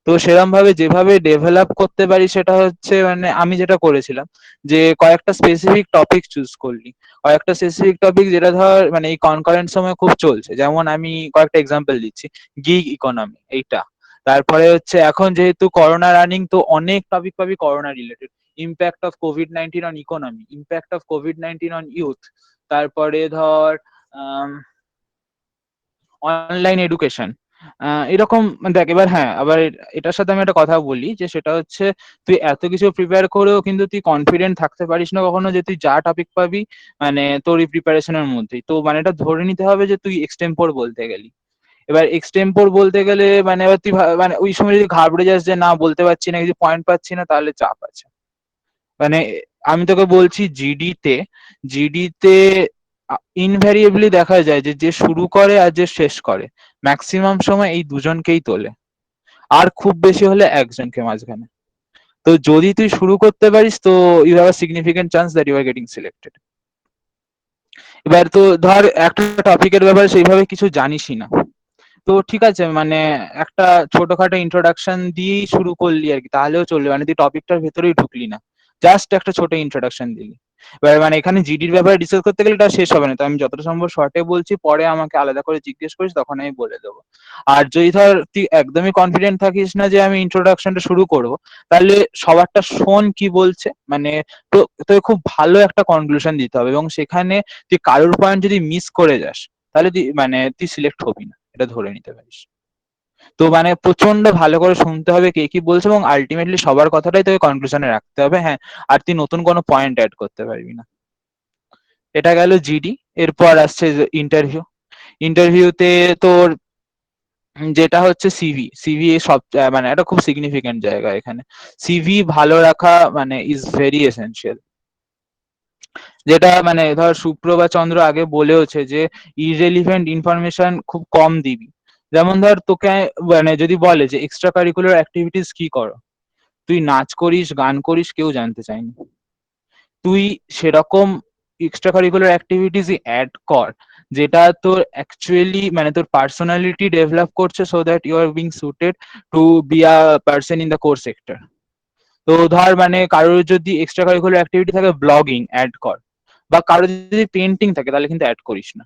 H: তো সেরকম ভাবে যেভাবে ডেভেলপ করতে পারি সেটা হচ্ছে, মানে আমি যেটা করেছিলাম যে কয়েকটা স্পেসিফিক টপিক চুজ করলি, কয়েকটা স্পেসিফিক টপিক যেটা ধর মানে এই কনকারেন্ট সময় খুব চলছে। যেমন আমি কয়েকটা এক্সাম্পল দিচ্ছি, গিগ ইকোনমি এইটা, তারপরে হচ্ছে এখন যেহেতু করোনা রানিং, তো অনেক টপিক পাবি corona related, impact of COVID-19 on economy, impact of COVID-19 on youth, তারপরে ধর অনলাইন এডুকেশন, এরকম। দেখ এবার হ্যাঁ, আবার এটার সাথে আমি একটা কথা বলি যে সেটা হচ্ছে তুই এত কিছু প্রিপেয়ার করেও কিন্তু তুই কনফিডেন্ট থাকতে পারিস না কখনো যে তুই যা টপিক পাবি মানে তোর এই প্রিপারেশনের মধ্যেই। তো মানে এটা ধরে নিতে হবে যে তুই এক্সটেম্পোর বলতে গেলি। এবার এক্সটেম্পোর বলতে গেলে মানে এবার তুই মানে ওই সময় যদি ঘাবড়ে যাস যে না বলতে পারছি না, কিছু পয়েন্ট পাচ্ছি না, তাহলে চাপ আছে। মানে আমি তোকে বলছি জিডিতে ইনভ্যারিয়েবলি দেখা যায় যে যে শুরু করে আর যে শেষ করে ম্যাক্সিমাম সময় এই দুজনকেই তোলে, আর খুব বেশি হলে একজনকে মাঝখানে। তো যদি তুই শুরু করতে পারিস তো you have a significant chance that you are getting selected. এবার তো ধর একটা টপিকের ব্যাপারে সেইভাবে কিছু জানিসই না, তো ঠিক আছে মানে একটা ছোটখাটো ইন্ট্রোডাকশন দিয়েই শুরু করলি আর কি, তাহলেও চলবে। মানে তুই টপিকটার ভেতরেই ঢুকলি না, জাস্ট একটা ছোট ইন্ট্রোডাকশন দিলি। এবার মানে এখানে জিডির ব্যাপারে ডিসকাস করতে গেলে এটা শেষ হবে না, তো আমি যতটা সম্ভব শর্টে বলছি, পরে আমাকে আলাদা করে জিজ্ঞেস করিস তখন আমি বলে দেবো। আর যদি ধর তুই একদমই কনফিডেন্ট থাকিস না যে আমি ইন্ট্রোডাকশনটা শুরু করব, তাহলে সবারটা শোন কি বলছে, মানে তো তোকে খুব ভালো একটা কনক্লুশন দিতে হবে, এবং সেখানে তুই কারোর পয়েন্ট যদি মিস করে যাস তাহলে তুই মানে তুই সিলেক্ট হবি না, এটা ধরে নিতে পারিস। তো মানে প্রচন্ড ভালো করে শুনতে হবে কে কি বলছে, এবং আলটিমেটলি সবার কথাটাই তোকে কনক্লুশনে রাখতে হবে। হ্যাঁ, আর তুই নতুন কোনো পয়েন্ট অ্যাড করতে পারবি না। এটা গেল জিডি। এরপর আসছে ইন্টারভিউ। ইন্টারভিউতে তোর যেটা হচ্ছে সিভি, সিভি সব মানে একটা খুব সিগনিফিকেন্ট জায়গা এখানে। সিভি ভালো রাখা মানে ইজ ভেরি এসেনশিয়াল। যেটা মানে ধর সুপ্র বা চন্দ্র আগে বলেওছে যে ইররেলিভেন্ট ইনফরমেশন খুব কম দিবি। যেমন ধর তোকে মানে যদি বলে যে এক্সট্রা কারিকুলার অ্যাক্টিভিটিস কি করো, তুই নাচ করিস, গান করিস, কেউ জানতে চায়নি। তুই সেরকম এক্সট্রা কারিকুলার অ্যাক্টিভিটিস অ্যাড কর যেটা তোর অ্যাকচুয়ালি মানে তোর পার্সোনালিটি ডেভেলপ করছে, so that you are being suited to be a person in the core sector. তো ধর মানে কারোর যদি এক্সট্রা কারিকুলার অ্যাক্টিভিটি থাকে, ব্লগিং অ্যাড কর, বা কারোর যদি পেন্টিং থাকে তাহলে কিন্তু অ্যাড করিস না।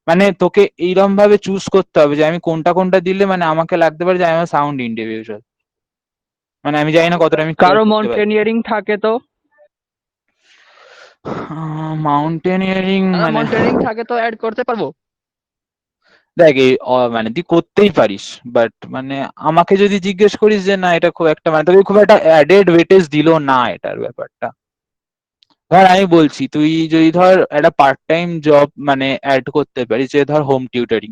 H: মানে তোকে এইরকম ভাবে চুজ করতে হবে যে আমি কোনটা কোনটা দিলে মানে আমাকে লাগতে পারে যে আমি সাউন্ড ইন্ডিভিজুয়াল। মানে আমি জানি না কতটা আমি
K: কারো মাউন্টেনিয়ারিং থাকে তো,
H: মাউন্টেনিয়ারিং মানে
K: মাউন্টেনিয়ারিং থাকে তো অ্যাড করতে পারবো।
H: দেখ মানে তুই করতেই পারিস, বাট মানে আমাকে যদি জিজ্ঞেস করিস যে না এটা খুব একটা মানে তোকে খুব একটা অ্যাডেড ওয়েটেজ দিল না এটার ব্যাপারটা। ধর আমি বলছি তুই যদি ধর একটা পার্ট টাইম জব মানে অ্যাড করতে পারিস, যে ধর হোম টিউটারিং,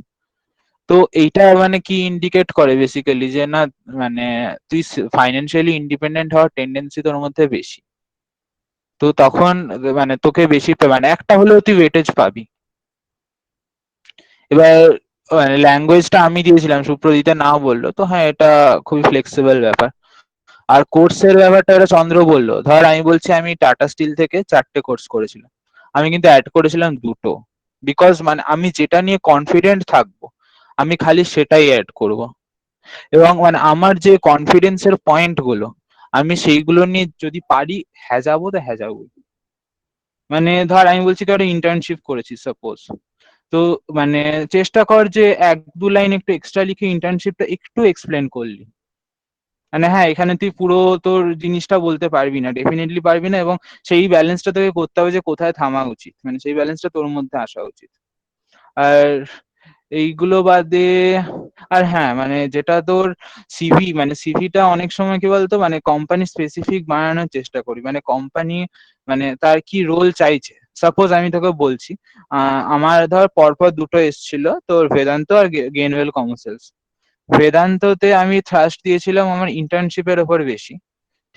H: তো এইটা মানে কি ইন্ডিকেট করে বেসিক্যালি যে না মানে তুই ফাইন্যান্সিয়ালি ইন্ডিপেন্ডেন্ট হওয়ার টেন্ডেন্সি তোর মধ্যে বেশি। তো তখন মানে তোকে বেশি মানে একটা হলেও তুই ওয়েটেজ পাবি। এবার মানে ল্যাঙ্গুয়েজটা আমি দিয়েছিলাম, সুপ্রজিতে নাও বললো, তো হ্যাঁ এটা খুবই ফ্লেক্সিবল ব্যাপার। আর কোর্সের ব্যাপারটা এটা চন্দ্র বললো, ধর আমি বলছি আমি টাটা স্টিল থেকে 4টে কোর্স করেছিলাম, আমি কিন্তু অ্যাড করেছিলাম 2টো, বিকজ মানে আমি যেটা নিয়ে কনফিডেন্ট থাকবো আমি খালি সেটাই অ্যাড করব। এবং মানে আমার যে কনফিডেন্সের পয়েন্ট গুলো আমি সেইগুলো নিয়ে যদি পারি হ্যাজাবো তো হ্যাজাবো। মানে ধর আমি বলছি তুই একটা ইন্টার্নশিপ করেছিস সাপোজ, তো মানে চেষ্টা কর যে 1-2 লাইন একটু এক্সট্রা লিখে ইন্টার্নশিপটা একটু এক্সপ্লেন করলি। মানে হ্যাঁ এখানে তুই পুরো তোর জিনিসটা বলতে পারবি না, ডেফিনেটলি পারবি না, এবং সেই ব্যালেন্সটা তোকে করতে হবে যে কোথায় থামা উচিত, মানে সেই ব্যালেন্সটা তোর মধ্যে আসা উচিত। আর এইগুলো বাদে আর হ্যাঁ মানে যেটা তোর সিভি, মানে সিভিটা অনেক সময় কি বলতো মানে কোম্পানি স্পেসিফিক বানানোর চেষ্টা করি, মানে কোম্পানি মানে তার কি রোল চাইছে। সাপোজ আমি তোকে বলছি আমার ধর পরপর 2টো এসেছিল তোর বেদান্ত আর গেনওয়েল কমার্সিয়ালস। বেদান্ততে আমি থ্রাস্ট দিয়েছিলাম আমার ইন্টার্নশিপের ওপর বেশি,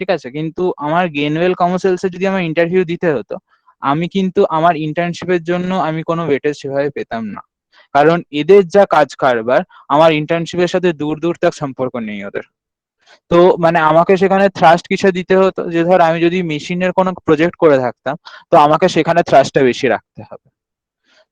H: ঠিক আছে, কিন্তু আমার গেনওয়েল কমার্সিয়ালসে যদি আমার ইন্টারভিউ দিতে হতো আমি কিন্তু আমার ইন্টার্নশিপের জন্য আমি কোনো ওয়েটেজ সেভাবে পেতাম না, কারণ এদের যা কাজ কারবার আমার ইন্টার্নশিপের সাথে দূর দূর তাক সম্পর্ক নেই ওদের। তো মানে আমাকে সেখানে থ্রাস্ট কিসে দিতে হতো, যে ধর আমি যদি মেশিনের কোনো প্রজেক্ট করে থাকতাম তো আমাকে সেখানে থ্রাস্টটা বেশি রাখতে হবে।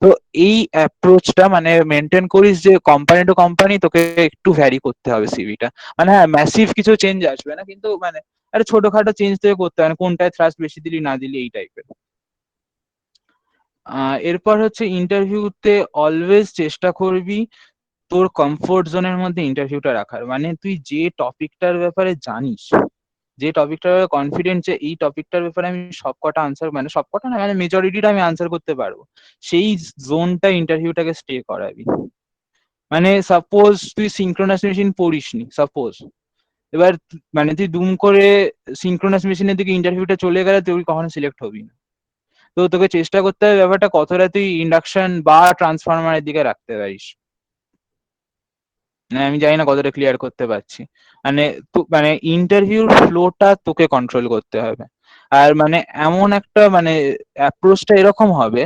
H: তো এই অ্যাপ্রোচটা মানে মেনটেন করিস যে কোম্পানি টু কোম্পানি তোকে একটু ভ্যারি করতে হবে সিভিটা। মানে হ্যাঁ ম্যাসিভ কিছু চেঞ্জ আসবে না, কিন্তু মানে একটা ছোটখাটো চেঞ্জ তোকে করতে হবে, কোনটায় থ্রাস্ট বেশি দিলি না দিলি এই টাইপের। এরপর হচ্ছে ইন্টারভিউতে অলওয়েজ চেষ্টা করবি তোর কমফোর্ট জোনের মধ্যে ইন্টারভিউটা রাখার। মানে তুই যে টপিকটার ব্যাপারে জানিস, যে টপিকটার ব্যাপারে কনফিডেন্ট যে এই টপিকটার ব্যাপারে আমি সবকটা আনসার, মানে সবকটা না মানে মেজরিটিটা আমি আনসার করতে পারবো, সেই জোনটা ইন্টারভিউটাকে স্টে করাবি। মানে সাপোজ তুই সিঙ্ক্রোনাস মেশিন পড়িসনি সাপোজ, এবার মানে তুই দুম করে সিঙ্ক্রোনাস মেশিনের দিকে ইন্টারভিউটা চলে গেলে তুই কখনো সিলেক্ট হবি না। তো তোকে চেষ্টা করতে হবে ব্যাপারটা কতটা তুই ইন্ডাকশন বা ট্রান্সফরমারের দিকে রাখতে পারিস। মানে আমি জানি না কতটা ক্লিয়ার করতে পারছি। মানে মানে ইন্টারভিউর ফ্লোটা তোকে কন্ট্রোল করতে হবে। আর মানে এমন একটা মানে অ্যাপ্রোচটা এরকম হবে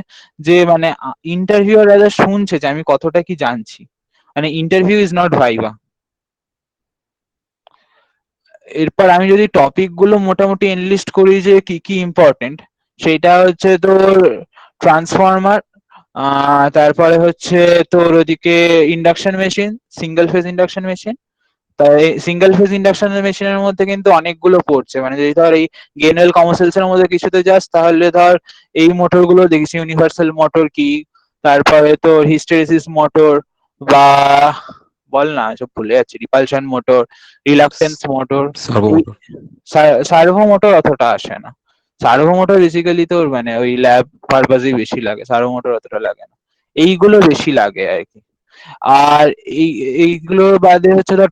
H: যে মানে ইন্টারভিউয়ার রাজা শুনছে যে আমি কতটা কি জানছি। মানে ইন্টারভিউ ইজ নট ভাইভা। এরপর আমি যদি টপিক গুলো মোটামুটি এনলিস্ট করি যে কি কি ইম্পর্টেন্ট, সেটা হচ্ছে তোর ট্রান্সফরমার, তারপরে হচ্ছে তোর ওদিকে induction machine, single phase induction machine. তাই সিঙ্গেল ফেজ ইন্ডাকশন মেশিনের মধ্যে কিন্তু অনেকগুলো পড়ছে, মানে যদি ধর এই গেনুয়েল কমার্সিয়ালস এর মধ্যে কিছুতে যাস তাহলে ধর এই মোটর গুলো দেখিস, ইউনিভার্সাল মোটর কি, তারপরে তোর হিস্টেরিসিস মোটর, বা বল না সব ভুলে যাচ্ছি, repulsion motor, reluctance motor,
J: servo motor.
H: Servo motor অতটা আসে না। সার্ভো মোটর বেসিক্যালি তোর মানে ওই ল্যাব পারপাসই বেশি লাগে, সার্ভো মোটর অতটা লাগে না, এইগুলো বেশি লাগে আর কি। আর এইগুলোর বাদে হচ্ছে ধর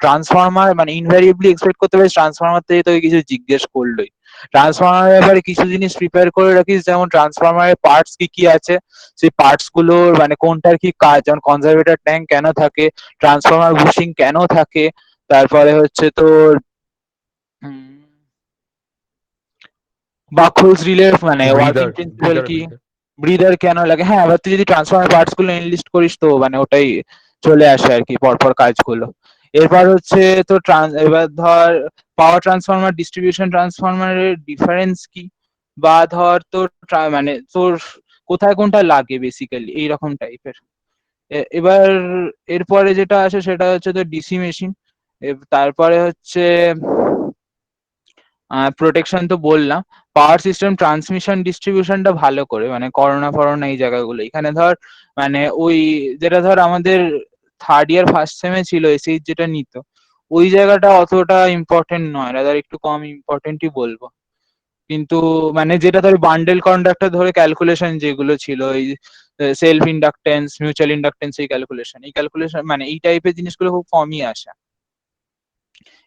H: ট্রান্সফরমার মানে ইনভ্যারিয়েবলি এক্সপেক্ট করতে পারিস ট্রান্সফরমার থেকে তোকে কিছু জিজ্ঞেস করলোই। ট্রান্সফরমারের ব্যাপারে কিছু জিনিস প্রিপেয়ার করে রাখিস, যেমন ট্রান্সফরমারের পার্টস কি কি আছে, সেই পার্টস গুলোর মানে কোনটার কি কাজ, যেমন কনজারভেটর ট্যাঙ্ক কেন থাকে, ট্রান্সফরমার বুশিং কেন থাকে, তারপরে হচ্ছে তোর বাকহুলস রিলে মানে ওয়ার্কিং প্রিন্সিপাল কি, ব্রিদার কেন লাগে। হ্যাঁ এবার তুই যদি ট্রান্সফরমার পার্টস গুলো এনলিস্ট করিস তো মানে ওটাই চলে আসে আর কি পরপর কাজগুলো। এরপর হচ্ছে তো এবার ধর পাওয়ার ট্রান্সফরমার ডিস্ট্রিবিউশন ট্রান্সফরমারের ডিফারেন্স কি, বা ধর তোর মানে তোর কোথায় কোনটা লাগে বেসিক্যালি এইরকম টাইপের। এবার এরপরে যেটা আসে সেটা হচ্ছে তোর ডিসি মেশিন, তারপরে হচ্ছে প্রোটেকশন তো বললাম। পাওয়ার সিস্টেম ট্রান্সমিশন ডিস্ট্রিবিউশনটা ভালো করে মানে করোনা ফরোনা এই জায়গাগুলো, এখানে ধর মানে ওই যেটা ধর আমাদের থার্ড ইয়ার ফার্স্ট সেমে ছিল এসএইচ যেটা নিত, ওই জায়গাটা অতটা ইম্পর্টেন্ট নয়, রাদার একটু কম ইম্পর্টেন্টই বলবো। কিন্তু মানে যেটা ধর বান্ডেল কন্ডাক্টর ধরে ক্যালকুলেশন যেগুলো ছিল, এই সেলফ ইন্ডাকটেন্স, মিউচুয়াল ইন্ডাকটেন্স, এই ক্যালকুলেশন মানে এই টাইপের জিনিসগুলো খুব কমই আসে।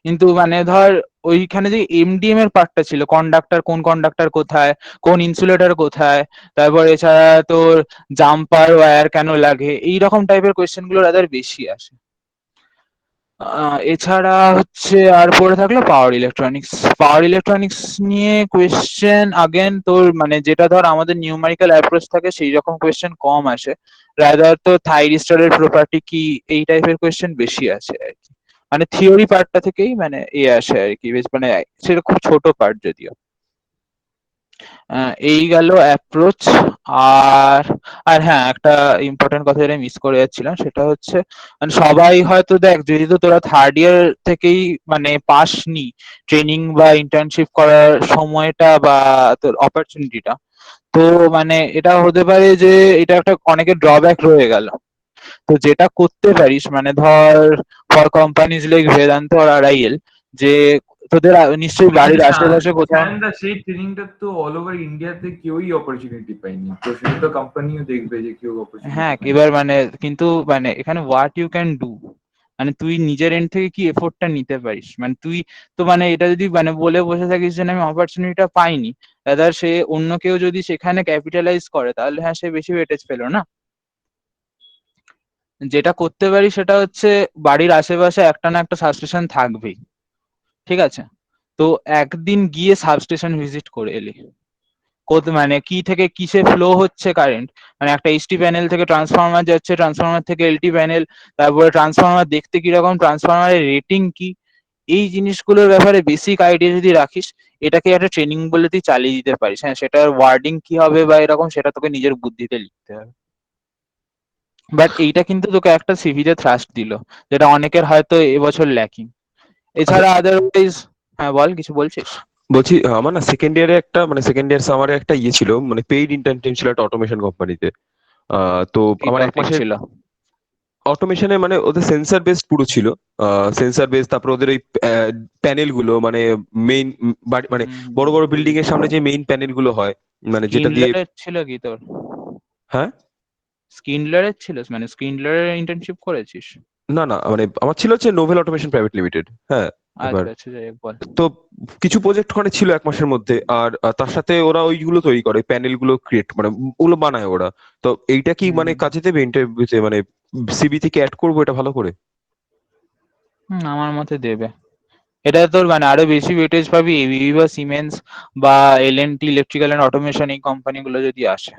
H: কিন্তু মানে ধর ওইখানে যে এমডিএম এর পার্টটা ছিল, কন্ডাক্টর কোন কন্ডাক্টর কোথায়, কোন ইনসুলেটর কোথায়, তারপর এছাড়া তোর জাম্পার ওয়্যার কেন লাগে, এইরকম টাইপের কোয়েশ্চেন গুলো রাদার বেশি আসে। এছাড়া হচ্ছে আর পড়ে থাকলো পাওয়ার ইলেকট্রনিক্স। পাওয়ার ইলেকট্রনিক্স নিয়ে কোয়েশ্চেন আগেন তোর মানে যেটা ধর আমাদের নিউমারিক্যাল অ্যাপ্রোচ থাকে সেই রকম কোয়েশ্চেন কম আসে, রাদার তো থাইরিস্টরের প্রপার্টি কি এই টাইপের কোয়েশ্চেন বেশি আসে আর কি। মানে থিওরি পার্টটা থেকেই মানে আসে আর কি, বেশ মানে সেটা খুব ছোট পার্ট যদিও। এই গেল অ্যাপ্রোচ। আর আর হ্যাঁ একটা ইম্পর্টেন্ট কথা যেটা মিস করে যাচ্ছিলাম সেটা হচ্ছে মানে সবাই হয়তো দেখ যেহেতু তোরা থার্ড ইয়ার থেকেই মানে পাস নি ট্রেনিং বা ইন্টার্নশিপ করার সময়টা বা তোর অপরচুনিটিটা, তো মানে এটা হতে পারে যে এটা একটা অনেকের ড্রব্যাক রয়ে গেল। তো যেটা করতে পারিস মানে ধর for companies like Vedanta R RIL, যে তোদের নিশ্চয়ই বাড়ির আশেপাশে কোথাও
M: সায়নদা সেই ট্রেনিংটা তো অল ওভার ইন্ডিয়াতে কেউই অপরচুনিটি পায়নি, তো সেটা তো কোম্পানিও দেখবে যে কেউ অপরচুনিটি
H: হ্যাঁ
M: পায়নি।
H: এবার মানে কিন্তু মানে এখানে হোয়াট ইউ ক্যান ডু, মানে তুই নিজের এন্ড থেকে কি এফোর্টটা নিতে পারিস। মানে তুই তো মানে এটা যদি মানে বলে বসে থাকিস যে না, আমি অপরচুনিটিটা পাইনি, দাদা সে অন্য কেউ যদি সেখানে ক্যাপিটালাইজ করে তাহলে হ্যাঁ সে বেশি ওয়েটেজ পেলো না। যেটা করতে পারি সেটা হচ্ছে বাড়ির আশেপাশে একটা না একটা সাবস্টেশন থাকবেই, ঠিক আছে, তো একদিন গিয়ে সাবস্টেশন ভিজিট করে এলি, মানে কি থেকে কিসে ফ্লো হচ্ছে কারেন্ট, মানে একটা এইচটি প্যানেল থেকে ট্রান্সফরমার যাচ্ছে, ট্রান্সফরমার থেকে এলটি প্যানেল, তারপরে ট্রান্সফরমার দেখতে কিরকম, ট্রান্সফরমারের রেটিং কি, এই জিনিসগুলোর ব্যাপারে বেসিক আইডিয়া যদি রাখিস, এটাকে একটা ট্রেনিং বলে তুই চালিয়ে দিতে পারিস। হ্যাঁ, সেটার ওয়ার্ডিং কি হবে বা এরকম সেটা তোকে নিজের বুদ্ধিতে লিখতে হবে। বাট এইটা কিন্তু তোকে একটা সিভিতে থ্রাস্ট দিল, যেটা অনেকের হয়তো এবছর ল্যাকিং।
J: আচ্ছা,
H: এছাড়া আদারওয়াইজ, হ্যাঁ বল, কিছু বলছিস?
J: বলছি আমার না সেকেন্ড ইয়ারে একটা মানে সেকেন্ড ইয়ার সামারে একটা ইয়ে ছিল, মানে পেইড ইন্টার্নশিপ ছিল একটা অটোমেশন কোম্পানিতে। তো
H: কি
J: আমার এক
H: টপিক
J: মাসের
H: ছিল?
J: অটোমেশনে মানে ওদের সেন্সার বেসড পুরো ছিল। সেন্সার বেস, তারপর ওদের ওই প্যানেল গুলো মানে মেইন মানে বড় বড় বিল্ডিং এর সামনে যে মেইন প্যানেল গুলো হয়, মানে যেটা দিয়ে।
H: স্কিনলারের ছিল কি তোর?
J: হ্যাঁ,
H: স্কিনলারের ছিল, মানে স্কিনলারের ইন্টার্নশিপ করেছিস?
J: না না, মানে আমার ছিল হচ্ছে নোভেল অটোমেশন প্রাইভেট লিমিটেড। হ্যাঁ, এবার
H: আচ্ছা আচ্ছা, যাই হোক, বল।
J: তো কিছু প্রজেক্ট ওখানে ছিল এক মাসের মধ্যে, আর তার সাথে ওরা ওইগুলো তৈরি করে, প্যানেল গুলো ক্রিয়েট মানে ওগুলো বানায় ওরা। তো এইটা কি মানে কাজে দেবে ইন্টারভিউতে, মানে সিভি থেকে অ্যাড করবো এটা ভালো করে?
H: আমার মতে দেবে। এটা তোর মানে আরো বেশি ওয়েটেজ পাবি এবিবি বা সিমেন্স বা এলএনটি ইলেকট্রিক্যাল এন্ড অটোমেশন, এই কোম্পানিগুলো যদি আসে,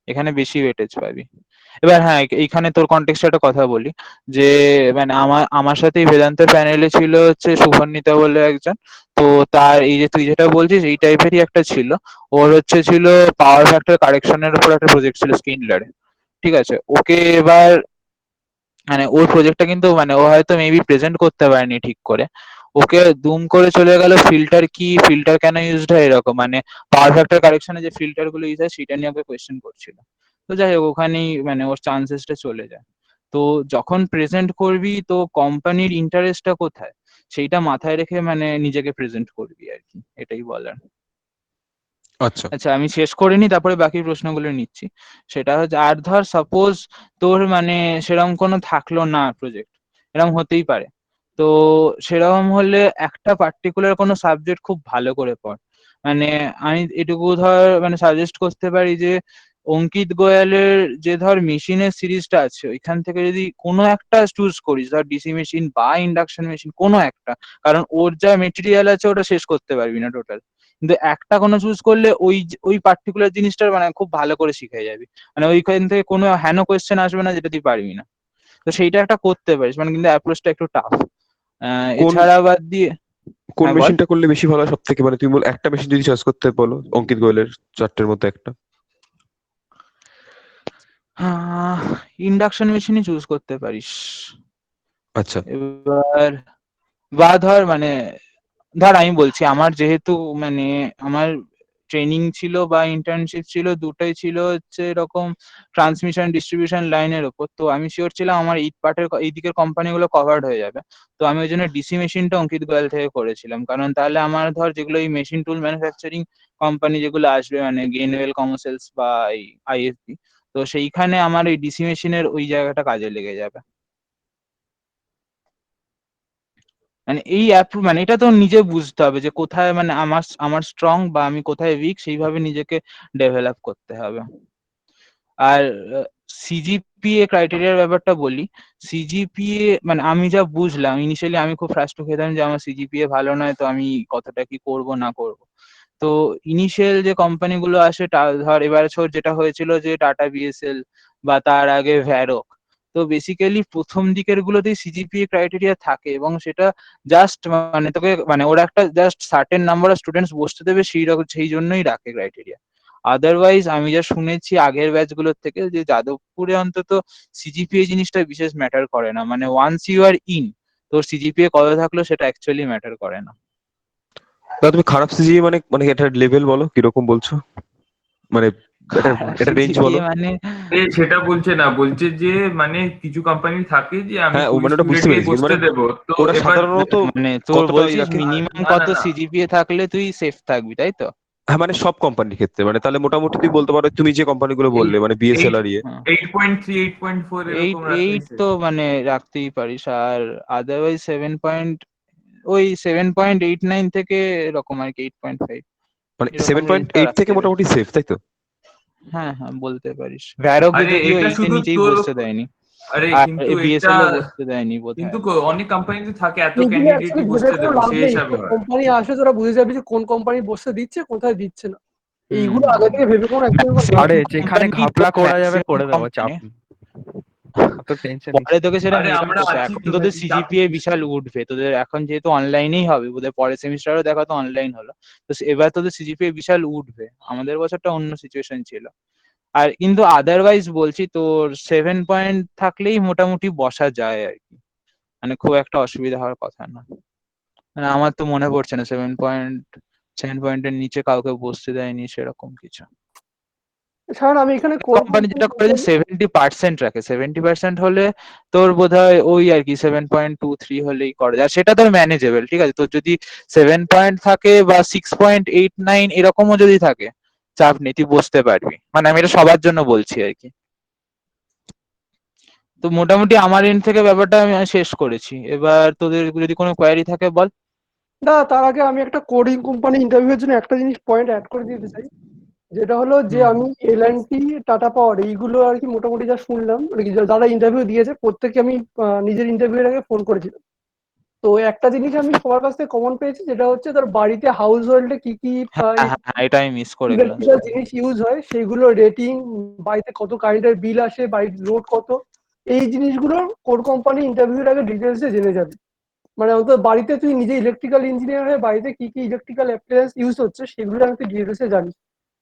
H: এখানে বেশি ওয়েটেজ পাবি। এবার হ্যাঁ, এইখানে তোর কনটেক্সটে একটা কথা বলি, যে মানে আমার সাথে বেদান্তের প্যানেলে ছিল হচ্ছে শুভন্বিতা বলে একজন। তো তার এই যে তুই যেটা বলছিস এই টাইপেরই একটা ছিল। ওর হচ্ছে ছিল পাওয়ার ফ্যাক্টর কারেকশনের উপর একটা প্রজেক্ট ছিল স্কিনলারে। ঠিক আছে, ওকে এবার মানে ওর প্রজেক্টটা কিন্তু মানে ও হয়তো মেবি প্রেজেন্ট করতে পারেনি ঠিক করে। ওকে দুম করে চলে গেল ফিল্টার কি, ফিল্টার কেন ইউজড হয় এরকম, মানে পাওয়ার ফ্যাক্টর কারেকশনে যে ফিল্টার গুলো ইউজ হয় সেটা নিয়ে ওকে কোয়েশ্চেন করছিল। তো যাই হোক, ওখানেই মানে ওর চান্সেসটা চলে যায়। তো যখন প্রেজেন্ট করবি তো কোম্পানির ইন্টারেস্টটা কোথায়, সেইটা মাথায় রেখে মানে নিজেকে প্রেজেন্ট করবি আর কি, এটাই বলার।
J: আচ্ছা,
H: আচ্ছা, আমি শেষ করিনি, তারপরে বাকি প্রশ্নগুলো নিচ্ছি। সেটা হচ্ছে, আর ধর সাপোজ তোর মানে সেরকম কোনো থাকলো না প্রজেক্ট, এরকম হতেই পারে। তো সেরকম হলে একটা পার্টিকুলার কোনো সাবজেক্ট খুব ভালো করে পড়। মানে আমি এটুকু ধর মানে সাজেস্ট করতে পারি যে অঙ্কিত গোয়ালের যে ধর মেশিনের সিরিজটা আছে, ওইখান থেকে যদি কোনো একটা চুজ করিস, ধর ডিসি মেশিন বা ইন্ডাকশন মেশিন কোনো একটা, কারণ ওর যা মেটেরিয়াল আছে ওটা শেষ করতে পারবি না টোটাল, কিন্তু একটা কোনো চুজ করলে ওই পার্টিকুলার জিনিসটা মানে খুব ভালো করে শিখে যাবি। মানে ওইখান থেকে কোনো হেন কোয়েশ্চেন আসবে না যেটা তুই পারবি না। তো সেইটা একটা করতে পারিস, মানে কিন্তু অ্যাপ্রোচটা একটু টাফ।
J: কোন
H: এছাড়া বাদ দিয়ে,
J: কোন
H: হ্যাঁ বল।
J: মেশিনটা করলে বেশি ভালো হয় সব থেকে? মানে তুমি বল একটা মেশিন যদি চয়েস করতে বলো অঙ্কিত গোয়েলের চারটের মধ্যে একটা।
H: ইন্ডাকশন মেশিনই চুজ করতে পারিস।
J: আচ্ছা,
H: এবার বা ধর মানে ধর আমি বলছি, আমার যেহেতু মানে আমার ট্রেনিং ছিল বা ইন্টার্নশিপ ছিল, দুটোই ছিল হচ্ছে এরকম ট্রান্সমিশন ডিস্ট্রিবিউশন লাইনের উপর, তো আমি শিওর ছিলাম আমার এই পার্টের এই দিকের কোম্পানিগুলো কভার্ড হয়ে যাবে। তো আমি ওই জন্য ডিসি মেশিনটা অঙ্কিত গোয়াল থেকে করেছিলাম, কারণ তাহলে আমার ধর যেগুলো এই মেশিন টুল ম্যানুফ্যাকচারিং কোম্পানি যেগুলো আসবে মানে গেনওয়েল কমার্সেলস বা এই আইএসবি, তো সেইখানে আমার এই ডিসি মেশিনের ওই জায়গাটা কাজে লেগে যাবে। মানে এই মানে এটা তো নিজে বুঝতে হবে যে কোথায় মানে আমার আমার স্ট্রং বা আমি কোথায় উইক, সেইভাবে নিজেকে ডেভেলপ করতে হবে। আর সিজিপিএ ক্রাইটেরিয়ার ব্যাপারটা বলি। সিজিপিএ মানে আমি যা বুঝলাম, ইনিশিয়ালি আমি খুব ফ্রাস্ট্রেট হতাম যে আমার সিজিপিএ ভালো নয়, তো আমি কতটা কি করব না করব। তো ইনিশিয়াল যে কোম্পানিগুলো আসে ধর এবার যেটা হয়েছিল যে টাটা বিএসএল বা তার আগে ভ্যারক, তো বেসিক্যালি প্রথম দিকের গুলোতেই সিজিপিএ ক্রাইটেরিয়া থাকে, এবং সেটা জাস্ট মানে তোকে মানে ওরা একটা just certain number of students বসতে দেবে, সেই জন্যই রাখে ক্রাইটেরিয়া। আদারওয়াইজ আমি যা শুনেছি আগের ব্যাচ গুলোর থেকে, যে যাদবপুরে অন্তত সিজিপিএ জিনিসটা বিশেষ ম্যাটার করে না, মানে ওয়ান্স ইউ আর ইন, তোর সিজিপিএ কত থাকলো সেটা অ্যাকচুয়ালি ম্যাটার করে না।
J: না তুমি খারাপ সিজিএ মানে মানে এটা লেভেল বলো কিরকম বলছো, মানে এটা
H: খারাপ
J: এটা রেঞ্জ বলো।
H: সিজিপিএ মানে
M: সেটা বলছে না, বলছে যে মানে কিছু কোম্পানি থাকে যে আমি
J: হ্যাঁ, ও
M: 20
J: মানে ওটা বুঝতে
M: স্টুডেন্টকে
J: পেরেছি, কিন্তু
M: বসতে
J: মানে
M: দেবো, তো
J: ওরা
M: এবার
J: সাধারণত
H: মানে তোর
J: কতটা ওই
H: বলছিস
J: রাখে?
H: মিনিমাম
M: না
H: কত
M: না না
H: সিজিপিএ থাকলে তুই সেফ থাকবি, তাই তো?
J: হ্যাঁ, মানে সব কোম্পানির ক্ষেত্রে মানে তাহলে মোটামুটি তুমি বলতে পারো, তুমি যে কোম্পানিগুলো বললে
M: এইট
J: মানে বিএসএল
M: এইট
J: আর ইয়ে।
M: 8.3 8.4
H: এইট
M: এরকম রাখলেই
H: এইট
M: safe।
H: তো মানে রাখতেই পারিস, আর আদারওয়াইজ 7.89 থেকে এরকম আর কি 8.5
J: মানে
H: এরকম
J: সেভেন পয়েন্ট
H: রেঞ্জটা
J: এইট থেকে
H: রাখতে পারিস।
J: মোটামুটি সেফ, তাই তো?
H: হ্যাঁ হ্যাঁ, বলতে পারিস। ভ্যারক
M: আরে
H: যদিও
M: এটা
H: এইটে
M: শুধু
H: নিচেই
M: তোর
H: বসতে দেয়নি,
M: আরে
H: আর
M: কিন্তু এটা
H: বিএসএল ও বসতে দেয়নি
M: কিন্তু
H: বোধহয়।
M: অনেক কোম্পানিতে থাকে এত
N: এগুলো
M: ক্যান্ডিডেটই
N: অ্যাকচুয়ালি ভেবে
M: বসতে
N: কোনো
M: দেবো
N: লাভ
M: সেই
N: নেই,
M: হিসাবে হয়।
N: কোম্পানি আসে তোরা বুঝে যাবি যে কোন কোম্পানি বসতে দিচ্ছে কোথায় দিচ্ছে না। এইগুলো আগে থেকে ভেবে কোনো অ্যাকশন করা
G: আরে
N: দরকার।
G: যেখানে ঘাপলা করা যাবে করে দেবো, চাপ নেই, তো টেনশন নিস
H: পরে তোকে সেটা
M: আরে
H: মেকআপ
M: আমরা
H: করতে হবে।
M: আছি
H: এখন
M: তো
H: তোদের
M: ভাই, চাপ
H: সিজিপিএ
M: নিস
H: বিশাল উঠবে, তোদের এখন যেহেতু অনলাইনেই হবে, বোধহয় পরের সেমিস্টারও দেখা তো অনলাইন হলো, তো এবার তোদের সিজিপিএ বিশাল উঠবে। আমাদের বছরটা অন্য সিচুয়েশন ছিল। আর কিন্তু আদারওয়াইজ বলছি, তোর 7 পয়েন্ট থাকলেই মোটামুটি বসা যায় আর কি, মানে খুব একটা অসুবিধা হওয়ার কথা না। মানে আমার তো মনে পড়ছে না 7 পয়েন্টের নিচে কাউকে বসতে দেয়নি সেরকম কিছু।
N: কারণ আমি এখানে কোর
H: কোম্পানি যেটা করে যে 70% রাখে, 70% হলে তোর বোধহয় ওই আর কি 7.23 হলেই করা যায়, আর সেটা তোর ম্যানেজেবল। ঠিক আছে, তোর যদি 7 পয়েন্ট থাকে বা 6.89 এরকমও যদি থাকে, চাপ নেই, তুই বসতে পারবি। মানে আমি এটা সবার জন্য বলছি আর কি। তো মোটামুটি আমার এন্ড থেকে ব্যাপারটা আমি শেষ করেছি। এবার তোদের যদি কোনো কোয়ারি থাকে বল।
N: না, তার আগে আমি একটা কোডিং কোম্পানি ইন্টারভিউর জন্য একটা জিনিস পয়েন্ট অ্যাড করে দিতে চাই, যেটা হলো যে আমি L&T, টাটা পাওয়ার এইগুলো আর কি মোটামুটি যা শুনলাম আর কি, যারা ইন্টারভিউ দিয়েছে প্রত্যেককে আমি নিজের ইন্টারভিউর আগে ফোন করেছিলাম। তো একটা জিনিস আমি সবার কাছ থেকে কমন পেয়েছি, যেটা হচ্ছে তার বাড়িতে হাউস হোল্ডে কি কি
H: হ্যাঁ হ্যাঁ হ্যাঁ, এটা আমি মিস করে গেলাম।
N: ইলেকট্রিক্যাল জিনিস ইউজ হয় সেইগুলো রেটিং, বাড়িতে কত কারেন্টের বিল আসে, বাড়ির লোড কত, এই জিনিসগুলো কোর কোম্পানি ইন্টারভিউর আগে ডিটেলসে জেনে যাবে। মানে অন্তত বাড়িতে তুই নিজে ইলেকট্রিক্যাল ইঞ্জিনিয়ার হয়ে বাড়িতে কি কি ইলেকট্রিক্যাল অ্যাপ্লায়েন্স ইউজ হচ্ছে সেগুলো আমি তুই ডিটেলসে জানিস,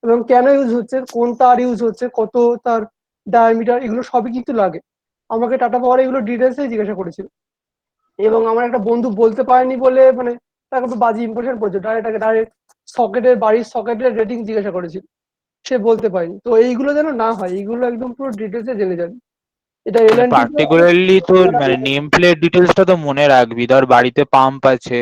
N: এবং কেন ইউজ হচ্ছে, কোন তার ইউজ হচ্ছে, কত তার ডায়ামিটার, এগুলো সবই কিন্তু লাগে। আমাকে টাটা পাওয়ার এগুলো ডিটেলসে জিজ্ঞাসা করেছিল, এবং আমার একটা বন্ধু বলতে পারেনি বলে মানে তাকে একটু বাজে ইম্প্রেশন পড়ছে, ডাইরেক্ট সকেটের, বাড়ির সকেটের রেটিং জিজ্ঞাসা করেছিল, সে বলতে পারেনি। তো এইগুলো যেন না হয়, এইগুলো একদম পুরো ডিটেলসে জেনে যাবে। এটা
H: মানে
N: L&T
H: পার্টিকুলারলি তোর মানে নেম প্লেট ডিটেলসটা তো মনে রাখবি। ধর বাড়িতে পাম্প আছে,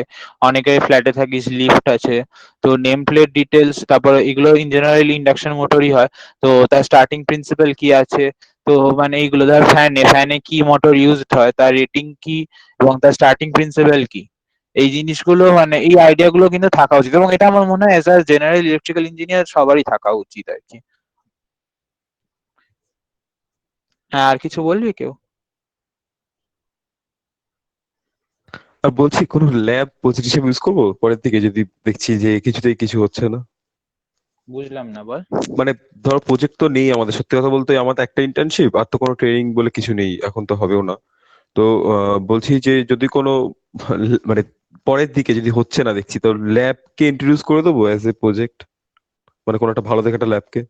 H: অনেকের ফ্ল্যাটে থাকিস লিফট আছে, তো নেম প্লেট ডিটেলস, তারপর এগুলো ইন জেনারেল ইন্ডাকশন মোটরই হয়, তো তার স্টার্টিং প্রিন্সিপাল কি আছে, তো মানে এইগুলো ধর ফ্যানে কি মোটর ইউজড হয়, তার রেটিং কি, এবং তার স্টার্টিং প্রিন্সিপাল কি, এই জিনিসগুলো মানে এই আইডিয়া গুলো কিন্তু থাকা উচিত। এবং এটা আমার মনে হয় as a general electrical engineer সবারই থাকা উচিত আর কি। হ্যাঁ, আর কিছু বলবি কেউ?
J: আর বলছি কোনো ল্যাব প্রজেক্ট হিসেবে ইউজ করবো পরের দিকে যদি দেখছি যে কিছুতেই কিছু হচ্ছে না।
H: বুঝলাম না, বল।
J: মানে ধর প্রজেক্ট তো নেই আমাদের, সত্যি কথা বলতে আমার তো একটা ইন্টার্নশিপ, আর তো কোনো ট্রেনিং বলে কিছু নেই, এখন তো হবেও না। তো বলছি যে যদি কোনো মানে পরের দিকে যদি হচ্ছে না দেখছি, তো ল্যাব কে ইন্ট্রোডিউস করে দেবো অ্যাজ এ প্রজেক্ট, মানে কোনো একটা ভালো দেখে একটা ল্যাবকে,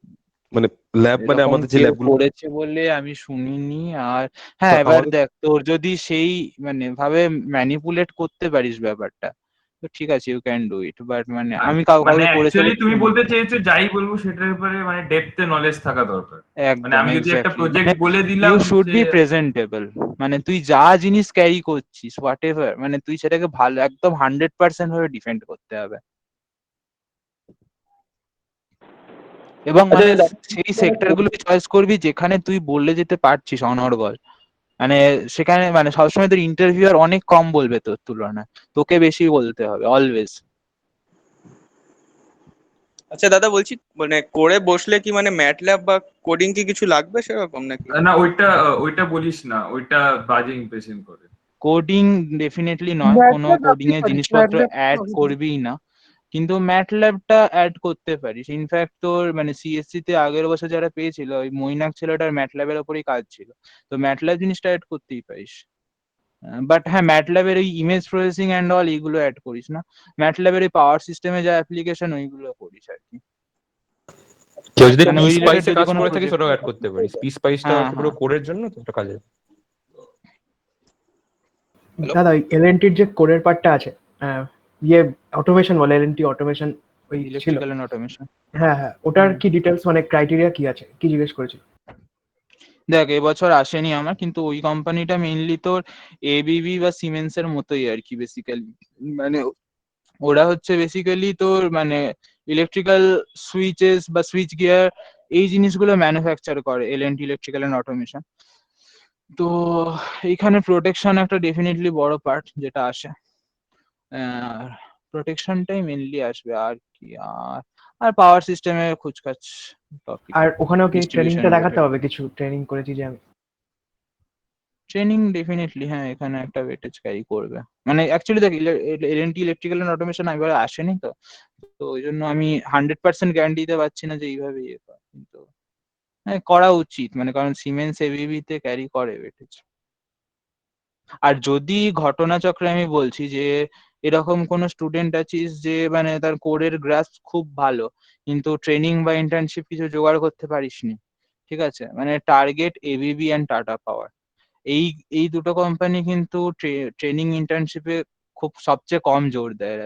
J: মানে ল্যাব মানে
H: এরকম
J: আমাদের যে
H: কেউ
J: ল্যাবগুলো
H: করেছে বলে আমি শুনিনি। আর হ্যাঁ, এবার
J: আমাদের।
H: দেখ, তোর যদি সেই মানে ভাবে ম্যানিপুলেট করতে পারিস ব্যাপারটা, তো ঠিক আছে, you can do it, but মানে আমি
M: মানে
H: কাউকে করেছে
M: অ্যাকচুয়ালি
H: বলে
M: তুমি
H: শুনিনি।
M: বলতে চেয়েছো যাই বলবো সেটার উপরে মানে ডেপথে নলেজ থাকা দরকার। মানে
H: একদম
M: আমি যদি একটা
H: এক্স্যাক্টলি,
M: প্রজেক্ট
H: মানে
M: বলে
H: ইউ
M: দিলাম
H: শুড
M: যে
H: বি প্রেজেন্টেবল। মানে তুই যা জিনিস ক্যারি করছিস হোয়াট এভার, মানে তুই সেটাকে ভালো একদম 100% ভাবে ডিফেন্ড করতে হবে। এবং
B: আচ্ছা
H: মানে
B: দাদা,
H: সেই
B: মানে
H: সেক্টর গুলো চয়েস করবি যেখানে তুই বলে যেতে পারছিস অনর্গল। মানে সেখানে মানে সবসময় তোর ইন্টারভিউয়ার অনেক কম বলবে তোর তুলনায়, তোকে বেশি বলতে হবে অলওয়েজ।
O: আচ্ছা দাদা, বলছি মানে করে বসলে কি মানে ম্যাটল্যাব বা কোডিং কি কিছু লাগবে সেরকম নাকি?
M: না, ওইটা বলিস না, ওইটা বাজে ইমপ্রেশন করে।
H: কোডিং ডেফিনেটলি নয়, কোনো
N: ম্যাটল্যাব
H: কোডিং
N: রাখতে
H: এর
N: পারিস,
H: জিনিসপত্র
N: ম্যাটল্যাব
H: অ্যাড করবিই না। কিন্তু ম্যাটল্যাবটা অ্যাড করতে পারিস। ইনফ্যাক্ট তোর মানে সিএসসি তে আগের বছর যারা পেয়েছিল, ওই মৈনাক ছেলেটার ম্যাটল্যাবের ওপরই কাজ ছিল, তো ম্যাটল্যাব জিনিসটা অ্যাড করতেই পারিস। বাট হ্যাঁ, ম্যাটল্যাবের ওই ইমেজ প্রসেসিং অ্যান্ড অল এইগুলো অ্যাড করিস না। ম্যাটল্যাবের ওই পাওয়ার সিস্টেমে যা অ্যাপ্লিকেশন ওইগুলো করিস আর কি।
A: কেউ যদি
H: মানে
A: পি
H: ওই রিলেটেড
A: স্পাইসে
H: যদি
A: কাজ
H: কোনো
A: করে থাকে
H: প্রজেক্ট
A: সেটাও অ্যাড
H: থাকে।
A: করতে পারিস, পি স্পাইসটা
H: হ্যাঁ
A: পুরো
H: হ্যাঁ।
A: কোরের জন্য তো ওটা কাজে।
P: দাদা ওই L&Tর যে কোরের পার্টটা আছে, ইয়ে অটোমেশন বলে, L&T অটোমেশন ওই ছিল।
H: Electrical and automation.
P: হ্যাঁ হ্যাঁ, ওটার কি ডিটেলস, মানে ক্রাইটেরিয়া কি আছে, কি জিজ্ঞেস করেছিল?
H: দেখ, এবছর আসেনি আমার, কিন্তু ওই কোম্পানিটা মেইনলি তোর এবিবি বা সিমেন্স এর মতোই আর কি বেসিক্যালি। মানে ওরা হচ্ছে বেসিক্যালি তোর মানে ইলেকট্রিক্যাল সুইচেস বা সুইচ গিয়ার এই জিনিসগুলো ম্যানুফ্যাকচার করে L&T ইলেকট্রিক্যাল এন্ড অটোমেশন। তো এইখানে প্রোটেকশন একটা ডেফিনেটলি বড় পার্ট যেটা আসে, প্রোটেকশনটাই মেইনলি আসবে আর কি। আর আর পাওয়ার সিস্টেমে খুচখাচ টপিক,
P: আর ওখানেও কি
H: ডিস্ট্রিবিউশন
P: ট্রেনিংটা দেখাতে
H: রিলেটেড।
P: হবে? কিছু ট্রেনিং করেছি যে আমি।
H: ট্রেনিং ডেফিনেটলি হ্যাঁ এখানে একটা ওয়েটেজ ক্যারি করবে। মানে অ্যাকচুয়ালি দেখ এলএনটি ইলেকট্রিক্যাল এন্ড অটোমেশন এবারে আসেনি তো, তো ওই জন্য আমি 100% গ্যারান্টি দিতে পারছি না যে এইভাবে ইয়ে কর, কিন্তু হ্যাঁ করা উচিত, মানে কারণ সিমেন্স এবিবি তে ক্যারি করে ওয়েটেজ। আর যদি ঘটনাচক্রে আমি বলছি যে এরকম কোন স্টুডেন্ট আছিস যে মানে তার কোরের গ্রাস খুব ভালো কিন্তু ট্রেনিং বা ইন্টার্নশিপ কিছু জোগাড় করতে পারিসনি, ঠিক আছে, মানে টার্গেট এবিবি অ্যান্ড টাটা পাওয়ার, এই এই দুটো কোম্পানি কিন্তু ট্রেনিং ইন্টার্নশিপে খুব সবচেয়ে কম জোর দেয়।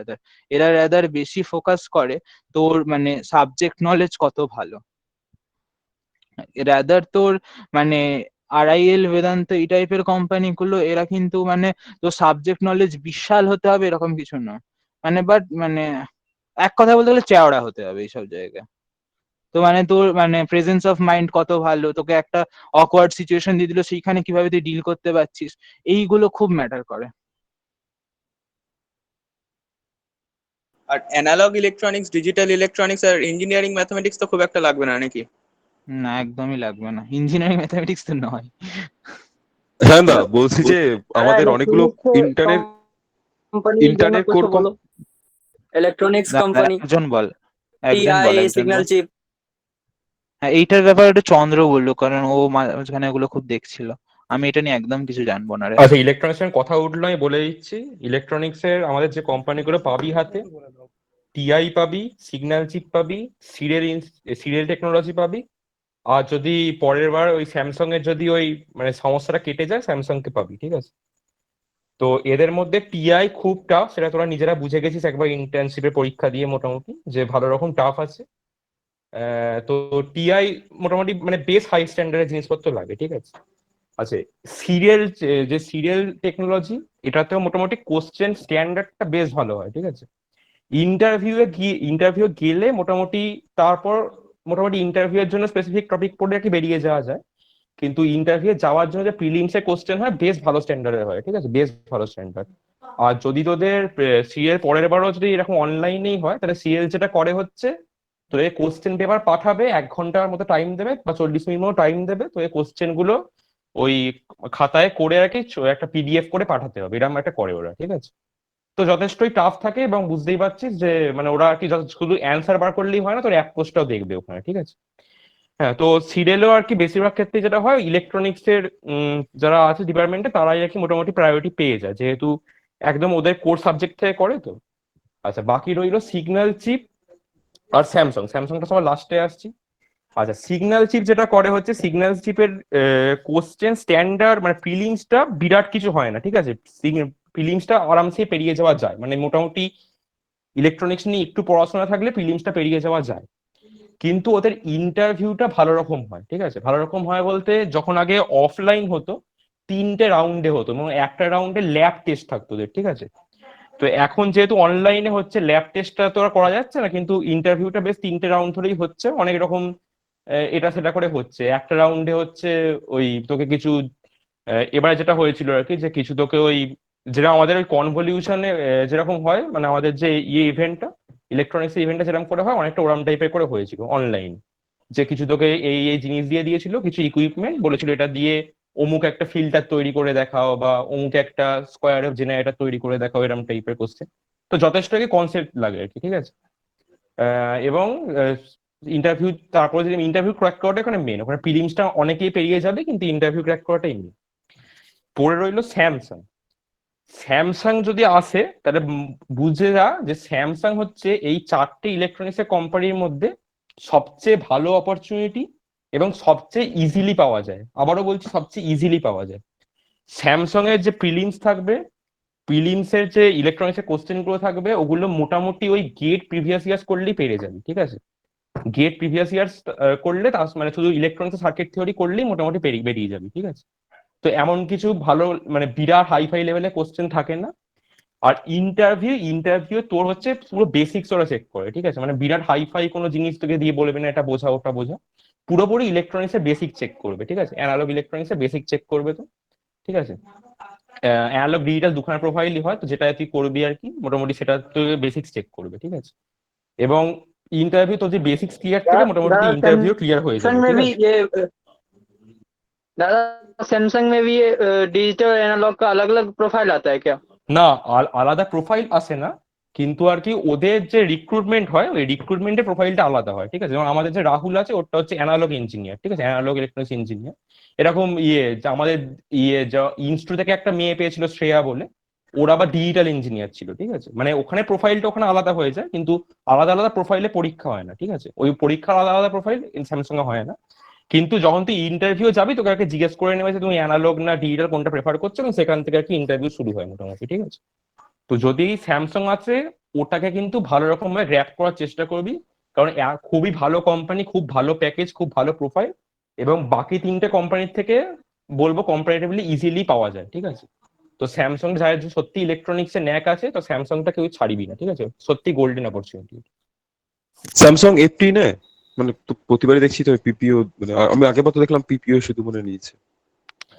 H: এরা বেশি ফোকাস করে তোর মানে সাবজেক্ট নলেজ কত ভালো, তোর মানে আরআইএল বেদান্ত এই টাইপের কোম্পানি গুলো এরা কিন্তু মানে তোর সাবজেক্ট নলেজ বিশাল হতে হবে এরকম কিছু না, মানে বাট মানে এক কথা বলতে গেলে চেওড়া হতে হবে এইসব জায়গায়। তো মানে তোর মানে প্রেজেন্স অফ মাইন্ড কত ভালো, তোকে একটা অকওয়ার্ড সিচুয়েশন দিয়ে দিল সেইখানে কিভাবে তুই ডিল করতে পারছিস, এইগুলো খুব ম্যাটার করে।
O: আর অ্যানালগ ইলেকট্রনিক্স, ডিজিটাল ইলেকট্রনিক্স আর ইঞ্জিনিয়ারিং ম্যাথমেটিক্স তো খুব একটা লাগবে না নাকি?
H: না একদমই লাগবে না, ইঞ্জিনিয়ারিং ম্যাথামেটিক্স তো নয়।
J: হ্যাঁ দা, বলছি যে আমাদের অনেকগুলো ইন্টারনেট
Q: কোম্পানির জন্য
J: কোর
Q: কিছু বলো। ইলেকট্রনিক্স কোম্পানি,
H: একজন বল,
Q: টিআই, সিগন্যাল চিপ।
H: হ্যাঁ এইটার ব্যাপারে একটু চন্দ্র বললো, কারণ ও মাঝখানে ওগুলো খুব দেখছিল, আমি এটা নিয়ে একদম কিছু জানবো না রে।
A: আচ্ছা, ইলেকট্রনিক্স এর কথা উঠলো, আমি বলে দিচ্ছি। ইলেকট্রনিক্স এর আমাদের যে কোম্পানিগুলো পাবি হাতে, টিআই পাবি, সিগন্যাল চিপ পাবি, সিরিয়াল টেকনোলজি পাবি, আর যদি পরের বার ওই স্যামসাং এর যদি ওই মানে সমস্যাটা কেটে যায় স্যামসাং কে পাবি, ঠিক আছে। তো এদের মধ্যে টিআই খুব টাফ, সেটা তোরা নিজেরা বুঝে গেছিস একবার ইন্টার্নশিপের পরীক্ষা দিয়ে মোটামুটি, যে ভালো রকম টাফ আছে। তো টিআই মোটামুটি মানে বেশ হাই স্ট্যান্ডার্ডের জিনিসপত্র লাগে, ঠিক আছে। আচ্ছা, যে সিরিয়াল টেকনোলজি, এটাতেও মোটামুটি কোশ্চেন স্ট্যান্ডার্ডটা বেশ ভালো হয়, ঠিক আছে। ইন্টারভিউ গেলে মোটামুটি তারপর মোটামুটি ইন্টারভিউ এর জন্য স্পেসিফিক টপিক পড়ে আর কি বেরিয়ে যাওয়া যায়, কিন্তু ইন্টারভিউ যাওয়ার জন্য যে প্রিলিমস এর কোশ্চেন হয় বেশ ভালো স্ট্যান্ডার্ডের হয়, ঠিক আছে, বেশ ভালো স্ট্যান্ডার্ড। আর যদি তোদের সিএল পরের বারও যদি এরকম অনলাইনেই হয়, তাহলে সিএল যেটা করে হচ্ছে তোদের কোশ্চেন পেপার পাঠাবে, 1 ঘন্টার মতো টাইম দেবে বা 40 মিনিট মতো টাইম দেবে, তো এই কোশ্চেন গুলো ওই খাতায় করে আর কি একটা পিডিএফ করে পাঠাতে হবে, এরকম একটা করে ওরা, ঠিক আছে। তো যথেষ্টই টাফ থাকে, এবং বুঝতেই পারছিস যে মানে ওরা আর কি শুধু অ্যান্সার বার করলেই হয় না, তোর এক পোস্টটাও দেখবে ওখানে, ঠিক আছে। হ্যাঁ, তো সিরিয়ালও আর কি বেশিরভাগ ক্ষেত্রে যেটা হয়, ইলেকট্রনিক্স এর যারা আছে ডিপার্টমেন্টে তারাই আর কি মোটামুটি প্রায়োরিটি পেয়ে যায়, যেহেতু একদম ওদের কোর সাবজেক্ট থেকে করে তো। আচ্ছা, বাকি রইলো সিগন্যাল চিপ আর স্যামসাংটা সবার লাস্টে আসছি। আচ্ছা, সিগন্যাল চিপ যেটা করে হচ্ছে, সিগন্যাল চিপের কোশ্চেন স্ট্যান্ডার্ড মানে প্রিলিমসটা বিরাট কিছু হয় না, ঠিক আছে। প্রিলিমসটা আরামসে পেরিয়ে যাওয়া যায়, মানে মোটামুটি ইলেকট্রনিক্স নিয়ে একটু পড়াশোনা থাকলে প্রিলিমসটা পেরিয়ে যাওয়া যায়। কিন্তু ওদের ইন্টারভিউটা ভালো রকম হয়, ঠিক আছে। ভালো রকম হয় বলতে, যখন আগে অফলাইন হতো 3টে রাউন্ডে হতো, এবং একটা রাউন্ডে ল্যাব টেস্ট থাকতো ওদের, ঠিক আছে। তো এখন যেহেতু অনলাইনে হচ্ছে, ল্যাব টেস্টটা তো আর করা যাচ্ছে না, কিন্তু ইন্টারভিউটা বেশ 3টে রাউন্ড ধরেই হচ্ছে, অনেক রকম এটা সেটা করে হচ্ছে। একটা রাউন্ডে হচ্ছে ওই তোকে কিছু এবারে যেটা হয়েছিল আর কি, যে কিছু তোকে ওই যেটা আমাদের ওই কনভলিউশনে যেরকম হয়, মানে আমাদের যে ইভেন্টটা ইলেকট্রনিক্স ইভেন্টটা যেরকম করে হয়, অনেকটা ওরাম টাইপের করে হয়েছিল অনলাইন, যে কিছু তোকে এই জিনিস দিয়ে দিয়েছিল, কিছু ইকুইপমেন্ট বলেছিল এটা দিয়ে অমুক একটা ফিল্টার তৈরি করে দেখাও, বা অমুক একটা স্কোয়ার অফ জেনারেটর তৈরি করে দেখাও, এরকম টাইপের কোশ্চেন। তো যথেষ্ট কি কনসেপ্ট লাগে আর কি, ঠিক আছে। এবং ইন্টারভিউ, তারপরে যদি ইন্টারভিউ ক্র্যাক করাটা এখানে মেন, ওখানে প্রিলিমসটা অনেকেই পেরিয়ে যাবে, কিন্তু ইন্টারভিউ ক্র্যাক করাটাই মেন। পড়ে রইলো স্যামসাং যদি আসে, তাহলে বুঝে যা যে স্যামসাং হচ্ছে এই 4টে ইলেকট্রনিক্স এর কোম্পানির মধ্যে সবচেয়ে ভালো অপরচুনিটি, এবং সবচেয়ে ইজিলি পাওয়া যায়। আবারও বলছি, সবচেয়ে ইজিলি পাওয়া যায়। স্যামসাং এর যে প্রিলিমস থাকবে, প্রিলিমস এর যে ইলেকট্রনিক্স এর কোশ্চেন গুলো থাকবে, ওগুলো মোটামুটি ওই গেট প্রিভিয়াস ইয়ার্স করলেই পেরে যাবে, ঠিক আছে। গেট প্রিভিয়াস ইয়ার্স করলে তার মানে শুধু ইলেকট্রনিক্স সার্কিট থিওরি করলেই মোটামুটি বেরিয়ে যাবে, ঠিক আছে। তো এমন কিছু ভালো মানে বিরাট হাইফাই লেভেলের কোশ্চেন থাকে না। আর ইন্টারভিউ তোর হচ্ছে পুরো বেসিক্স ওরা চেক করে, ঠিক আছে। মানে বিরাট হাইফাই কোনো জিনিস তোকে দিয়ে বলবে না এটা বোঝা ওটা বোঝা, পুরোপুরি ইলেকট্রনিক্স এর বেসিক চেক করবে, ঠিক আছে। অ্যানালগ ইলেকট্রনিক্স এর বেসিক চেক করবে তো, ঠিক আছে। অ্যানালগ ডিজিটাল দুখানা প্রোফাইলই হয়, তো যেটা তুই করবি আর কি মোটামুটি সেটা তো বেসিক্স চেক করবে, ঠিক আছে। এবং ইন্টারভিউ তোর যে বেসিক্স ক্লিয়ার থেকে মোটামুটি ইন্টারভিউ ক্লিয়ার হয়ে যাবে, ঠিক আছে।
K: दादा सैमसंग में भी डिजिटल एनालॉग का अलग अलग प्रोफाइल आता है क्या?
A: না, আলাদা প্রোফাইল আসে না, কিন্তু আর কি ওদের যে রিক্রুটমেন্ট হয় ওই রিক্রুটমেন্টের প্রোফাইলটা আলাদা হয়, ঠিক আছে? যেমন আমাদের যে রাহুল আছে ওটা হচ্ছে অ্যানালগ ইঞ্জিনিয়ার, ঠিক আছে, অ্যানালগ ইলেকট্রনিক্স ইঞ্জিনিয়ার। এরকম যে আমাদের যা ইনস্টু থেকে একটা মেয়ে পেয়েছিল শ্রেয়া বলে, ওরা আবার ডিজিটাল ইঞ্জিনিয়ার ছিল, ঠিক আছে? মানে ওখানে প্রোফাইলটা ওখানে আলাদা হয়ে যায়, কিন্তু আলাদা আলাদা প্রোফাইলে পরীক্ষা হয় না, ঠিক আছে? ওই পরীক্ষার আলাদা আলাদা প্রোফাইল স্যামসাং এ হয় না। কিন্তু যখন তুই ইন্টারভিউ যাবি তোকে আগে জিজ্ঞেস করে নেবে যে তুমি অ্যানালগ না ডিজিটাল কোনটা প্রেফার করছো, এবং সেখান থেকে আর কি ইন্টারভিউ শুরু হয় মোটামুটি, ঠিক আছে? তো যদি স্যামসাং আছে ওটাকে কিন্তু ভালো রকম ভাবে গ্র্যাপ করার চেষ্টা করবি, কারণ খুবই ভালো কোম্পানি, খুব ভালো প্যাকেজ, খুব ভালো প্রোফাইল, এবং বাকি তিনটে কোম্পানির থেকে বলবো কম্পারেটিভলি ইজিলি পাওয়া যায়, ঠিক আছে? তো স্যামসাং যাদের সত্যি ইলেকট্রনিক্স এর ন্যাক আছে, তো স্যামসাংটা কেউ ছাড়িবি না, ঠিক আছে? সত্যি গোল্ডেন অপরচুনিটি।
J: স্যামসাং এফটি নেয় মানে তো প্রতিবারই দেখছি তো পিপিও, মানে আমি আগেরবার তো দেখলাম পিপিও শুধু মনে নিয়েছে।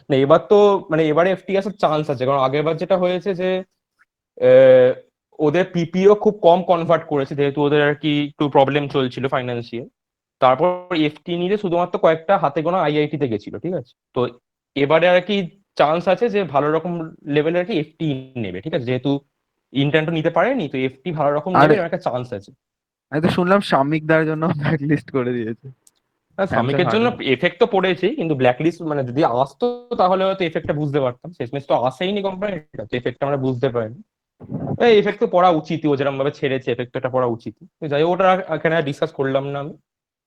A: না এবার তো মানে এবারে এফটি আসার চান্স আছে, কারণ আগেরবার যেটা হয়েছে যে আহ, ওদের পিপিও খুব কম কনভার্ট করেছে, যেহেতু ওদের আর কি একটু প্রবলেম চলছিল ফাইন্যান্সিয়াল। তারপর এফটি নিতে শুধুমাত্র কয়েকটা হাতে গোনা আইআইটি তে গেছিল, ঠিক আছে? তো এবারে আর কি চান্স আছে যে ভালো রকম লেভেলের আর কি এফটি নেবে, ঠিক আছে? যেহেতু ইন্টার্ন নিতে পারেনি, তো এফটি ভালো রকম
G: আর
A: নেবে, এরকম একটা চান্স আছে।
G: আমি তো শুনলাম সামিকদার জন্য ব্ল্যাক লিস্ট করে দিয়েছে।
A: শ্রমিকের জন্য এফেক্ট তো পড়েছে, কিন্তু ব্ল্যাকলিস্ট মানে যদি আসতো তাহলে হয়তো এফেক্টটা বুঝতে পারতাম। শেষমেশ তো আসেইনি কোম্পানিটা, তো এফেক্ট আমরা বুঝতে পারিনি। এই এফেক্ট তো পড়া উচিত, ও যেরকম ভাবে ছেড়েছে এফেক্টটা পড়া উচিত। যাই হোক, ওটা এখানে ডিসকাস করলাম না আমি।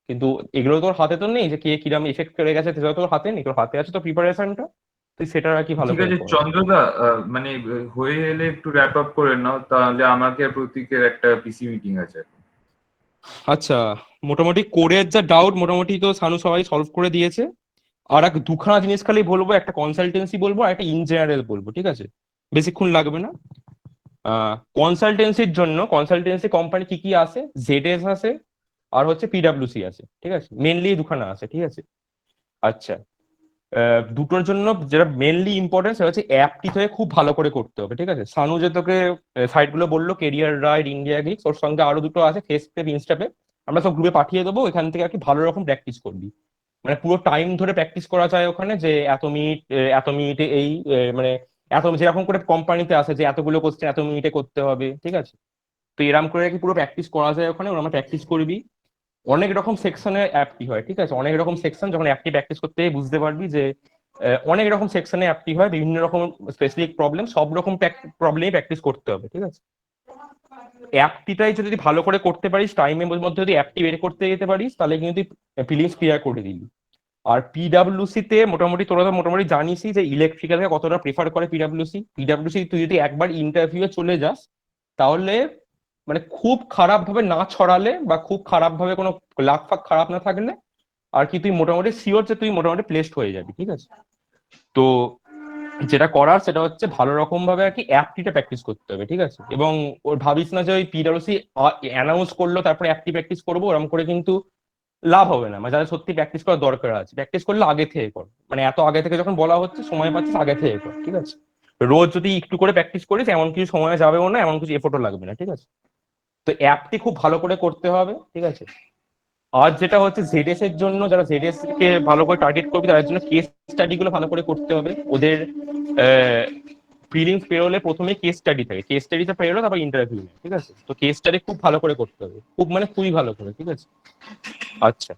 A: কিন্তু এগুলো তোর হাতে তো নেই যে কে কিরম এফেক্ট করে গেছে, সেটা তোর হাতে নেই, তোর হাতে আছে তো প্রিপারেশনটা, তুই সেটা আর কি ভালো
M: ঠিক
A: করে
M: আছে
A: কর।
M: চন্দ্রদা, মানে হয়ে এলে একটু র্যাপ আপ করে নাও, তাহলে আমাকে আর প্রতীকের একটা পিসি মিটিং আছে।
A: আচ্ছা, মোটামুটি কোরের যা ডাউট মোটামুটি তো সানু সবাই সলভ করে দিয়েছে। আর এক দুখানা জিনিস খালি বলবো, একটা কনসালটেন্সি বলবো আর একটা ইন জেনারেল বলবো, ঠিক আছে? বেশিক্ষণ লাগবে না। কনসালটেন্সির জন্য কনসালটেন্সি কোম্পানি কি কি আছে, জেডএস আছে আর হচ্ছে পিডাব্লিউসি আছে, ঠিক আছে? মেনলি দুখানা আছে, ঠিক আছে? আচ্ছা, দুটোর জন্য যেটা মেনলি ইম্পর্টেন্ট সেটা হচ্ছে অ্যাপটি থেকে খুব ভালো করে করতে হবে, ঠিক আছে? সানু যে তোকে সাইটগুলো বললো, কেরিয়ার রাইড, ইন্ডিয়া গিক্স, ওর সঙ্গে আরো দুটো আছে, ফেসপেপ, ইনস্টাপেপ, আমরা সব গ্রুপে পাঠিয়ে দেবো। এখান থেকে আর কি ভালো রকম প্র্যাকটিস করবি, মানে পুরো টাইম ধরে প্র্যাকটিস করা যায় ওখানে, যে এত মিনিটে এই মানে এত যেরকম করে কোম্পানিতে আসে যে এতগুলো কোশ্চেন এত মিনিটে করতে হবে, ঠিক আছে? তো এরকম করে কি পুরো প্র্যাকটিস করা যায় ওখানে, আমরা প্র্যাকটিস করবি। অনেক রকম সেকশনে অ্যাপটি হয়, ঠিক আছে? অনেক রকম সেকশন, যখন অ্যাপটি প্র্যাকটিস করতে বুঝতে পারবি যে অনেক রকম সেকশনে অ্যাপটি হয়, বিভিন্ন রকম স্পেসিফিক প্রবলেম, সব রকম প্রবলেমই প্র্যাকটিস করতে হবে, ঠিক আছে? অ্যাপটিটাই যদি ভালো করে করতে পারিস, টাইমের মধ্যে যদি অ্যাপটি বের করতে যেতে পারিস, তাহলে কিন্তু ফিলিংস ক্লিয়ার করে দিবি। আর পিডাব্লিউসি তে মোটামুটি তোরা তো মোটামুটি জানিসই যে ইলেকট্রিক্যালকে কতটা প্রেফার করে পিডাব্লিউসি তুই যদি একবার ইন্টারভিউ চলে যাস, তাহলে মানে খুব খারাপ ভাবে না ছড়ালে বা খুব খারাপ ভাবে কোনো লাক ফাক খারাপ না থাকলে আর কি তুই মোটামুটি শিওর যে তুই মোটামুটি প্লেসড হয়ে যাবি, ঠিক আছে? তো যেটা করার সেটা হচ্ছে ভালো রকম ভাবে আর কি অ্যাপটিটা প্র্যাকটিস করতে হবে, ঠিক আছে? এবং ওর ভাবিস না যে ওই পিডাব্লিউসি অ্যানাউন্স করলো তারপরে অ্যাপটি প্র্যাকটিস করবো, ওরকম করে কিন্তু লাভ হবে না। মানে যাদের সত্যি প্র্যাকটিস করার দরকার আছে, প্র্যাকটিস করলে আগে থেকে কর, মানে এত আগে থেকে যখন বলা হচ্ছে সময় পাচ্ছিস আগে থেকে কর, ঠিক আছে? রোজ যদি একটু করে প্র্যাকটিস করিস এমন কিছু সময় যাবেও না, এমন কিছু এফোর্টও লাগবে না, ঠিক আছে? তো অ্যাপটি খুব ভালো করে করতে হবে, ঠিক আছে? আর যেটা হচ্ছে জেডএস এর জন্য, যারা জেডএস কে ভালো করে টার্গেট করবে তাদের জন্য কেস স্টাডি গুলো ভালো করে করতে হবে। ওদের প্রিলিমস পেরোলে প্রথমে কেস স্টাডি থাকে, কেস স্টাডিতে পেরোলো তারপর ইন্টারভিউ, ঠিক আছে? তো কেস স্টাডি খুব ভালো করে করতে হবে, খুব মানে খুবই ভালো করে, ঠিক আছে? আচ্ছা,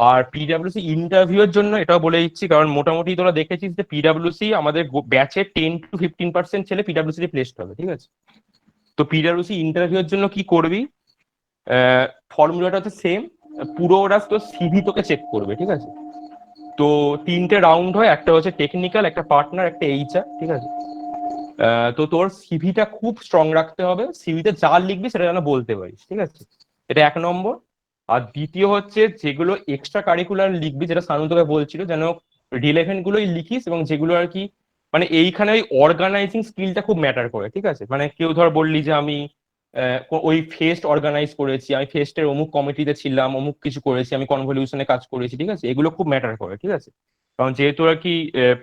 A: আর পিডাব্লিউসি ইন্টারভিউ এর জন্য এটাও বলে দিচ্ছি, কারণ মোটামুটি তোরা দেখেছিস যে পিডাব্লিউসি আমাদের ব্যাচে 10-15% ছেলে পিডাব্লিউসি প্লেসড হবে, ঠিক আছে? তো পিডাব্লিউসি ইন্টারভিউ এর জন্য কি করবি, ফর্মুলাটা হচ্ছে সেম, পুরো ওরা তো সিভি তোকে চেক করবে, ঠিক আছে? তো 3টে রাউন্ড হয়, একটা হচ্ছে টেকনিক্যাল, একটা পার্টনার, একটা এইচআর, ঠিক আছে? তো তোর সিভিটা খুব স্ট্রং রাখতে হবে, সিভিতে যা লিখবি সেটা যেন বলতে পারিস, ঠিক আছে? এটা 1 নম্বর। আর দ্বিতীয় হচ্ছে যেগুলো এক্সট্রা কারিকুলার লিখবি, যেটা সানু তোকে বলছিল, যেন রিলেভেন্ট গুলোই লিখিস, এবং যেগুলো আর কি মানে এইখানে ওই অর্গানাইজিং স্কিলটা খুব ম্যাটার করে, ঠিক আছে? মানে কেউ ধর বললি যে আমি ওই ফেস্ট অর্গানাইজ করেছি, আমি ফেস্টের অমুক কমিটিতে ছিলাম, অমুক কিছু করেছি, আমি কনভলিউশনে কাজ করেছি, ঠিক আছে? এগুলো খুব ম্যাটার করে, ঠিক আছে? কারণ যেহেতু আর কি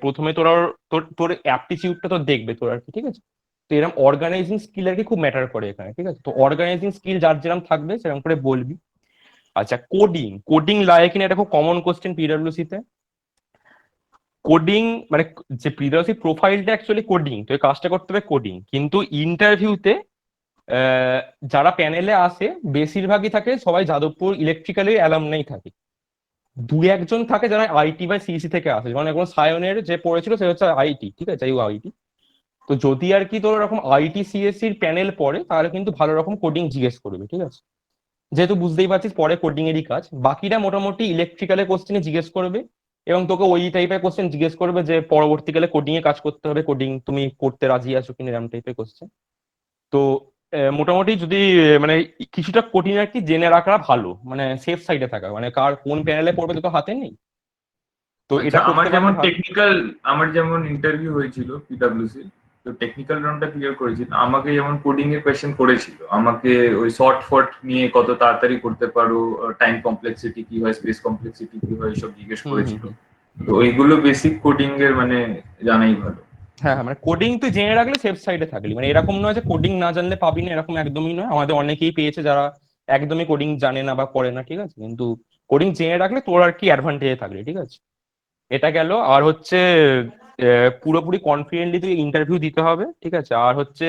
A: প্রথমে তোরা তোর তোর অ্যাপটিচিউডটা তো দেখবে তোর আর কি, ঠিক আছে? তো এরকম অর্গানাইজিং স্কিল আর কি খুব ম্যাটার করে এখানে, ঠিক আছে? তো অর্গানাইজিং স্কিল যার যেরকম থাকবে সেরকম করে বলবি। আচ্ছা, কোডিং লাগে কিনা, এটা খুব কমন কোশ্চেন পিডাব্লিউসি তে। কোডিং মানে যে প্রিয়দর্শী প্রোফাইলটা অ্যাকচুয়ালি কোডিং, তো এই কাজটা করতে হবে কোডিং, কিন্তু ইন্টারভিউতে যারা প্যানেলে আসে বেশিরভাগই থাকে সবাই যাদবপুর ইলেকট্রিক্যালের অ্যালামনাই থাকে। দু একজন থাকে যারা আইটি বা সিইসি থেকে আসে, যেমন এখন সায়নের যে পড়েছিল সে হচ্ছে আইটি, ঠিক আছে, আইটি। তো যদি আর কি তোর এরকম আইটি সিএসসির প্যানেল পড়ে তাহলে কিন্তু ভালো রকম কোডিং জিজ্ঞেস করবে, ঠিক আছে, যেহেতু বুঝতেই পারছিস পরে কোডিং এরই কাজ। বাকিরা মোটামুটি ইলেকট্রিক্যালের কোশ্চেনে জিজ্ঞেস করবে এবং তোকে ওই টাইপের কোশ্চেন জিজ্ঞেস করবে যে পরবর্তীকালে কোডিং এ কাজ করতে হবে, কোডিং তুমি করতে রাজি আছো কিনা, এরকম টাইপের কোশ্চেন। তো মোটামুটি যদি মানে কিছুটা কোডিং আর কি জেনে রাখা ভালো, মানে সেফ সাইডে থাকা, মানে কার কোন প্যানেলে পড়বে তো হাতে নেই, তো
M: আচ্ছা,
A: এটা
M: আমার
A: করতে
M: যেমন
A: পারলে ভালো।
M: আমার যেমন ইন্টারভিউ হয়েছিল পিডব্লিউসি, তো টেকনিক্যাল রাউন্ডটা ক্লিয়ার করেছি। আমাকে যেমন কোডিং এর কোয়েশ্চেন করেছিল, আমাকে ওই শর্ট ফট নিয়ে কত তাড়াতাড়ি করতে পারো, টাইম কমপ্লেক্সিটি কি হয়, স্পেস কমপ্লেক্সিটি কি হয়, সব জিজ্ঞেস করেছিল। তো ওইগুলো বেসিক কোডিং এর মানে জানাই ভালো।
A: হ্যাঁ হ্যাঁ, মানে কোডিং তুই জেনে রাখলে সেফ সাইডে থাকলি, মানে এরকম নয় যে কোডিং না জানলে পাবি না, এরকম একদমই নয়। আমাদের অনেকেই পেয়েছে যারা একদমই কোডিং জানে না বা করে না, ঠিক আছে, কিন্তু কোডিং জেনে রাখলে তোর আর কি অ্যাডভান্টেজে থাকলি, ঠিক আছে। এটা গেল। আর হচ্ছে পুরোপুরি কনফিডেন্টলি তুই ইন্টারভিউ দিতে হবে, ঠিক আছে। আর হচ্ছে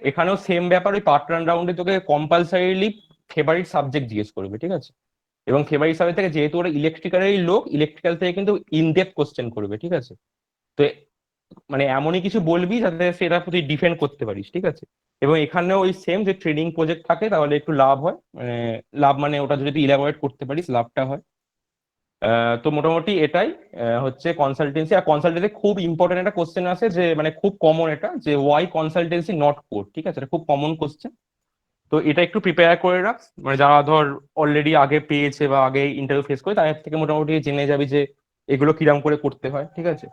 A: এখানেও সেম ব্যাপার, ওই পার্ট রান রাউন্ডে তোকে কম্পালসারিলি ফেভারিট সাবজেক্ট জিজ্ঞেস করবে, ঠিক আছে। এবং ফেভারিট সাবজেক্ট থেকে যেহেতু ওরা ইলেকট্রিক্যালেরই লোক, ইলেকট্রিক্যাল থেকে কিন্তু ইনডেপথ কোশ্চেন করবে, ঠিক আছে। তো মানে এমনই কিছু বলবি যাতে সেটা তুই ডিফেন্ড করতে পারিস, ঠিক আছে। এবং এখানেও ওই সেম যে ট্রেনিং প্রজেক্ট থাকে তাহলে একটু লাভ হয়, মানে লাভ মানে ওটা যদি ইলাবোরেট করতে পারিস লাভটা হয়। তো মোটামুটি এটাই হচ্ছে কনসালটেন্সি। আর কনসালটেন্সি খুব ইম্পর্টেন্ট একটা কোশ্চেন আছে, যে মানে খুব কমন এটা, যে ওয়াই কনসালটেন্সি নট কোড, ঠিক আছে, এটা খুব কমন কোশ্চেন। তো এটা একটু প্রিপেয়ার করে রাখ, মানে যারা ধর অলরেডি আগে পেয়েছে বা আগে ইন্টারভিউ ফেস করে তাদের থেকে মোটামুটি জেনে যাবি যে এগুলো কিরাম করে করতে হয়, ঠিক আছে,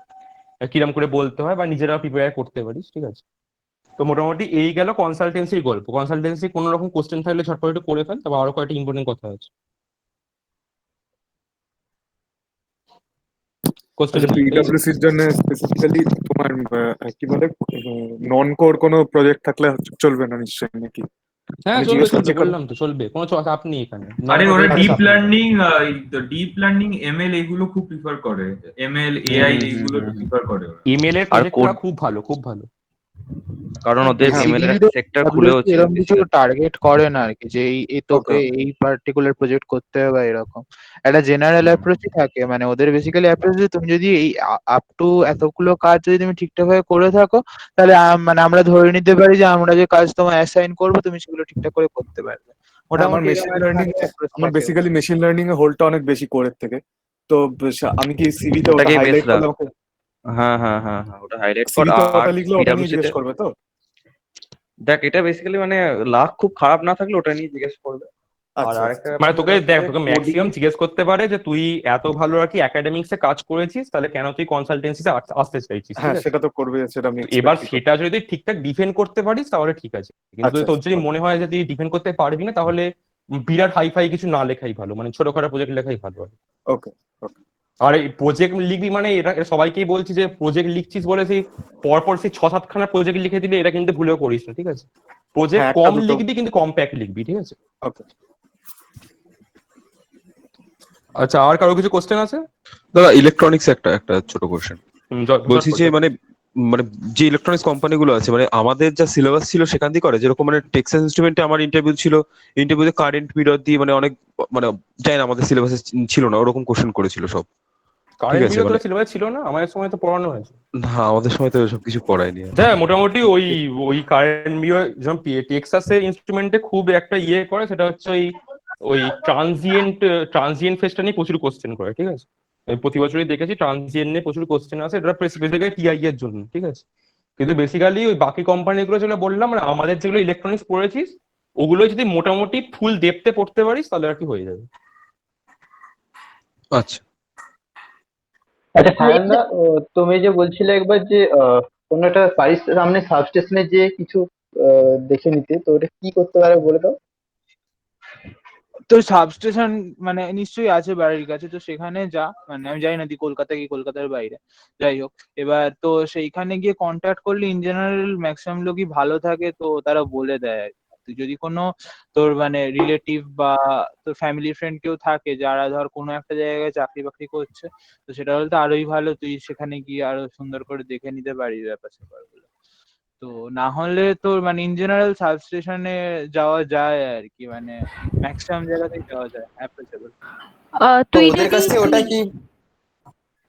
A: কিরাম করে বলতে হয়, বা নিজেরা প্রিপেয়ার করতে পারিস, ঠিক আছে। তো মোটামুটি এই গেল কনসালটেন্সির গল্প। কনসালটেন্সি কোনো রকম কোশ্চেন থাকলে ঝটপট একটু করে ফেল, তবে আরো কয়েকটা ইম্পর্টেন্ট কথা আছে। কোশ্চেন
F: আচ্ছা, পিডব্লিউসির জন্য স্পেসিফিক্যালি তোমার কি বলে নন কোর কোনো প্রজেক্ট থাকলে চলবে না নিশ্চয়ই নাকি?
A: হ্যাঁ
F: আমি
A: চলবে
F: জিজ্ঞেস
A: চলবে,
F: করছি কারণ
A: বললাম তো চলবে, কোনো চাপ নেই এখানে।
M: আরে ওরা
A: চাপ
M: ডিপ
A: নেই।
M: লার্নিং এমএল এগুলো খুব প্রিফার করে, এমএল এআই এইগুলো প্রিফার করে ওরা।
A: ইমেল এর প্রজেক্টটা খুব ভালো, খুব ভালো।
C: কারণ ওদের এমএল এর
H: বেসিক্যালি
C: সেক্টর খুলেওছে
H: এরকম কিছু টার্গেট করে না আর কি, যে এই তোকে
F: Okay.
H: এই পার্টিকুলার প্রজেক্ট করতে হবে বা এরকম একটা জেনারেল অ্যাপ্রোচই থাকে। মানে ওদের বেসিক্যালি অ্যাপ্রোচ যে তুমি যদি এই আপ টু এতগুলো কাজ যদি তুমি ঠিকঠাক ভাবে করে থাকো, তাহলে মানে আমরা ধরে নিতে পারি যে আমরা যে কাজ তোমায় অ্যাসাইন করবো তুমি সেগুলো ঠিকঠাক করে করতে পারবে।
F: হ্যাঁ, আমার
H: মোটামুটি
F: মেশিন
H: এরকম
F: লার্নিং
H: একটা approach
F: আমার
H: থাকে
F: বেসিক্যালি মেশিন লার্নিং এ হোল্ডটা অনেক বেশি কোরের থেকে। তো আমি কি সিভিতে ওটা
C: ওটাকেই বেশ
F: হাইলাইট
C: রাখ।
F: করলে আমাকে
C: হ্যাঁ, ওটা হাইলাইট কর।
F: সিভিতে
C: আর
F: ওটা লিখলে ওটা নিয়ে
C: পিডব্লিউসি তে
F: জিজ্ঞেস করবে তো?
C: দেখ, এটা বেসিক্যালি মানে লাক খুব খারাপ না থাকলে ওটা নিয়ে জিজ্ঞেস করবে। আর
F: আচ্ছা,
C: আরেকটা
A: মানে
C: ব্যাপার
A: তোকে
C: যেটা
A: দেখ,
C: হচ্ছে
A: তোকে
C: coding-
A: ম্যাক্সিমাম জিজ্ঞেস করতে পারে যে তুই এত ভালো আর কি একাডেমিক্স এ কাজ করেছিস, তাহলে কেন তুই কনসালটেন্সিতে আসতে চাইছিস, ঠিক
F: হ্যাঁ
A: আছে।
F: সেটা তো করবে, সেটা আমি
A: তো এবার
F: এক্সপেক্টই করি।
A: সেটা যদি ঠিকঠাক ডিফেন্ড করতে পারিস তাহলে ঠিক আছে, কিন্তু
F: আচ্ছা,
A: তোর যদি মনে হয় যে তুই ডিফেন্ড করতে পারবি না, তাহলে বিরাট হাইফাই কিছু না লেখাই ভালো, মানে ছোটখাটো প্রজেক্ট লেখাই ভালো হয়।
F: ওকে ওকে।
A: আর এই প্রজেক্ট লিখবি মানে এটা সবাইকেই বলছি যে প্রজেক্ট লিখছিস বলে সেই পরপর সেই 6-7খানা প্রজেক্ট লিখে দিলে এটা কিন্তু ভুলেও করিস না, ঠিক আছে। প্রজেক্ট
F: হ্যাঁ, একটা
A: কম
F: দুটো।
A: লিখবি কিন্তু কম্প্যাক্ট লিখবি, ঠিক আছে।
F: ওকে।
A: আচ্ছা, আর কারো কিছু কোশ্চেন আছে?
J: দাদা ইলেকট্রনিক্স একটা একটা ছোট কোশ্চেন বলছি, যে মানে মানে যে ইলেকট্রনিক্স কোম্পানিগুলো আছে, মানে আমাদের যা সিলেবাস ছিল সেখান থেকে করে, যেরকম মানে টেক্সাস ইনস্ট্রুমেন্টে আমার ইন্টারভিউ ছিল, ইন্টারভিউতে কারেন্ট পিরিয়ড দিয়ে মানে অনেক মানে জানি না আমাদের সিলেবাসে ছিল না, ওরকম কোশ্চেন করেছিল সব।
A: কারেন্ট
J: আছে,
A: পিরিয়ড
J: মানে
A: তো সিলেবাস ছিল না, আমাদের সময় তো পড়ানো হয়েছে।
J: না, আমাদের সময় তো সব কিছু পড়ায়নি।
A: হ্যাঁ, মোটামুটি ওই ওই কারেন্ট পিরিয়ড যেমন টেক্সাসের ইনস্ট্রুমেন্টে খুব একটা ইয়ে করে, সেটা হচ্ছে ওই ওই ট্রানজিয়েন্ট ফেজটা নিয়ে প্রচুর কোশ্চেন করে, ঠিক আছে। আমি প্রতি বছরই দেখেছি ট্রানজিয়েন্ট নিয়ে প্রচুর কোশ্চেন আছে, এটা বেসিক্যালি টিআই এর জন্য, ঠিক আছে। কিন্তু বেসিক্যালি ওই বাকি কোম্পানিগুলো যেগুলো বললাম, মানে আমাদের যেগুলো ইলেকট্রনিক্স পড়েছিস ওগুলো যদি মোটামুটি ফুল ডেপথে পড়তে পারিস তাহলে আর কি হয়ে যাবে।
J: আচ্ছা
K: আচ্ছা সায়নদা, তুমি যে বলছিলে একবার যে কোনো একটা বাড়ির সামনে সাবস্টেশনে যে কিছু দেখে নিতে, তো ওটা কি করতে পারে বলে দাও।
H: তো সাবস্টেশন মানে নিশ্চয়ই আছে বাড়ির কাছে, তো সেখানে যা, মানে আমি জানি না তুই কলকাতা কি কলকাতার বাইরে, যাই হোক। এবার তো সেইখানে গিয়ে কন্ট্যাক্ট করলে ইন জেনারেল ম্যাক্সিমাম লোকই ভালো থাকে, তো তারা বলে দেয় আর কি। তুই যদি কোনো তোর মানে রিলেটিভ বা তোর ফ্যামিলি ফ্রেন্ড কেউ থাকে যারা ধর কোনো একটা জায়গায় চাকরি বাকরি করছে, তো সেটা হলে তো আরোই ভালো, তুই সেখানে গিয়ে আরো সুন্দর করে দেখে নিতে পারিস ব্যাপার স্যাপারগুলো। তো না হলে তোর মানে ইন জেনারেল সাবস্টেশনে যাওয়া যায় আর কি, মানে ম্যাক্সিমাম জায়গাতেই যাওয়া যায় অ্যাপ্রোচেবল।
R: তো
S: তুই
R: ওদের
S: যদি
R: কাছ থেকে ওটা কি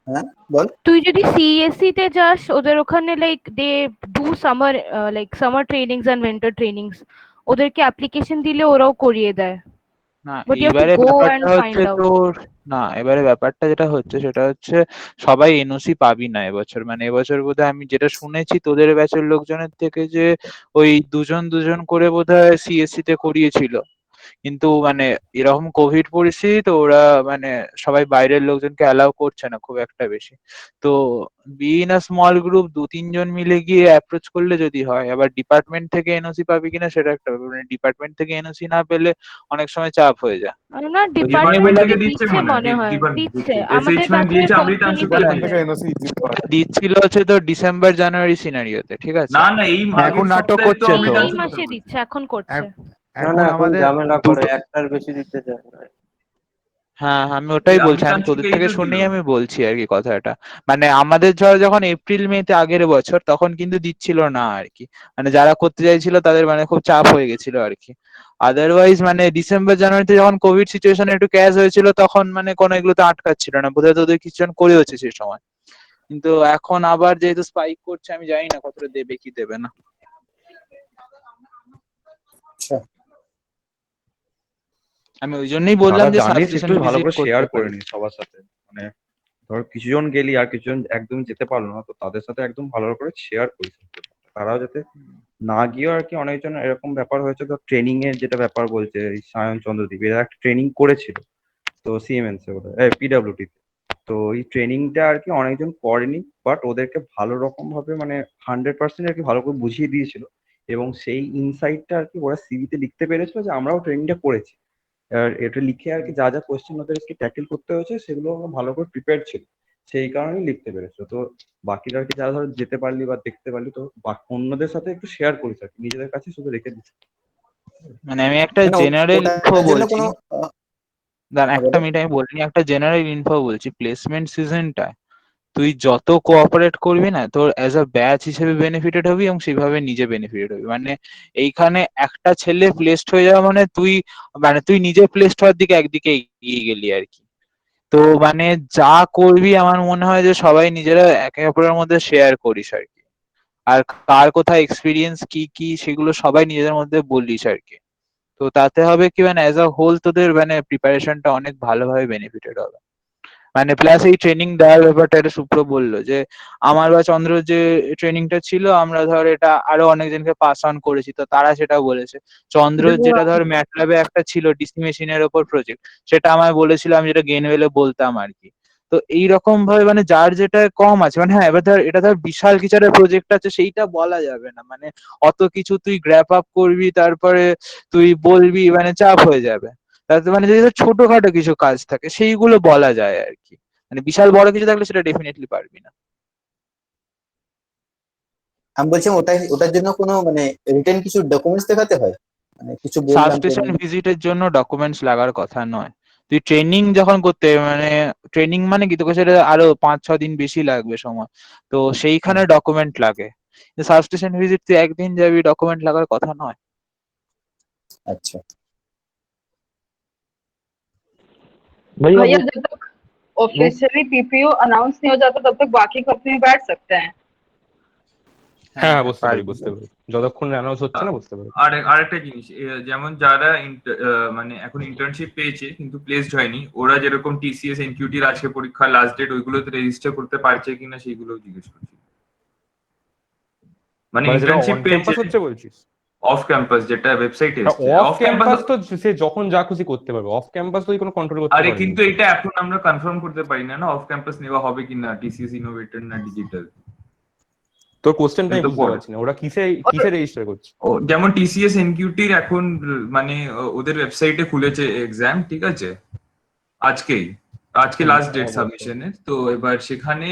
R: হ্যাঁ বল।
S: তুই যদি সিএসসি তে যাস, ওদের ওখানে like they do summer like summer trainings and winter trainings, ওদেরকে অ্যাপ্লিকেশন দিলে ওরাও করিয়ে দেয়,
H: না
S: বাট ইউ হ্যাভ টু
H: এবারে
S: গো
H: ব্যাপারটা
S: এন্ড
H: হচ্ছে
S: ফাইন্ড আউট।
H: তোর, না এবারে ব্যাপারটা যেটা হচ্ছে সেটা হচ্ছে সবাই এনওসি পাবি না এবছর, মানে এবছর বোধহয় আমি যেটা শুনেছি তোদের ব্যাচের লোকজনের থেকে যে ওই দুজন দুজন করে বোধহয় সিএসসি তে করিয়েছিল, কিন্তু মানে এরকম কোভিড পরিস্থিতি তো ওরা মানে সবাই বাইরের লোকজনকে অ্যালাউ করছে না খুব একটা বেশি। তো বিইন আ স্মল গ্রুপ 2-3 জন মিলে গিয়ে অ্যাপ্রোচ করলে যদি হয়, আবার ডিপার্টমেন্ট থেকে এনওসি পাবি কিনা সেটা একটা ব্যাপার, মানে ডিপার্টমেন্ট থেকে এনওসি না পেলে অনেক সময় চাপ হয়ে যায়।
S: না, ডিপার্টমেন্ট
M: ডিপার্টমেন্ট
S: থেকে
M: থেকে দিচ্ছে
S: দিচ্ছে
M: মনে হয়
S: মনে হয়, দিচ্ছে আমাদের
M: অ্যাসেসমেন্ট
S: ব্যাচের
M: দিয়েছে, আমি
S: কয়েকজনই
M: ট্রান্সফার
F: ডিপার্টমেন্ট
S: পেয়েছে।
F: থেকে এনওসি ইজি করা যায়।
H: দিচ্ছিল হচ্ছে তো ডিসেম্বর জানুয়ারি সিনারিওতে, ঠিক আছে?
M: না না এই
G: এখন
M: আগের
G: নাটক
M: সপ্তাহে তো
G: করছে
M: আমি
G: তো।
S: এই
M: ট্রান্সফার
S: মাসে দিচ্ছে, এখন করছে।
B: না
G: এখন
B: না এখন
G: আমাদের
B: ঝামেলা করে,
G: দুটো
B: একটার বেশি দিতে চায় না।
H: হ্যাঁ আমি ওটাই
M: আমি
H: বলছি, আমি
M: ট্রান্সফার
H: তোদের
M: এই
H: থেকে
M: তো দিল।
H: শুনেই আমি বলছি আর কি কথাটা। মানে আমাদের ধর যখন এপ্রিল মেতে আগের বছর তখন কিন্তু দিচ্ছিল না আর কি, মানে যারা করতে চাইছিল তাদের মানে খুব চাপ হয়ে গেছিল আর কি। আদারওয়াইজ মানে ডিসেম্বর জানুয়ারিতে যখন কোভিড সিচুয়েশন একটু ক্যাশ হয়েছিল তখন মানে কোনো এগুলোতে আটকাচ্ছিল না, বোধহয় তোদের কিছুজন করে হচ্ছে সেই সময়। কিন্তু এখন আবার যেহেতু স্পাইক করছে, আমি জানি না কতটা দেবে কি দেবে না।
R: আচ্ছা
H: আমি ওই জন্যই বললাম
C: যারা
H: যে
C: জানিস
H: সাবস্টেশন
C: একটু ভালো
H: ভিজিট
C: করে
H: করতে
C: শেয়ার করে
H: পারিস।
C: নিস সবার সাথে, মানে ধর কিছুজন গেলি আর কিছুজন একদম যেতে পারলো না, তো তাদের সাথে একদম ভালো করে শেয়ার করিস, তারাও যাতে না গিয়েও আর কি। অনেকজন এরকম ব্যাপার হয়েছে, তো ট্রেনিং এর যেটা ব্যাপার বলছে, এই সায়ন চন্দ্রদীপ এরা একটা ট্রেনিং করেছিল তো সিএমএনস এ বোধহয় পিডব্লিউটি তে। তো এই ট্রেনিংটা আর কি অনেকজন করেনি, বাট ওদেরকে ভালো রকম ভাবে মানে 100% আর কি ভালো করে বুঝিয়ে দিয়েছিল, এবং সেই ইনসাইটটা আর কি ওরা সিভিতে লিখতে পেরেছিল যে আমরাও ট্রেনিংটা করেছি। আর এটা লিখে আর কি যা যা কোয়েশ্চেন ওদেরকে ট্যাকেল করতে হয়েছে সেগুলো ওরা ভালো করে প্রিপেয়ার ছিল, সেই কারণেই লিখতে পেরেছিল। তো বাকিরা আর কি যারা ধরো যেতে পারলি বা দেখতে পারলি, তো অন্যদের সাথে একটু শেয়ার করিস আর কি, নিজেদের কাছে শুধু রেখে দিস।
H: মানে আমি একটা
R: মানে
H: জেনারেল ইনফো
R: ওটার জন্য
H: বলছি,
R: কোনো
H: দাঁড়া
R: হ্যাঁ
H: একটা
R: বলো।
H: মিনিট আমি বলিনি, একটা জেনারেল ইনফো বলছি। প্লেসমেন্ট সিজনটা তুই যত কোঅপারেট করবি না, তোর অ্যাজ আ ব্যাচ হিসেবে বেনিফিটেড হবি এবং সেইভাবে নিজে বেনিফিটেড হবি। মানে এইখানে একটা ছেলে প্লেসড হয়ে যাওয়া মানে তুই নিজে প্লেসড হওয়ার দিকে একদিকে এগিয়ে গেলি আর কি। তো মানে যা করবি আমার মনে হয় যে সবাই নিজেরা একে অপরের মধ্যে শেয়ার করিস আর কি, আর কার কোথায় এক্সপিরিয়েন্স কি কি সেগুলো সবাই নিজেদের মধ্যে বলিস আর কি। তো তাতে হবে কি, মানে অ্যাজ আ হোল তোদের মানে প্রিপারেশনটা অনেক ভালোভাবে বেনিফিটেড হবে। মানে প্লাস এই ট্রেনিং দেওয়ার ব্যাপারটা, এটা সুপ্র বললো যে আমার বা চন্দ্র যে ট্রেনিংটা ছিল, আমরা ধর এটা আরো অনেকজনকে পাস অন করেছি, তো তারা সেটা বলেছে। চন্দ্র যেটা ধর ম্যাটল্যাবে একটা ছিল ডিসি মেশিনের ওপর প্রজেক্ট, সেটা আমায় বলেছিল, আমি যেটা গেনওয়েলে বলতাম আর কি। তো এইরকম ভাবে মানে যার যেটা কম আছে, মানে হ্যাঁ এবার ধর এটা ধর বিশাল কিছুর প্রজেক্ট আছে সেইটা বলা যাবে না, মানে অত কিছু তুই গ্র্যাপ আপ করবি তারপরে তুই বলবি, মানে চাপ হয়ে যাবে। তাতে মানে যদি ছোটখাটো কিছু কাজ থাকে সেইগুলো বলা যায় আর কি, মানে বিশাল বড় কিছু থাকলে সেটা ডেফিনেটলি পারবি না।
R: আমি বলছি ওটার জন্য কোনো মানে রিটেন কিছু ডকুমেন্টস দেখাতে হয়, মানে কিছু বললাম
H: সাবস্টেশন
R: ট্রেনিং।
H: ভিজিটের জন্য ডকুমেন্টস লাগার কথা নয়। তুই ট্রেনিং যখন করতে মানে ট্রেনিং মানে কি, তোকে সেটা আরো 5-6 দিন বেশি লাগবে সময়, তো সেইখানে ডকুমেন্ট লাগে। সাবস্টেশন ভিজিট তুই একদিন যাবি, ডকুমেন্ট লাগার কথা নয়।
R: अच्छा
T: भैया जब तक ऑफिशियली पीपीओ अनाउंस नहीं हो जाता तब तक बाकी कंपनी बैठ सकते हैं।
A: হ্যাঁ বুঝতে পারি যতক্ষণ অ্যানাউন্স হচ্ছে না বুঝতে পারি।
M: আর আরেকটা জিনিস, যেমন যারা মানে এখন ইন্টার্নশিপ পেয়েছে কিন্তু প্লেসড হয়নি, ওরা যেরকম টিসিএস এনকিউটির আজকে পরীক্ষা লাস্ট ডেট, ওইগুলোতে রেজিস্টার করতে পারছে কিনা সেইগুলো জিজ্ঞেস করছি। মানে ইন্টার্নশিপ পেয়েছে
A: হচ্ছে বলছিস?
M: অফ ক্যাম্পাস যেটা ওয়েবসাইটে এসেছে,
A: অফ ক্যাম্পাস তো সে যখন যা খুশি করতে পারবে, অফ ক্যাম্পাস তো কোনো কন্ট্রোল করতে
M: আরে
A: পারবে
M: কিন্তু এটা এখন আমরা কনফার্ম করতে পারি না অফ ক্যাম্পাস নেওয়া হবে কিনা, টিসিএস ইনোভেটর না ডিজিটাল।
A: তোর কোশ্চেনটা আমি বুঝতে পারছি না, ওরা কিসে রেজিস্টার করছে?
M: যেমন টিসিএস এনকিউটির এখন মানে ওদের ওয়েবসাইটে খুলেছে এক্সাম, ঠিক আছে, আজকে লাস্ট ডেট সাবমিশনের। তো এবার সেখানে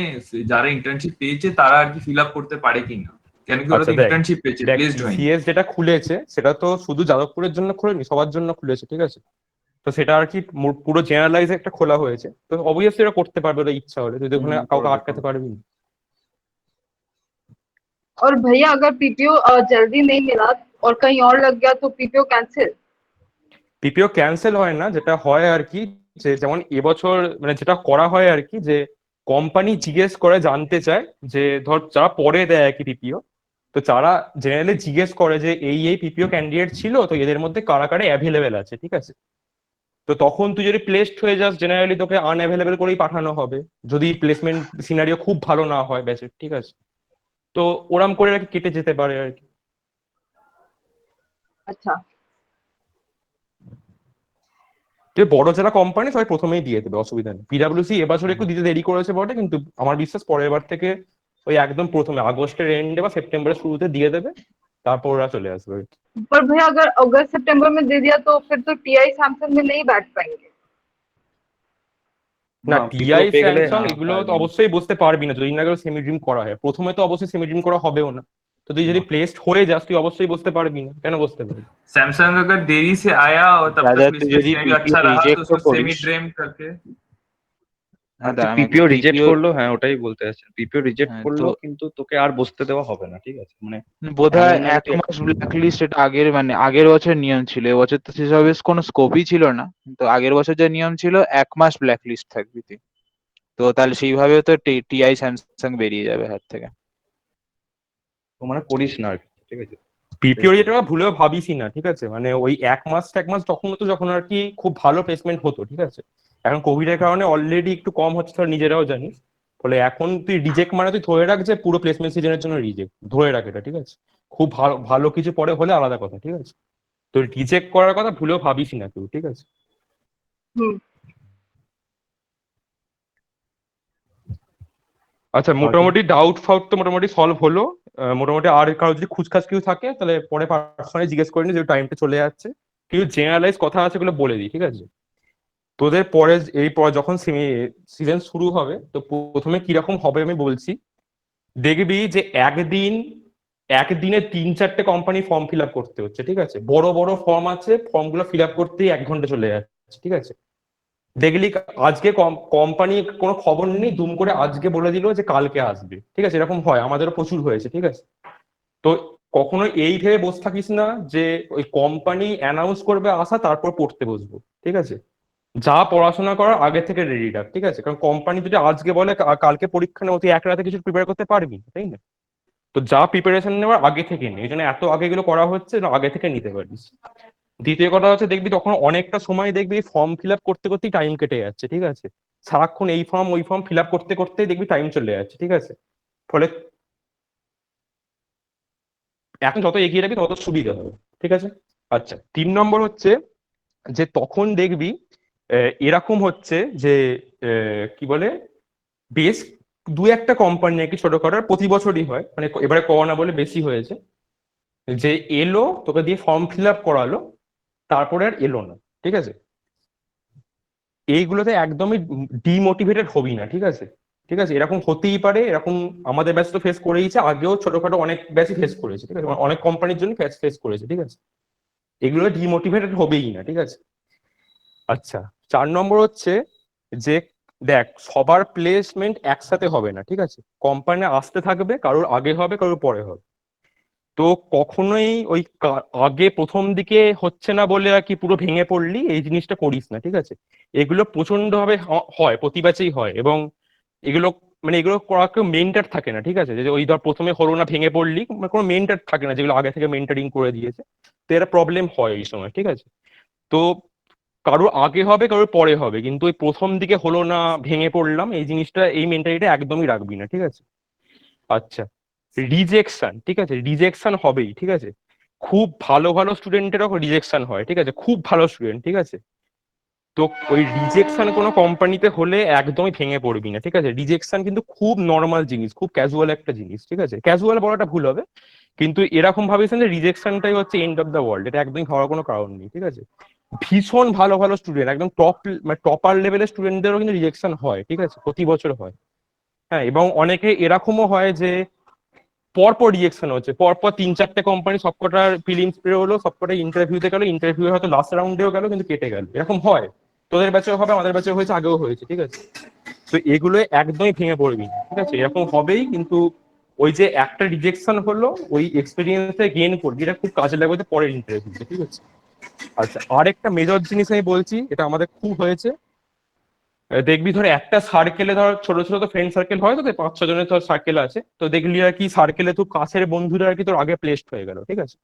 M: যারা ইন্টার্নশিপ পেয়েছে তারা আর কি ফিল আপ করতে পারে কিনা, কেন কি ওরা
A: আচ্ছা
M: তো
A: দেখ
M: ইন্টার্নশিপ পেয়েছে,
A: দেখ
M: প্লেসড হয়নি।
A: টিসিএস যেটা খুলেছে সেটা তো শুধু যাদবপুরের জন্য খুলেনি, সবার জন্য খুলেছে, ঠিক আছে? তো সেটা আর কি পুরো জেনারেলাইজ একটা খোলা হয়েছে, তো অবভিয়াসলি এটা করতে পারবে ওরা ইচ্ছা হলে, যদি ওখানে কাউকে আটকাতে পারবি না।
T: और भैया अगर पीपीओ जल्दी नहीं मिला और कहीं और लग गया तो पीपीओ कैंसिल।
A: পিপিও ক্যান্সেল হয় না, যেটা হয় আর কি যে যেমন এবছর মানে যেটা করা হয় আর কি, যে কোম্পানি জিজ্ঞেস করে জানতে চায় যে ধর যারা পরে দেয় আর কি পিপিও, তো যারা জেনারেলি জিজ্ঞেস করে যে এই পিপিও ক্যান্ডিডেট ছিল, তো এদের মধ্যে কারা কারা অ্যাভেলেবেল আছে, ঠিক আছে? তো তখন তুই যদি প্লেসড হয়ে যাস জেনারেলি তোকে আনঅ্যাভেলেবেল করেই পাঠানো হবে, যদি প্লেসমেন্ট সিনারিও খুব ভালো না হয় ব্যাচের, ঠিক আছে? তো ওরম করে আর কি কেটে যেতে পারে আর কি।
T: अच्छा
A: যে বড় যারা কোম্পানি সবাই প্রথমেই দিয়ে দেবে, অসুবিধা নেই। পিডাব্লিউসি এবছর একটু দিতে দেরি করেছে বটে, কিন্তু আমার বিশ্বাস পরের বার থেকে ওই একদম প্রথমে আগস্টের এন্ডে বা সেপ্টেম্বরের শুরুতে দিয়ে দেবে, তারপর ওরা চলে আসবে।
T: पर भैया अगर अगस्त सितंबर में दे दिया तो फिर तो टीआई सैमसंग में नहीं बैठ पाएंगे।
A: না টিআই
C: পেয়ে গেলে
A: স্যামসাং এগুলো তো অবশ্যই বুঝতে পারবি না যদি না সেমি ড্রিম করা হয়। প্রথমে তো অবশ্যই সেমি ড্রিম করা হবেও না, তো তুই যদি প্লেসড হয়ে যাস তুই অবশ্যই বুঝতে পারবি না, কেন বুঝতে পারবি?
M: सैमसंग अगर देरी से आया और तब
H: दादा,
M: तक
H: तू
M: प्लेसमेंट
H: यदि
M: सिनेरियो
H: PPO
M: अच्छा रहा तो
H: reject
M: उसको
H: करिस।
M: सेमी ड्रीम करके
C: পিপিও রিজেক্ট করলো, হ্যাঁ ওটাই বলতে চাচ্ছি, পিপিও রিজেক্ট
H: হ্যাঁ,
C: করলো
H: তো-
C: কিন্তু তোকে আর বসতে দেওয়া হবে না, ঠিক আছে? মানে
H: বোধহয়
C: এমন না যে
H: 1
C: তুই
H: মাস ব্ল্যাক লিস্ট, এটা আগের মানে আগের বছর নিয়ম ছিল, এবছর তো সেসব কোনো স্কোপই ছিল না। তো আগের বছর যে নিয়ম ছিল 1 মাস ব্ল্যাক লিস্ট থাকবি তুই, তো তাহলে সেইভাবে তো টিআই স্যামসাং বেরিয়ে যাবে হাত থেকে।
C: তো মানে করিস না আর কি, ঠিক আছে?
A: পিপিও যেটা ভুলেও ভাবিসই না, ঠিক আছে? মানে ওই এক মাস তখন হতো যখন আর কি খুব ভালো প্লেসমেন্ট হতো, ঠিক আছে? এখন কোভিড এর কারণে অলরেডি একটু কম হচ্ছে, তোরা নিজেরাও জানিস। ফলে এখন তুই রিজেক্ট মানে তুই ধরে রাখ যে পুরো প্লেসমেন্ট সিজনের জন্য রিজেক্ট, ধরে রাখ এটা, ঠিক আছে? খুব ভালো ভালো কিছু পরে হলে আলাদা কথা, ঠিক আছে? তো রিজেক্ট করার কথা ভুলেও ভাবিসই না তুই, ঠিক আছে? আচ্ছা মোটামুটি ডাউট ফাউট তো মোটামুটি সলভ হলো। মোটামুটি আর কারো যদি খুচখাচ কিছু থাকে তাহলে পরে পার্সোনালি জিজ্ঞেস করে নি, যে টাইমটা চলে যাচ্ছে। কিছু জেনারেলাইজ কথা আছে গুলো বলে দিই, ঠিক আছে? তোদের পরে যখন সিজন শুরু হবে তো প্রথমে কিরকম হবে আমি বলছি। দেখবি যে একদিনে 3-4টে কোম্পানি ফর্ম ফিল আপ করতে হচ্ছে, ঠিক আছে? বড় বড় ফর্ম আছে, ফর্ম গুলো ফিল আপ করতেই 1 ঘন্টা চলে যাচ্ছে, ঠিক আছে? দেখলি আজকে কোম্পানি কোনো খবর নেই, দুম করে আজকে বলে দিল যে কালকে আসবে, ঠিক আছে? এরকম হয়, আমাদেরও প্রচুর হয়েছে, ঠিক আছে? তো কখনো এই ভেবে বসে থাকিস না যে ওই কোম্পানি অ্যানাউন্স করবে আসা তারপর পড়তে বসবো, ঠিক আছে? যা পড়াশোনা করার আগে থেকে রেডি রাখ, ঠিক আছে? কারণ কোম্পানি যদি আজকে বলে কালকে পরীক্ষা নেই, তুই এক রাতে কিছু প্রিপেয়ার করতে পারবি না, তাই না? তো যা প্রিপারেশন নেওয়ার আগে থেকে নেই, এই জন্য এত আগে এগুলো করা হচ্ছে, আগে থেকে নিতে পারিস। দ্বিতীয় কথা হচ্ছে দেখবি তখন অনেকটা সময় দেখবি ফর্ম ফিল আপ করতে করতেই টাইম কেটে যাচ্ছে, ঠিক আছে? সারাক্ষণ এই ফর্ম ওই ফর্ম ফিল আপ করতে করতেই দেখবি টাইম চলে যাচ্ছে, ঠিক আছে? ফলে এখন যত এগিয়ে রাখবি তত সুবিধা হবে, ঠিক আছে? আচ্ছা 3 নম্বর হচ্ছে যে তখন দেখবি এরকম হচ্ছে যে কি বলে বেশ 2-1টা কোম্পানি নাকি ছোটখাটো প্রতি বছরই হয়, মানে এবারে করোনা বলে বেশি হয়েছে, যে এলো তোকে দিয়ে ফর্ম ফিল আপ করালো তারপরে আর এলো না, ঠিক আছে? এইগুলোতে একদমই ডিমোটিভেটেড হবি না, ঠিক আছে? ঠিক আছে, এরকম হতেই পারে, এরকম আমাদের ব্যাচ তো ফেস করেইছে, আগেও ছোটখাটো অনেক ব্যাচই ফেস করেছে, ঠিক আছে? অনেক কোম্পানির জন্য ফেস করেছে, ঠিক আছে? এগুলো ডিমোটিভেটেড হবেই না, ঠিক আছে? আচ্ছা 4 নম্বর হচ্ছে যে দেখ সবার প্লেসমেন্ট একসাথে হবে না, ঠিক আছে? কোম্পানি আসতে থাকবে, কারোর আগে হবে কারোর পরে হবে। তো কখনোই ওই আগে প্রথম দিকে হচ্ছে না বলে আর কি পুরো ভেঙে পড়লি, এই জিনিসটা করিস না, ঠিক আছে? এগুলো প্রচন্ড ভাবে হয়, প্রতি ব্যাচেই হয়, এবং এগুলো মানে এগুলো করার কেউ মেন্টার থাকে না, ঠিক আছে? যে ওই ধর প্রথমে হলো না ভেঙে পড়লি, কোনো মেন্টার থাকে না যেগুলো আগে থেকে মেন্টারিং করে দিয়েছে, তো এরা প্রবলেম হয় এই সময়, ঠিক আছে? তো কারোর আগে হবে কারোর পরে হবে, কিন্তু ওই প্রথম দিকে হলো না ভেঙে পড়লাম এই জিনিসটা, এই মেন্টালিটা একদমই রাখবি না, ঠিক আছে? আচ্ছা রিজেকশন, ঠিক আছে? রিজেকশন হবেই, ঠিক আছে? খুব ভালো ভালো স্টুডেন্টেরও রিজেকশন হয়, ঠিক আছে? খুব ভালো স্টুডেন্ট, ঠিক আছে? তো ওই রিজেকশন কোনো কোম্পানিতে হলে একদমই ভেঙে পড়বি না, ঠিক আছে? রিজেকশন কিন্তু খুব নর্মাল জিনিস, খুব ক্যাজুয়াল একটা জিনিস, ঠিক আছে? ক্যাজুয়াল বলাটা ভুল হবে, কিন্তু এরকম ভাবিস না যে রিজেকশনটাই হচ্ছে এন্ড অফ দ্য ওয়ার্ল্ড, এটা একদমই হওয়ার কোনো কারণ নেই, ঠিক আছে? ভীষণ ভালো ভালো স্টুডেন্ট, একদম মানে টপার লেভেলের স্টুডেন্টদেরও কিন্তু রিজেকশন হয়, ঠিক আছে? প্রতি বছর হয়, হ্যাঁ। এবং অনেকে এরকমও হয় যে পরপর রিজেকশন হচ্ছে, পরপর 3-4টে কোম্পানি সবকটার প্রিলিমস বেরোলো, সবকটা ইন্টারভিউতে গেলো, ইন্টারভিউ হয়তো লাস্ট রাউন্ডেও গেলো কিন্তু কেটে গেল। এরকম হয়, তোদের ব্যাচেও হবে, আমাদের ব্যাচেও হয়েছে, আগেও হয়েছে, ঠিক আছে? তো এগুলো একদমই ভেঙে পড়বি না, ঠিক আছে? এরকম হবেই, কিন্তু ওই যে একটা রিজেকশন হলো ওই এক্সপিরিয়েন্সে গেইন করবি, এটা খুব কাজে লাগবে পরের ইন্টারভিউতে, ঠিক আছে? আচ্ছা, আরেকটা মেজর জিনিস আমি বলছি, এটা আমাদের খুব হয়েছে। দেখবি ধর একটা সার্কেলে ধর ছোট ছোট তো ফ্রেন্ড সার্কেল হয়, তো 5-6 জনের তোর সার্কেল আছে, তো দেখলি আর কি সার্কেলে তুই কাছের বন্ধুরা আর কি তোর আগে প্লেসড হয়ে গেল, ঠিক আছে?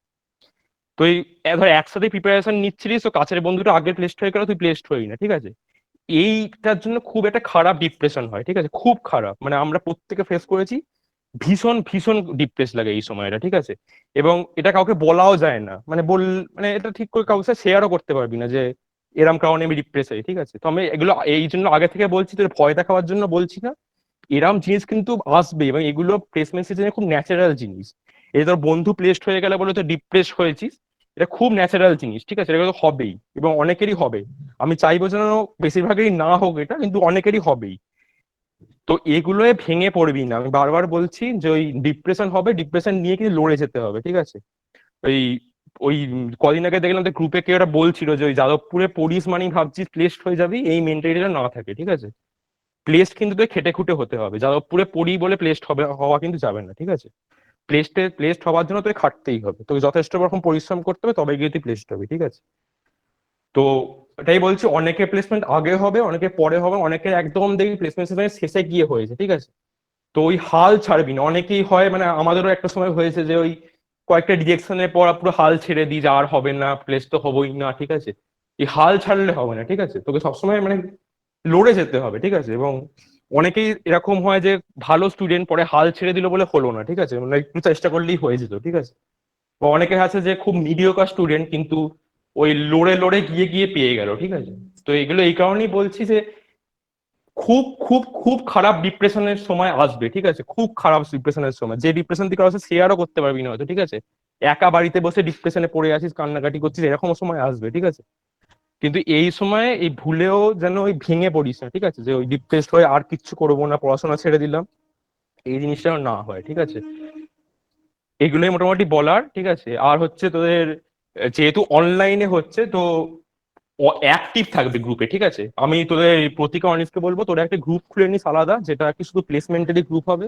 A: তো এই ধর একসাথে প্রিপারেশন নিচ্ছিলিস, তো কাছের বন্ধুটা আগে প্লেসড হয়ে গেল, তুই প্লেসড হই না, ঠিক আছে? এইটার জন্য খুব একটা খারাপ ডিপ্রেশন হয়, ঠিক আছে? খুব খারাপ, মানে আমরা প্রত্যেকে ফেস করেছি, ভীষণ ভীষণ ডিপ্রেস লাগে এই সময়টা, ঠিক আছে? এবং এটা কাউকে বলাও যায় না, মানে এটা ঠিক করে কাউকে শেয়ারও করতে পারবি না যে এরম কারণে আমি ডিপ্রেস হই, ঠিক আছে? তো আমি এগুলো এই জন্য আগে থেকে বলছি, তোর ভয় দেখাবার জন্য বলছি না। এরম জিনিস কিন্তু আসবে, এবং এগুলো প্লেসমেন্ট সিজনে খুব ন্যাচারাল জিনিস। এই তোর বন্ধু প্লেসড হয়ে গেলে বলে তো ডিপ্রেস হয়েছিস, এটা খুব ন্যাচারাল জিনিস, ঠিক আছে? এটা তো হবেই, এবং অনেকেরই হবে। আমি চাইবো যেন বেশিরভাগেরই না হোক এটা, কিন্তু অনেকেরই হবেই। তো এগুলোয় ভেঙে পড়বি না, আমি বারবার বলছি যে ওই ডিপ্রেশন হবে, ডিপ্রেশন নিয়ে কিন্তু লড়ে যেতে হবে, ঠিক আছে? ওই ওই কদিন আগে দেখলাম যে গ্রুপে কেউ একটা বলছিল যে ওই যাদবপুরে পড়িস মানে ভাবছিস প্লেসড হয়ে যাবি, এই মেন্টালিটিটা না থাকে, ঠিক আছে? প্লেসড কিন্তু তোকে খেটে খুঁটে হতে হবে, যাদবপুরে পড়ি বলে প্লেসড হওয়া কিন্তু যাবে না, ঠিক আছে? প্লেসড হওয়ার জন্য তোকে খাটতেই হবে, তোকে যথেষ্ট রকম পরিশ্রম করতে হবে, তবে গিয়ে তুই প্লেসড হবি, ঠিক আছে? তো এটাই বলছি, অনেকে প্লেসমেন্ট আগে হবে, অনেকে পরে হবে, অনেকের একদম দেখবি প্লেসমেন্ট সিজনের শেষে গিয়ে হয়েছে, ঠিক আছে? তো ওই হাল ছাড়বি না, অনেকেই হয়, মানে আমাদেরও একটা সময় হয়েছে যে ওই কয়েকটা রিজেকশনের পর পুরো হাল ছেড়ে দিই যে আর হবে না, প্লেস তো হবই না, ঠিক আছে? এই হাল ছাড়লে হবে না, ঠিক আছে? তোকে সবসময় মানে লড়ে যেতে হবে, ঠিক আছে? এবং অনেকেই এরকম হয় যে ভালো স্টুডেন্ট পরে হাল ছেড়ে দিল বলে হলো না, ঠিক আছে? মানে একটু চেষ্টা করলেই হয়ে যেত, ঠিক আছে? বা অনেকে আছে যে খুব মিডিওকার স্টুডেন্ট, কিন্তু ওই লড়ে লড়ে গিয়ে গিয়ে পেয়ে গেল, ঠিক আছে? তো এগুলো এই কারণেই বলছি যে খুব খুব খুব খারাপ ডিপ্রেশনের সময় আসবে, ঠিক আছে? খুব খারাপ ডিপ্রেশনের সময়, যে ডিপ্রেশন থেকে আসে শেয়ারও করতে পারবি না হয়তো, ঠিক আছে? একা বাড়িতে বসে ডিপ্রেশনে পড়ে আছিস, কান্নাকাটি করছিস, এরকম সময় আসবে, ঠিক আছে? কিন্তু এই সময় এই ভুলেও যেন ওই ভেঙে পড়িস না, ঠিক আছে? যে ওই ডিপ্রেসড হয়ে আর কিচ্ছু করবো না, পড়াশোনা ছেড়ে দিলাম, এই জিনিসটা যেন না হয়, ঠিক আছে? এগুলোই মোটামুটি বলার, ঠিক আছে? আর হচ্ছে তোদের যেহেতু অনলাইনে হচ্ছে, তো অ্যাক্টিভ থাকবে গ্রুপে, ঠিক আছে? আমি তোদের প্রতিকা অনিসকে বলবো তোরা একটা গ্রুপ খুলে নিস আলাদা, যেটা কি শুধু প্লেসমেন্টেরই গ্রুপ হবে,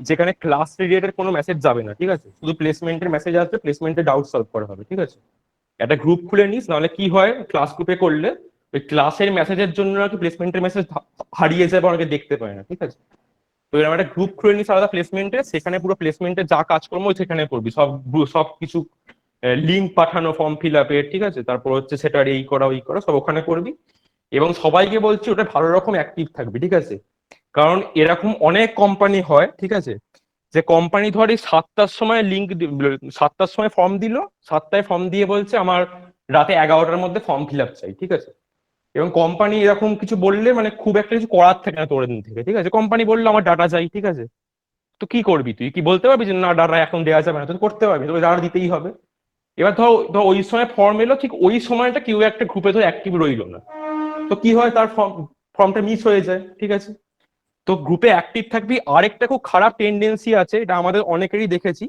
A: যেখানে ক্লাস রিলেটেড কোনো মেসেজ যাবে না, ঠিক আছে? শুধু প্লেসমেন্টের মেসেজ আসবে, প্লেসমেন্টের ডাউট সলভ করা হবে, ঠিক আছে? একটা গ্রুপ খুলে নিস, নাহলে কি হয় ক্লাস গ্রুপে করলে ওই ক্লাসের মেসেজের জন্য আর কি প্লেসমেন্টের মেসেজ হারিয়ে যায় বা অনেকে দেখতে পায় না, ঠিক আছে? তো এরকম একটা গ্রুপ খুলে নিস আলাদা প্লেসমেন্টে, সেখানে পুরো প্লেসমেন্টে যা কাজকর্ম সেখানে করবি, সব কিছু লিঙ্ক পাঠানো ফর্ম ফিল আপের, ঠিক আছে? তারপর হচ্ছে সেটার এই করা ওই করা সব ওখানে করবি, এবং সবাইকে বলছি ওটা ভালো রকম অ্যাক্টিভ থাকবি, ঠিক আছে? কারণ এরকম অনেক কোম্পানি হয়, ঠিক আছে? যে কোম্পানি ধর এই 7টার সময় 7টার সময় ফর্ম দিল, 7টায় ফর্ম দিয়ে বলছে আমার রাতে 11টার মধ্যে ফর্ম ফিল আপ চাই, ঠিক আছে? এবং কোম্পানি এরকম কিছু বললে মানে খুব একটা কিছু করার থাকে না তোর দিন থেকে, ঠিক আছে? কোম্পানি বললো আমার ডাটা চাই, ঠিক আছে? তো কি করবি তুই? কি বলতে পারবি যে না ডাটা এখন দেওয়া যাবে না? তুই করতে পারবি, তোকে ডাটা দিতেই হবে। এবার ধর ওই সময় ফর্ম এলো, ঠিক ওই সময়টা কেউ একটা গ্রুপে ধর অ্যাক্টিভ রইলো না, তো কি হয় তার ফর্মটা মিস হয়ে যায়, ঠিক আছে? তো গ্রুপে অ্যাক্টিভ থাকবি। আরেকটা খুব খারাপ টেন্ডেন্সি আছে, এটা আমাদের অনেকেরই দেখেছি,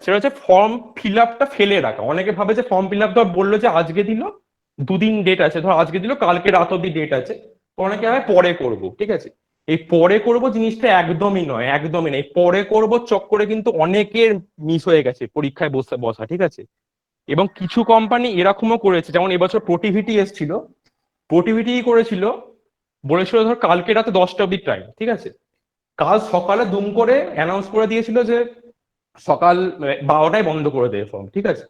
A: সেটা হচ্ছে ফর্ম ফিল আপটা ফেলে রাখা। অনেকে ভাবে যে ফর্ম ফিল আপ ধর বললো যে আজকে দিল, দুদিন ডেট আছে, ধর আজকে দিল কালকে রাত অব্দি ডেট আছে, তো অনেকে ভাবে পরে করব, ঠিক আছে? এই পরে করব জিনিসটা একদমই নয়, একদমই নয়। পরে করব চক্করে কিন্তু অনেকের মিস হয়ে গেছে পরীক্ষায় বসা, ঠিক আছে? এবং কিছু কোম্পানি এরকমও করেছে, যেমন এবছর প্রোটিভিটি এসেছিল, প্রোটিভিটি করেছিল, বলেছিল ধর কালকে রাতে 10টা অব্দি টাইম, ঠিক আছে? কাল সকালে দুম করে অ্যানাউন্স করে দিয়েছিল যে সকাল 12টায় বন্ধ করে দেবে ফর্ম, ঠিক আছে?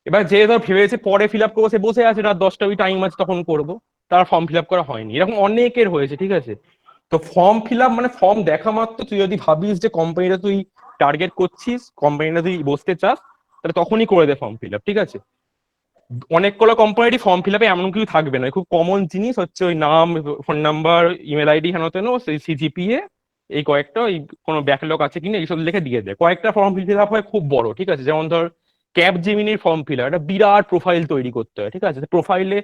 A: এবার যে ধর ভেবেছে পরে ফিল আপ করবো, সে বসে আছে রাত 10টা অব্দি টাইম আছে তখন করবো, তার ফর্ম ফিল আপ করা হয়নি। এরকম অনেকের হয়েছে, ঠিক আছে? তো ফর্ম ফিল আপ মানে ফর্ম দেখা মাত্র তুই যদি ভাবিস যে কোম্পানিটা তুই টার্গেট করছিস, কোম্পানিটা তুই বসতে চাস, তাহলে তখনই করে দে ফর্ম ফিল আপ, ঠিক আছে? অনেকগুলো কোম্পানিরই ফর্ম ফিল আপে এমন কিছু থাকবে না, খুব কমন জিনিস হচ্ছে ওই নাম, ফোন নাম্বার, ইমেল আইডি, হেন তেন, সেই সিজিপিএ, এই কয়েকটা, ওই কোনো ব্যাকলগ আছে কিনা এইসব লিখে দিয়ে দেয়। কয়েকটা ফর্ম ফিল আপ হয় খুব বড়, ঠিক আছে? যেমন ধর ক্যাব জেমিনির ফর্ম ফিল আপ, একটা বিরাট প্রোফাইল তৈরি করতে হয়, ঠিক আছে? প্রোফাইলে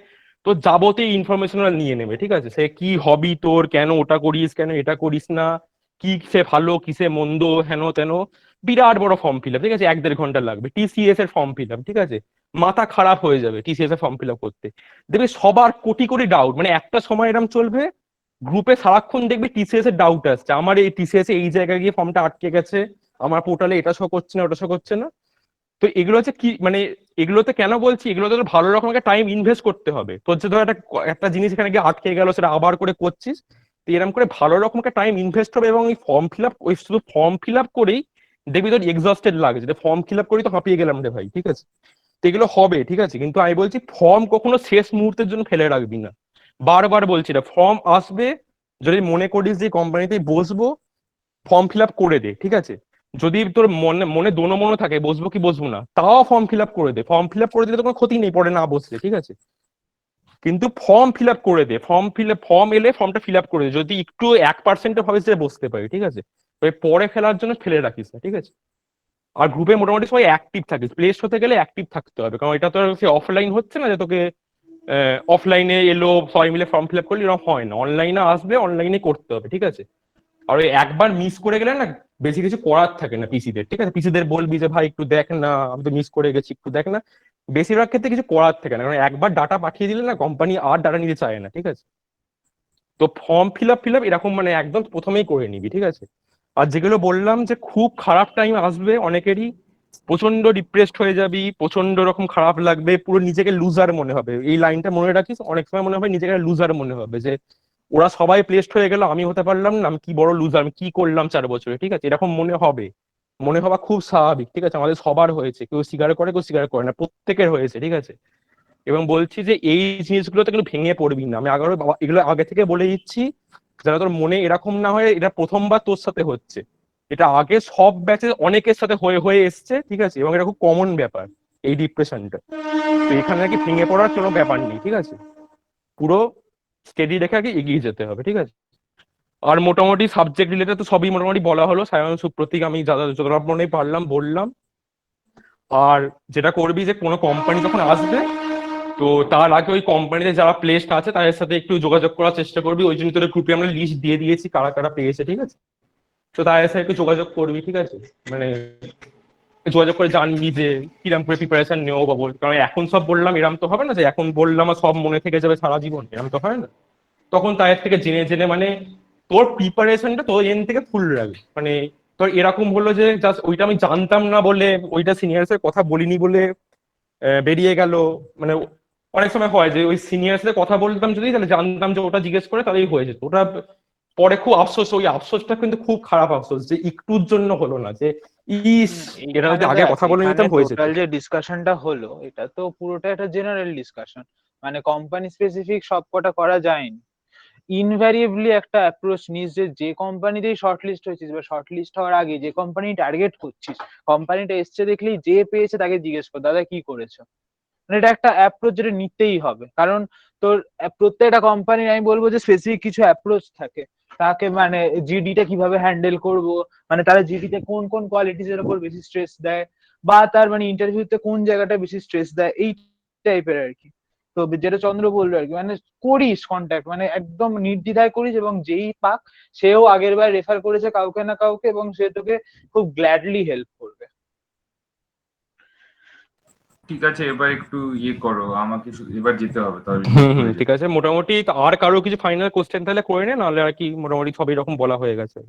A: তোর যাবতীয় ইনফরমেশন নিয়ে নেবে, ঠিক আছে? সে কি হবি তোর, কেন ওটা করিস, কেন এটা করিস না, কি সে ভালো কিসে মন্দ, হেন তেন বিরাট বড় ফর্ম ফিল আপ, ঠিক আছে, 1-1.5 ঘন্টা লাগবে। টিসিএস এর ফর্ম ফিল আপ, ঠিক আছে, মাথা খারাপ হয়ে যাবে টিসিএস এর ফর্ম ফিল আপ করতে। দেখবে সবার কোটি কোটি ডাউট, মানে একটা সময় এরকম চলবে গ্রুপে সারাক্ষণ দেখবি টিসিএস এর ডাউট আসছে, আমার এই টিসিএস এই জায়গায় গিয়ে ফর্মটা আটকে গেছে, আমার পোর্টালে এটা শো করছে না, ওটা শো করছে না। তো এগুলো হচ্ছে কি, মানে এগুলোতে কেন বলছি, এগুলোতে তো ভালো রকম একটা টাইম ইনভেস্ট করতে হবে। তোর যে ধর একটা জিনিস এখানে গিয়ে আটকে গেল, সেটা আবার করে করছিস, তো এরকম করে ভালো রকম একটা টাইম ইনভেস্ট হবে। এবং এই ফর্ম ফিল আপ, ওই শুধু ফর্ম ফিল আপ করেই দেখবি তোর এক্সস্টেড লাগছে, যে ফর্ম ফিল আপ করেই তো হাঁপিয়ে গেলাম রে ভাই, ঠিক আছে। তো এগুলো হবে, ঠিক আছে, কিন্তু আমি বলছি ফর্ম কখনো শেষ মুহূর্তের জন্য ফেলে রাখবি না। বারবার বলছি না, ফর্ম আসবে, যদি মনে করিস যে কোম্পানিতে বসবো, ফর্ম ফিল আপ করে দে, ঠিক আছে। যদি তোর মনে মনে দোনো মনে থাকে বসবো কি বসবো না, তাও ফর্ম ফিল আপ করে দে। ফর্ম ফিল আপ করে দিলে তো কোনো ক্ষতি নেই পরে না বসলে, ঠিক আছে, কিন্তু ফর্ম ফিল আপ করে দে। ফর্ম এলে ফর্মটা ফিল আপ করে দে, যদি একটু 1% ভাবিস যে বসতে পারি, ঠিক আছে, পরে ফেলার জন্য ফেলে রাখিস না, ঠিক আছে। আর গ্রুপে মোটামুটি সবাই অ্যাক্টিভ থাকিস, প্লেস হতে গেলে অ্যাক্টিভ থাকতে হবে, কারণ এটা তো সে অফলাইন হচ্ছে না যে তোকে অফলাইনে এলো সবাই মিলে ফর্ম ফিল আপ করলে, এরকম হয় না। অনলাইনে আসবে, অনলাইনে করতে হবে, ঠিক আছে। আর ওই একবার মিস করে গেলে না বেশি কিছু করার থাকে না পিসিদের, ঠিক আছে। পিসিদের বলবি যে ভাই একটু দেখ না, আমি তো মিস করে গেছি, একটু দেখ না, বেশিরভাগ ক্ষেত্রে কিছু করার থাকে না, কারণ একবার ডাটা পাঠিয়ে দিলে না কোম্পানি আর ডাটা নিতে চায় না, ঠিক আছে। তো ফর্ম ফিল আপ এরকম মানে একদম প্রথমেই করে নিবি, ঠিক আছে। আর যেগুলো বললাম যে খুব খারাপ টাইম আসবে অনেকেরই, প্রচন্ড ডিপ্রেসড হয়ে যাবি, প্রচন্ড রকম খারাপ লাগবে, পুরো নিজেকে লুজার মনে হবে। এই লাইনটা মনে রাখিস, অনেক সময় মনে হবে নিজেকে লুজার মনে হবে, যে ওরা সবাই প্লেসড হয়ে গেল, আমি হতে পারলাম না, আমি কি বড় লুজার, আমি কি করলাম 4 বছরে, ঠিক আছে, এরকম মনে হবে। মনে হওয়া খুব স্বাভাবিক, ঠিক আছে, আমাদের সবার হয়েছে, কেউ স্বীকার করে কেউ স্বীকার করে না, প্রত্যেকের হয়েছে, ঠিক আছে। এবং বলছি যে এই জিনিসগুলোতে কিন্তু ভেঙে পড়বি না, আমি এগুলো আগে থেকে বলে দিচ্ছি, যারা তোর মনে এরকম না হয় এটা প্রথমবার তোর সাথে হচ্ছে, এটা আগে সব ব্যাচে অনেকের সাথে হয়ে হয়ে এসছে, ঠিক আছে, এবং এটা খুব কমন ব্যাপার এই ডিপ্রেশনটা। তো এখানে নাকি ভেঙে পড়ার কোনো ব্যাপার নেই, ঠিক আছে, পুরো স্টেডি রেখে আগে এগিয়ে যেতে হবে, ঠিক আছে। আর মোটামুটি সাবজেক্ট রিলেটেড তো সবই মোটামুটি বলা হলো, সায়ন সুপ্রতীক আমি যতটা মনে পারলাম বললাম। আর যেটা করবি যে কোনো কোম্পানি যখন আসবে, তো তার আগে ওই কোম্পানিতে যারা প্লেসড আছে তাদের সাথে একটু যোগাযোগ করার চেষ্টা করবি। ওই জন্য তোর গ্রুপে আমরা লিস্ট দিয়ে দিয়েছি কারা কারা পেয়েছে, ঠিক আছে। তো তাদের সাথে একটু যোগাযোগ করবি, ঠিক আছে, মানে যোগাযোগ করে জানবি যে কিরকম করে প্রিপারেশন নেবো বা কারণ এখন সব বললাম এরম তো হবে না যে এখন বললাম আর সব মনে থেকে যাবে সারা জীবন, এরম তো হয় না। তখন তাদের থেকে জেনে জেনে মানে তোর প্রিপারেশনটা তোর এন থেকে ফুল রাখবি। মানে তোর এরকম হলো যে জাস্ট ওইটা আমি জানতাম না বলে, ওইটা সিনিয়রসের কথা বলিনি বলে বেরিয়ে গেল। মানে অনেক সময় হয় যে ওই সিনিয়রসদের কথা বলতাম যদি, তাহলে জানতাম যে ওটা জিজ্ঞেস করে তাহলেই হয়ে যেত, ওটা পরে খুব আফসোস, ওই আফসোসটা কিন্তু খুব খারাপ আফসোস, যে একটুর জন্য হলো না, যে ইস এটা যদি আগে কথা বলে নিতাম হয়ে যেত।
H: টোটাল যে ডিসকাশনটা হলো এটা তো পুরোটা একটা জেনারেল ডিসকাশন, মানে কোম্পানি স্পেসিফিক সবকটা করা যায়নি। ইনভ্যারিয়েবলি একটা অ্যাপ্রোচ নিস যে কোম্পানিতেই শর্টলিস্ট হয়েছিস বা শর্টলিস্ট হওয়ার আগে যে কোম্পানি টার্গেট করছিস, কোম্পানিটা এসছে দেখলেই যে পেয়েছে তাকে জিজ্ঞেস কর দাদা কি করেছো। মানে এটা একটা অ্যাপ্রোচ যেটা নিতেই হবে, কারণ তোর প্রত্যেকটা কোম্পানির আমি বলবো যে স্পেসিফিক কিছু অ্যাপ্রোচ থাকে। তাকে মানে জিডিটা কিভাবে হ্যান্ডেল করব, মানে তারা জিডিতে কোন কোন কোয়ালিটিস এর উপর বেশি স্ট্রেস দেয়, বা তার মানে ইন্টারভিউতে কোন জায়গাটা বেশি স্ট্রেস দেয়, এই টাইপের আর কি। তো যেটা চন্দ্র বললো আর কি, মানে করিস কন্ট্যাক্ট, মানে একদম নির্দ্বিধায় করিস, এবং যেই পাক সেও আগের বার রেফার করেছে কাউকে না কাউকে, এবং সে তোকে খুব গ্ল্যাডলি হেল্প করবে।
M: ঠিক আছে, এবার একটু ইয়ে করো, আমাকে এবার যেতে হবে তাহলে।
A: ঠিক আছে, মোটামুটি আর কারো কিছু ফাইনাল কোশ্চেন তাহলে করে নে, নাহলে আর কি মোটামুটি সবই রকম বলা হয়ে গেছে।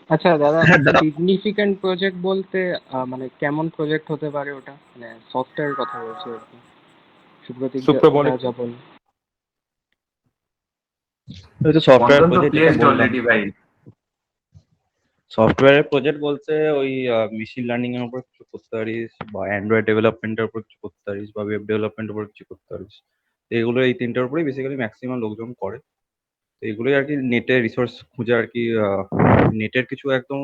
D: আচ্ছা দাদা, সিগনিফিক্যান্ট প্রজেক্ট বলতে মানে কেমন প্রজেক্ট হতে পারে ওটা, মানে সফটওয়্যার কথা বলছি আর কি। সুপ্রতীক যা বল।
C: ওই তো সফটওয়্যার
M: প্রজেক্ট অলরেডি ভাই।
C: সফটওয়্যারের প্রজেক্ট বলতে ওই মেশিন লার্নিং এর উপর কিছু করতে পারিস, বা অ্যান্ড্রয়েড ডেভেলপমেন্টের উপর কিছু করতে পারিস, বা ওয়েব ডেভেলপমেন্টের উপর কিছু করতে পারিস। এগুলো এই তিনটার উপরেই বেসিক্যালি ম্যাক্সিমাম লোকজন করে। তো এগুলোই আর কি নেটে রিসোর্স খুঁজে আর কি, নেটের কিছু একদম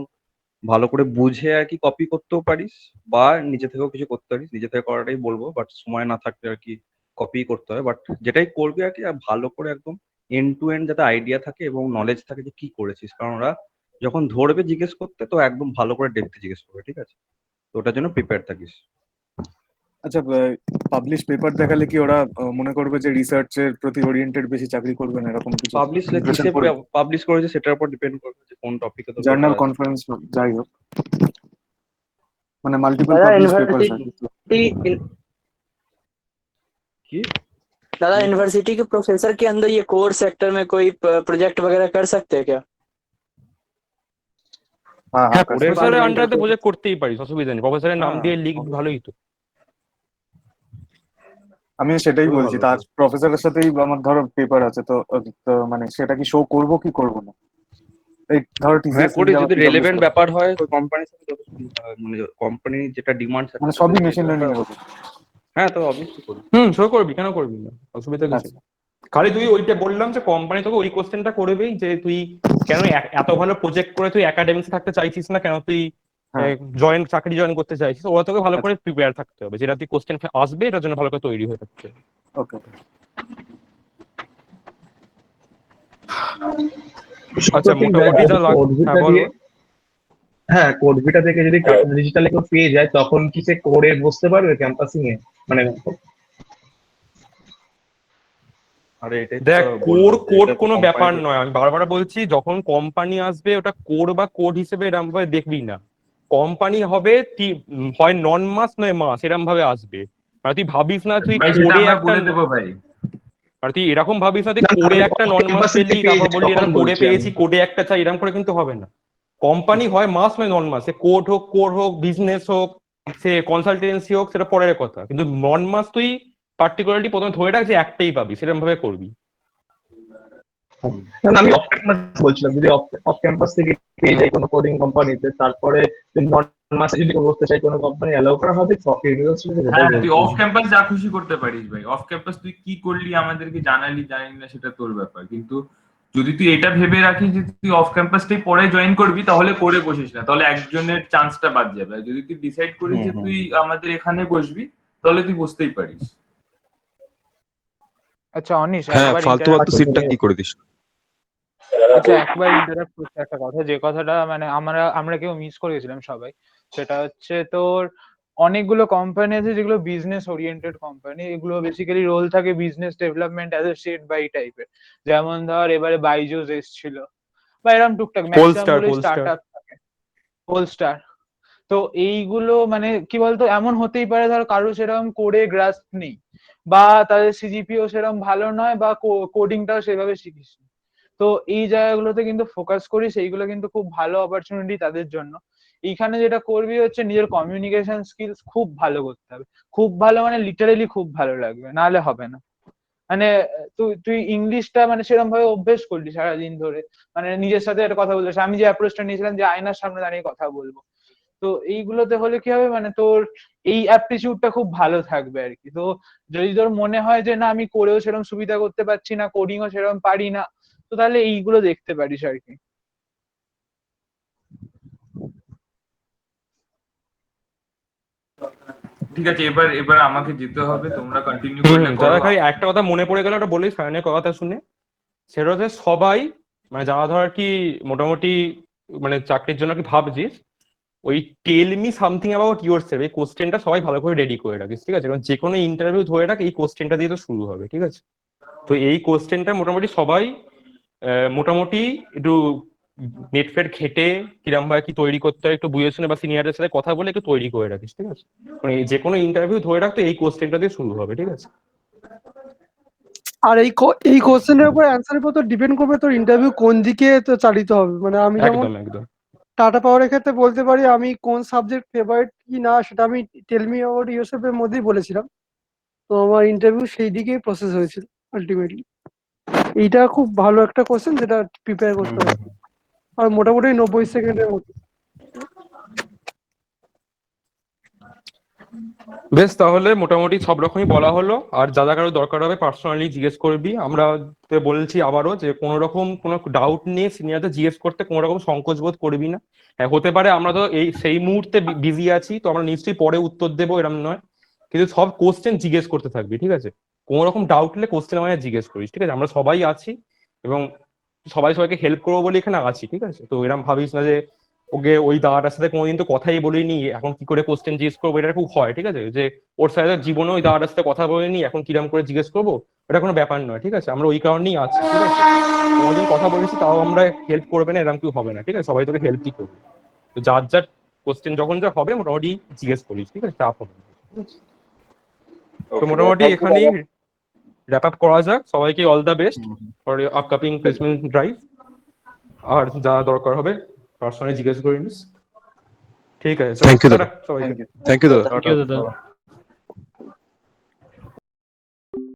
C: ভালো করে বুঝে আর কি কপি করতেও পারিস, বা নিজে থেকেও কিছু করতে পারিস। নিজে থেকে করাটাই বলবো, বাট সময় না থাকলে আর কি কপি করতে হয়। বাট যেটাই করবি আর কি ভালো করে একদম এন্ড টু এন্ড যাতে আইডিয়া থাকে এবং নলেজ থাকে যে কি করেছিস, কারণ ওরা যখন ধরবে জিজ্ঞেস করতে তো একদম ভালো করে ডেপথে জিজ্ঞেস করবে, ঠিক আছে। তো ওটার জন্য প্রিপেয়ার থাকিস।
F: আচ্ছা, পাবলিশ পেপার দেখালে কি ওরা মনে করবে যে রিসার্চের প্রতি ওরিয়েন্টেড বেশি চাকরি করবে না, এরকম কিছু?
C: পাবলিশ করেছে সেটার উপর ডিপেন্ড করবে যে কোন টপিকে।
F: জার্নাল কনফারেন্স যাই হোক। মানে মাল্টিপল
Q: दादा
F: পাবলিশ পেপার্স আছে।
Q: यूनिवर्सिटी
C: কি
Q: दादा यूनिवर्सिटी के प्रोफेसर के अंदर ये कोर सेक्टर में कोई प्रोजेक्ट वगैरह कर सकते हैं क्या?
F: হ্যাঁ
A: হ্যাঁ
F: হ্যাঁ কাজ
A: প্রফেসরের আন্ডারে তো প্রজেক্ট করতেই পারিস, অসুবিধা নেই, প্রফেসরের নাম দিয়ে লিখ, ভালোই তো।
F: আমি সেটাই
C: খুবই
F: বলছি,
C: ভালো
F: তার প্রফেসরের সাথেই আমার ধরো পেপার আছে, তো তো মানে সেটা কি শো করব কি করব না? এই ধরো
C: হ্যাঁ
F: টিসিএস
C: করি, যদি রেলেভেন্ট ব্যাপার হয় ওই কোম্পানির সাথে মানে কোম্পানি যেটা ডিমান্ড
F: মানে সবই মেশিন লার্নিং এর উপর।
C: হ্যাঁ তো অবশ্যই করি।
A: শো করবি, কেন করবি না, অসুবিধা কিছু নেই। খালি তুই ওইটা বললাম যে কোম্পানি তোকে ওই কোশ্চেনটা করবেই যে তুই কেন এত ভালো প্রজেক্ট করে তুই একাডেমিক্স থাকতে চাইছিস না, কেন তুই চাকরি জয়েন করতে চাইছিস, ওরা তোকে ভালো করে প্রিপেয়ার থাকতে হবে, যেটা তুই কোশ্চেন আসবে এটার জন্য ভালো করে তৈরি হয়ে থাকতে হবে।
F: ওকে
A: আচ্ছা মোটামুটি যা লাগবে,
I: হ্যাঁ কোডভিটা থেকে যদি ডিজিটালে কেউ পেয়ে যায় তখন কি সে কোডে বসতে পারবে ক্যাম্পাসিং এ? মানে
C: আরে এটাই
A: দেখ কোড কোনো ব্যাপার নয়, আমি বারবার বলছি যখন কোম্পানি আসবে ওটা কোড বা কোড হিসেবে এরকম ভাবে দেখবি না, কোম্পানি হবে হয় নন মাস নয় মাস এরকম ভাবে আসবে। আর তুই ভাবিস না তুই কোডে একটা
M: দেবো ভাই,
A: আর তুই এরকম ভাবিস না তুই কোডে একটা নন মাস পেলি তারপর বললি এটা কোডে পেয়েছি কোডে একটা চাই, এরকম করে কিন্তু হবে না। কোম্পানি হয় মাস নয় নন মাস, সে কোড হোক বিজনেস হোক, সে কনসালটেন্সি হোক, সেটা পরের কথা, কিন্তু নন মাস তুই পার্টিকুলারলি প্রথমে ধরে রাখ যে একটাই পাবি, সেরকম ভাবে করবি।
I: আমি অফ ক্যাম্পাস বলছিলাম, যদি অফ ক্যাম্পাস থেকে পেয়ে যাই কোনো কোডিং কোম্পানিতে, তারপরে মাসে যদি বসতে চাই কোনো কোম্পানি অ্যালাউ করা হবে
M: হ্যাঁ তুই অফ ক্যাম্পাস যা খুশি করতে পারিস ভাই, অফ ক্যাম্পাস তুই কি করলি আমাদেরকে জানালি জানি না সেটা তোর ব্যাপার, কিন্তু যদি তুই এটা ভেবে রাখিস যে তুই অফ ক্যাম্পাসটাই পরে জয়েন করবি তাহলে করে বসিস না, তাহলে একজনের চান্সটা বাদ যাবে। আর যদি তুই ডিসাইড করিস যে তুই আমাদের এখানে বসবি তাহলে তুই বসতেই পারিস।
H: আচ্ছা অনিশ,
J: হ্যাঁ
H: একবার
J: ফালতু ফালতু সিটটা কি করে দিস?
H: আচ্ছা একবার ইন্টারাপ্ট করতে একটা কথা, যে কথাটা মানে আমরা কেউ মিস করে গেছিলাম সবাই, সেটা হচ্ছে তোর অনেকগুলো কোম্পানি আছে যেগুলো বিজনেস ওরিয়েন্টেড কোম্পানি, এগুলো বেসিক্যালি রোল থাকে বিজনেস ডেভেলপমেন্ট অ্যাসোসিয়েট বা এই টাইপের, যেমন ধর এবারে বাইজুস এসেছিল বা এরকম টুকটাক ম্যাক্সিমাম স্টার্টআপ থাকে, পোলস্টার। তো এইগুলো মানে কি বলতো, এমন হতেই পারে ধর কারো সেরকম কোডে গ্রাস্প নেই বা তাদের সিজিপিও সেরকম ভালো নয় বা কোডিংটাও সেভাবে শিখিস, তো এই জায়গাগুলোতে কিন্তু ফোকাস করি, সেইগুলো কিন্তু খুব ভালো অপরচুনিটি তাদের জন্য। এইখানে যেটা করবি হচ্ছে নিজের কমিউনিকেশন স্কিলস খুব ভালো করতে হবে, খুব ভালো মানে লিটারেলি খুব ভালো লাগবে, নাহলে হবে না। মানে তুই ইংলিশটা মানে সেরকম ভাবে অভ্যেস করলি সারাদিন ধরে, মানে নিজের সাথে একটা কথা বলছিস, আমি যে অ্যাপ্রোচটা নিয়েছিলাম যে আয়নার সামনে দাঁড়িয়ে কথা বলবো, তো এইগুলোতে হলে কি হবে মানে তোর এই অ্যাপটিটিউডটা খুব ভালো থাকবে আর কি। তো যদি তোর মনে হয় যে না আমি করেও সেরকম সুবিধা করতে পারছি না, কোডিংও সেরকম পারি না, তো তাহলে এইগুলো দেখতে পারিস আর কি।
M: ঠিক আছে, এবার আমাকে যেতে হবে, তোমরা কন্টিনিউ করলে করো।
A: দাদা খালি একটা কথা মনে পড়ে গেল, ওটা বলি ফাইনাল কথা শুনে, সেটা হচ্ছে সবাই মানে যারা ধর আর কি মোটামুটি মানে চাকরির জন্য কি ভাবছিস, ওই tell me something about yourself এই কোশ্চেনটা সবাই ভালো করে রেডি করে রাখিস, ঠিক আছে? কারণ যে কোনো ইন্টারভিউ ধরে রাখ এই কোশ্চেনটা দিয়ে তো শুরু হবে, ঠিক আছে? তো এই কোশ্চেনটা মোটামুটি সবাই মোটামুটি একটু নেট ফেট ঘেটে কিরম ভাবে কি তৈরি করতে হয় একটু বুঝে শুনে বা সিনিয়রদের সাথে কথা বলে একটু তৈরি করে রাখিস, ঠিক আছে? মানে যে কোনো ইন্টারভিউ ধরে রাখতে এই কোশ্চেনটা দিয়ে শুরু হবে, ঠিক আছে?
N: আর এই কোশ্চেনের উপর অ্যান্সারের উপর তো ডিপেন্ড করবে তোর ইন্টারভিউ কোন দিকে তো চালিত হবে। মানে আমি যেমন
A: একদম একদম
N: টাটা পাওয়ারের ক্ষেত্রে বলতে পারি আমি কোন সাবজেক্ট ফেভারিট কি না সেটা আমি টেল মি অ্যাবাউট ইয়োরসেলফ এর মধ্যেই বলেছিলাম, তো আমার ইন্টারভিউ সেই দিকেই প্রসেস হয়েছিল আলটিমেটলি। এইটা খুব ভালো একটা কোশ্চেন যেটা প্রিপেয়ার করতে হবে, আর মোটামুটি 90 সেকেন্ডের মতো।
A: বেশ, তাহলে মোটামুটি সব রকমই বলা হলো, আর যা যা কারো দরকার হবে পার্সোনালি জিজ্ঞেস করবি। আমরা বলছি আবারও যে কোনো রকম কোনো ডাউট নিয়ে সিনিয়রদের জিজ্ঞেস করতে কোনো রকম সংকোচ বোধ করবি না। হ্যাঁ হতে পারে আমরা তো সেই মুহূর্তে বিজি আছি, তো আমরা নিশ্চয়ই পরে উত্তর দেবো এরকম নয়, কিন্তু সব কোশ্চেন জিজ্ঞেস করতে থাকবি, ঠিক আছে? কোনো রকম ডাউট হলে কোশ্চেন আমাদের জিজ্ঞেস করিস, ঠিক আছে? আমরা সবাই আছি এবং সবাইকে হেল্প করবো বলে এখানে আছি, ঠিক আছে? তো এরকম ভাবিস না যে ওকে ওই দাদাটার সাথে কোনোদিন তো কথাই বলিনি এখন কি করে কোশ্চেন জিজ্ঞেস করবো, এটা খুব হয়, ঠিক আছে? যে ওর সাথে জীবনে ওই দাদাটার সাথে কথা বলিনি এখন কিরম করে জিজ্ঞেস করবো, এটা কোনো ব্যাপার নয়, ঠিক আছে? আমরা ওই কারণেই আছি, ঠিক আছে? কোনোদিন কথা বলেছি তাও আমরা হেল্প করবে না এরকম কেউ হবে না, ঠিক আছে? সবাই তোকে হেল্পই করবে। তো যার কোশ্চেন যখন যা হবে মোটামুটি জিজ্ঞেস করিস, ঠিক আছে? চাপ হবে না, ঠিক আছে? তো
C: Okay,
A: মোটামুটি
C: thank you,
A: এখানেই
C: দাদা।
A: র্যাপ আপ করা যাক। সবাইকে all the best for upcoming placement drive. আর যা দরকার হবে পার্সোনালি জিজ্ঞেস করে নিস, ঠিক আছে?
J: থ্যাংক ইউ
A: টাটা
J: দাদা,
A: সবাইকে।
J: থ্যাংক ইউ দাদা।
L: Thank you, দাদা।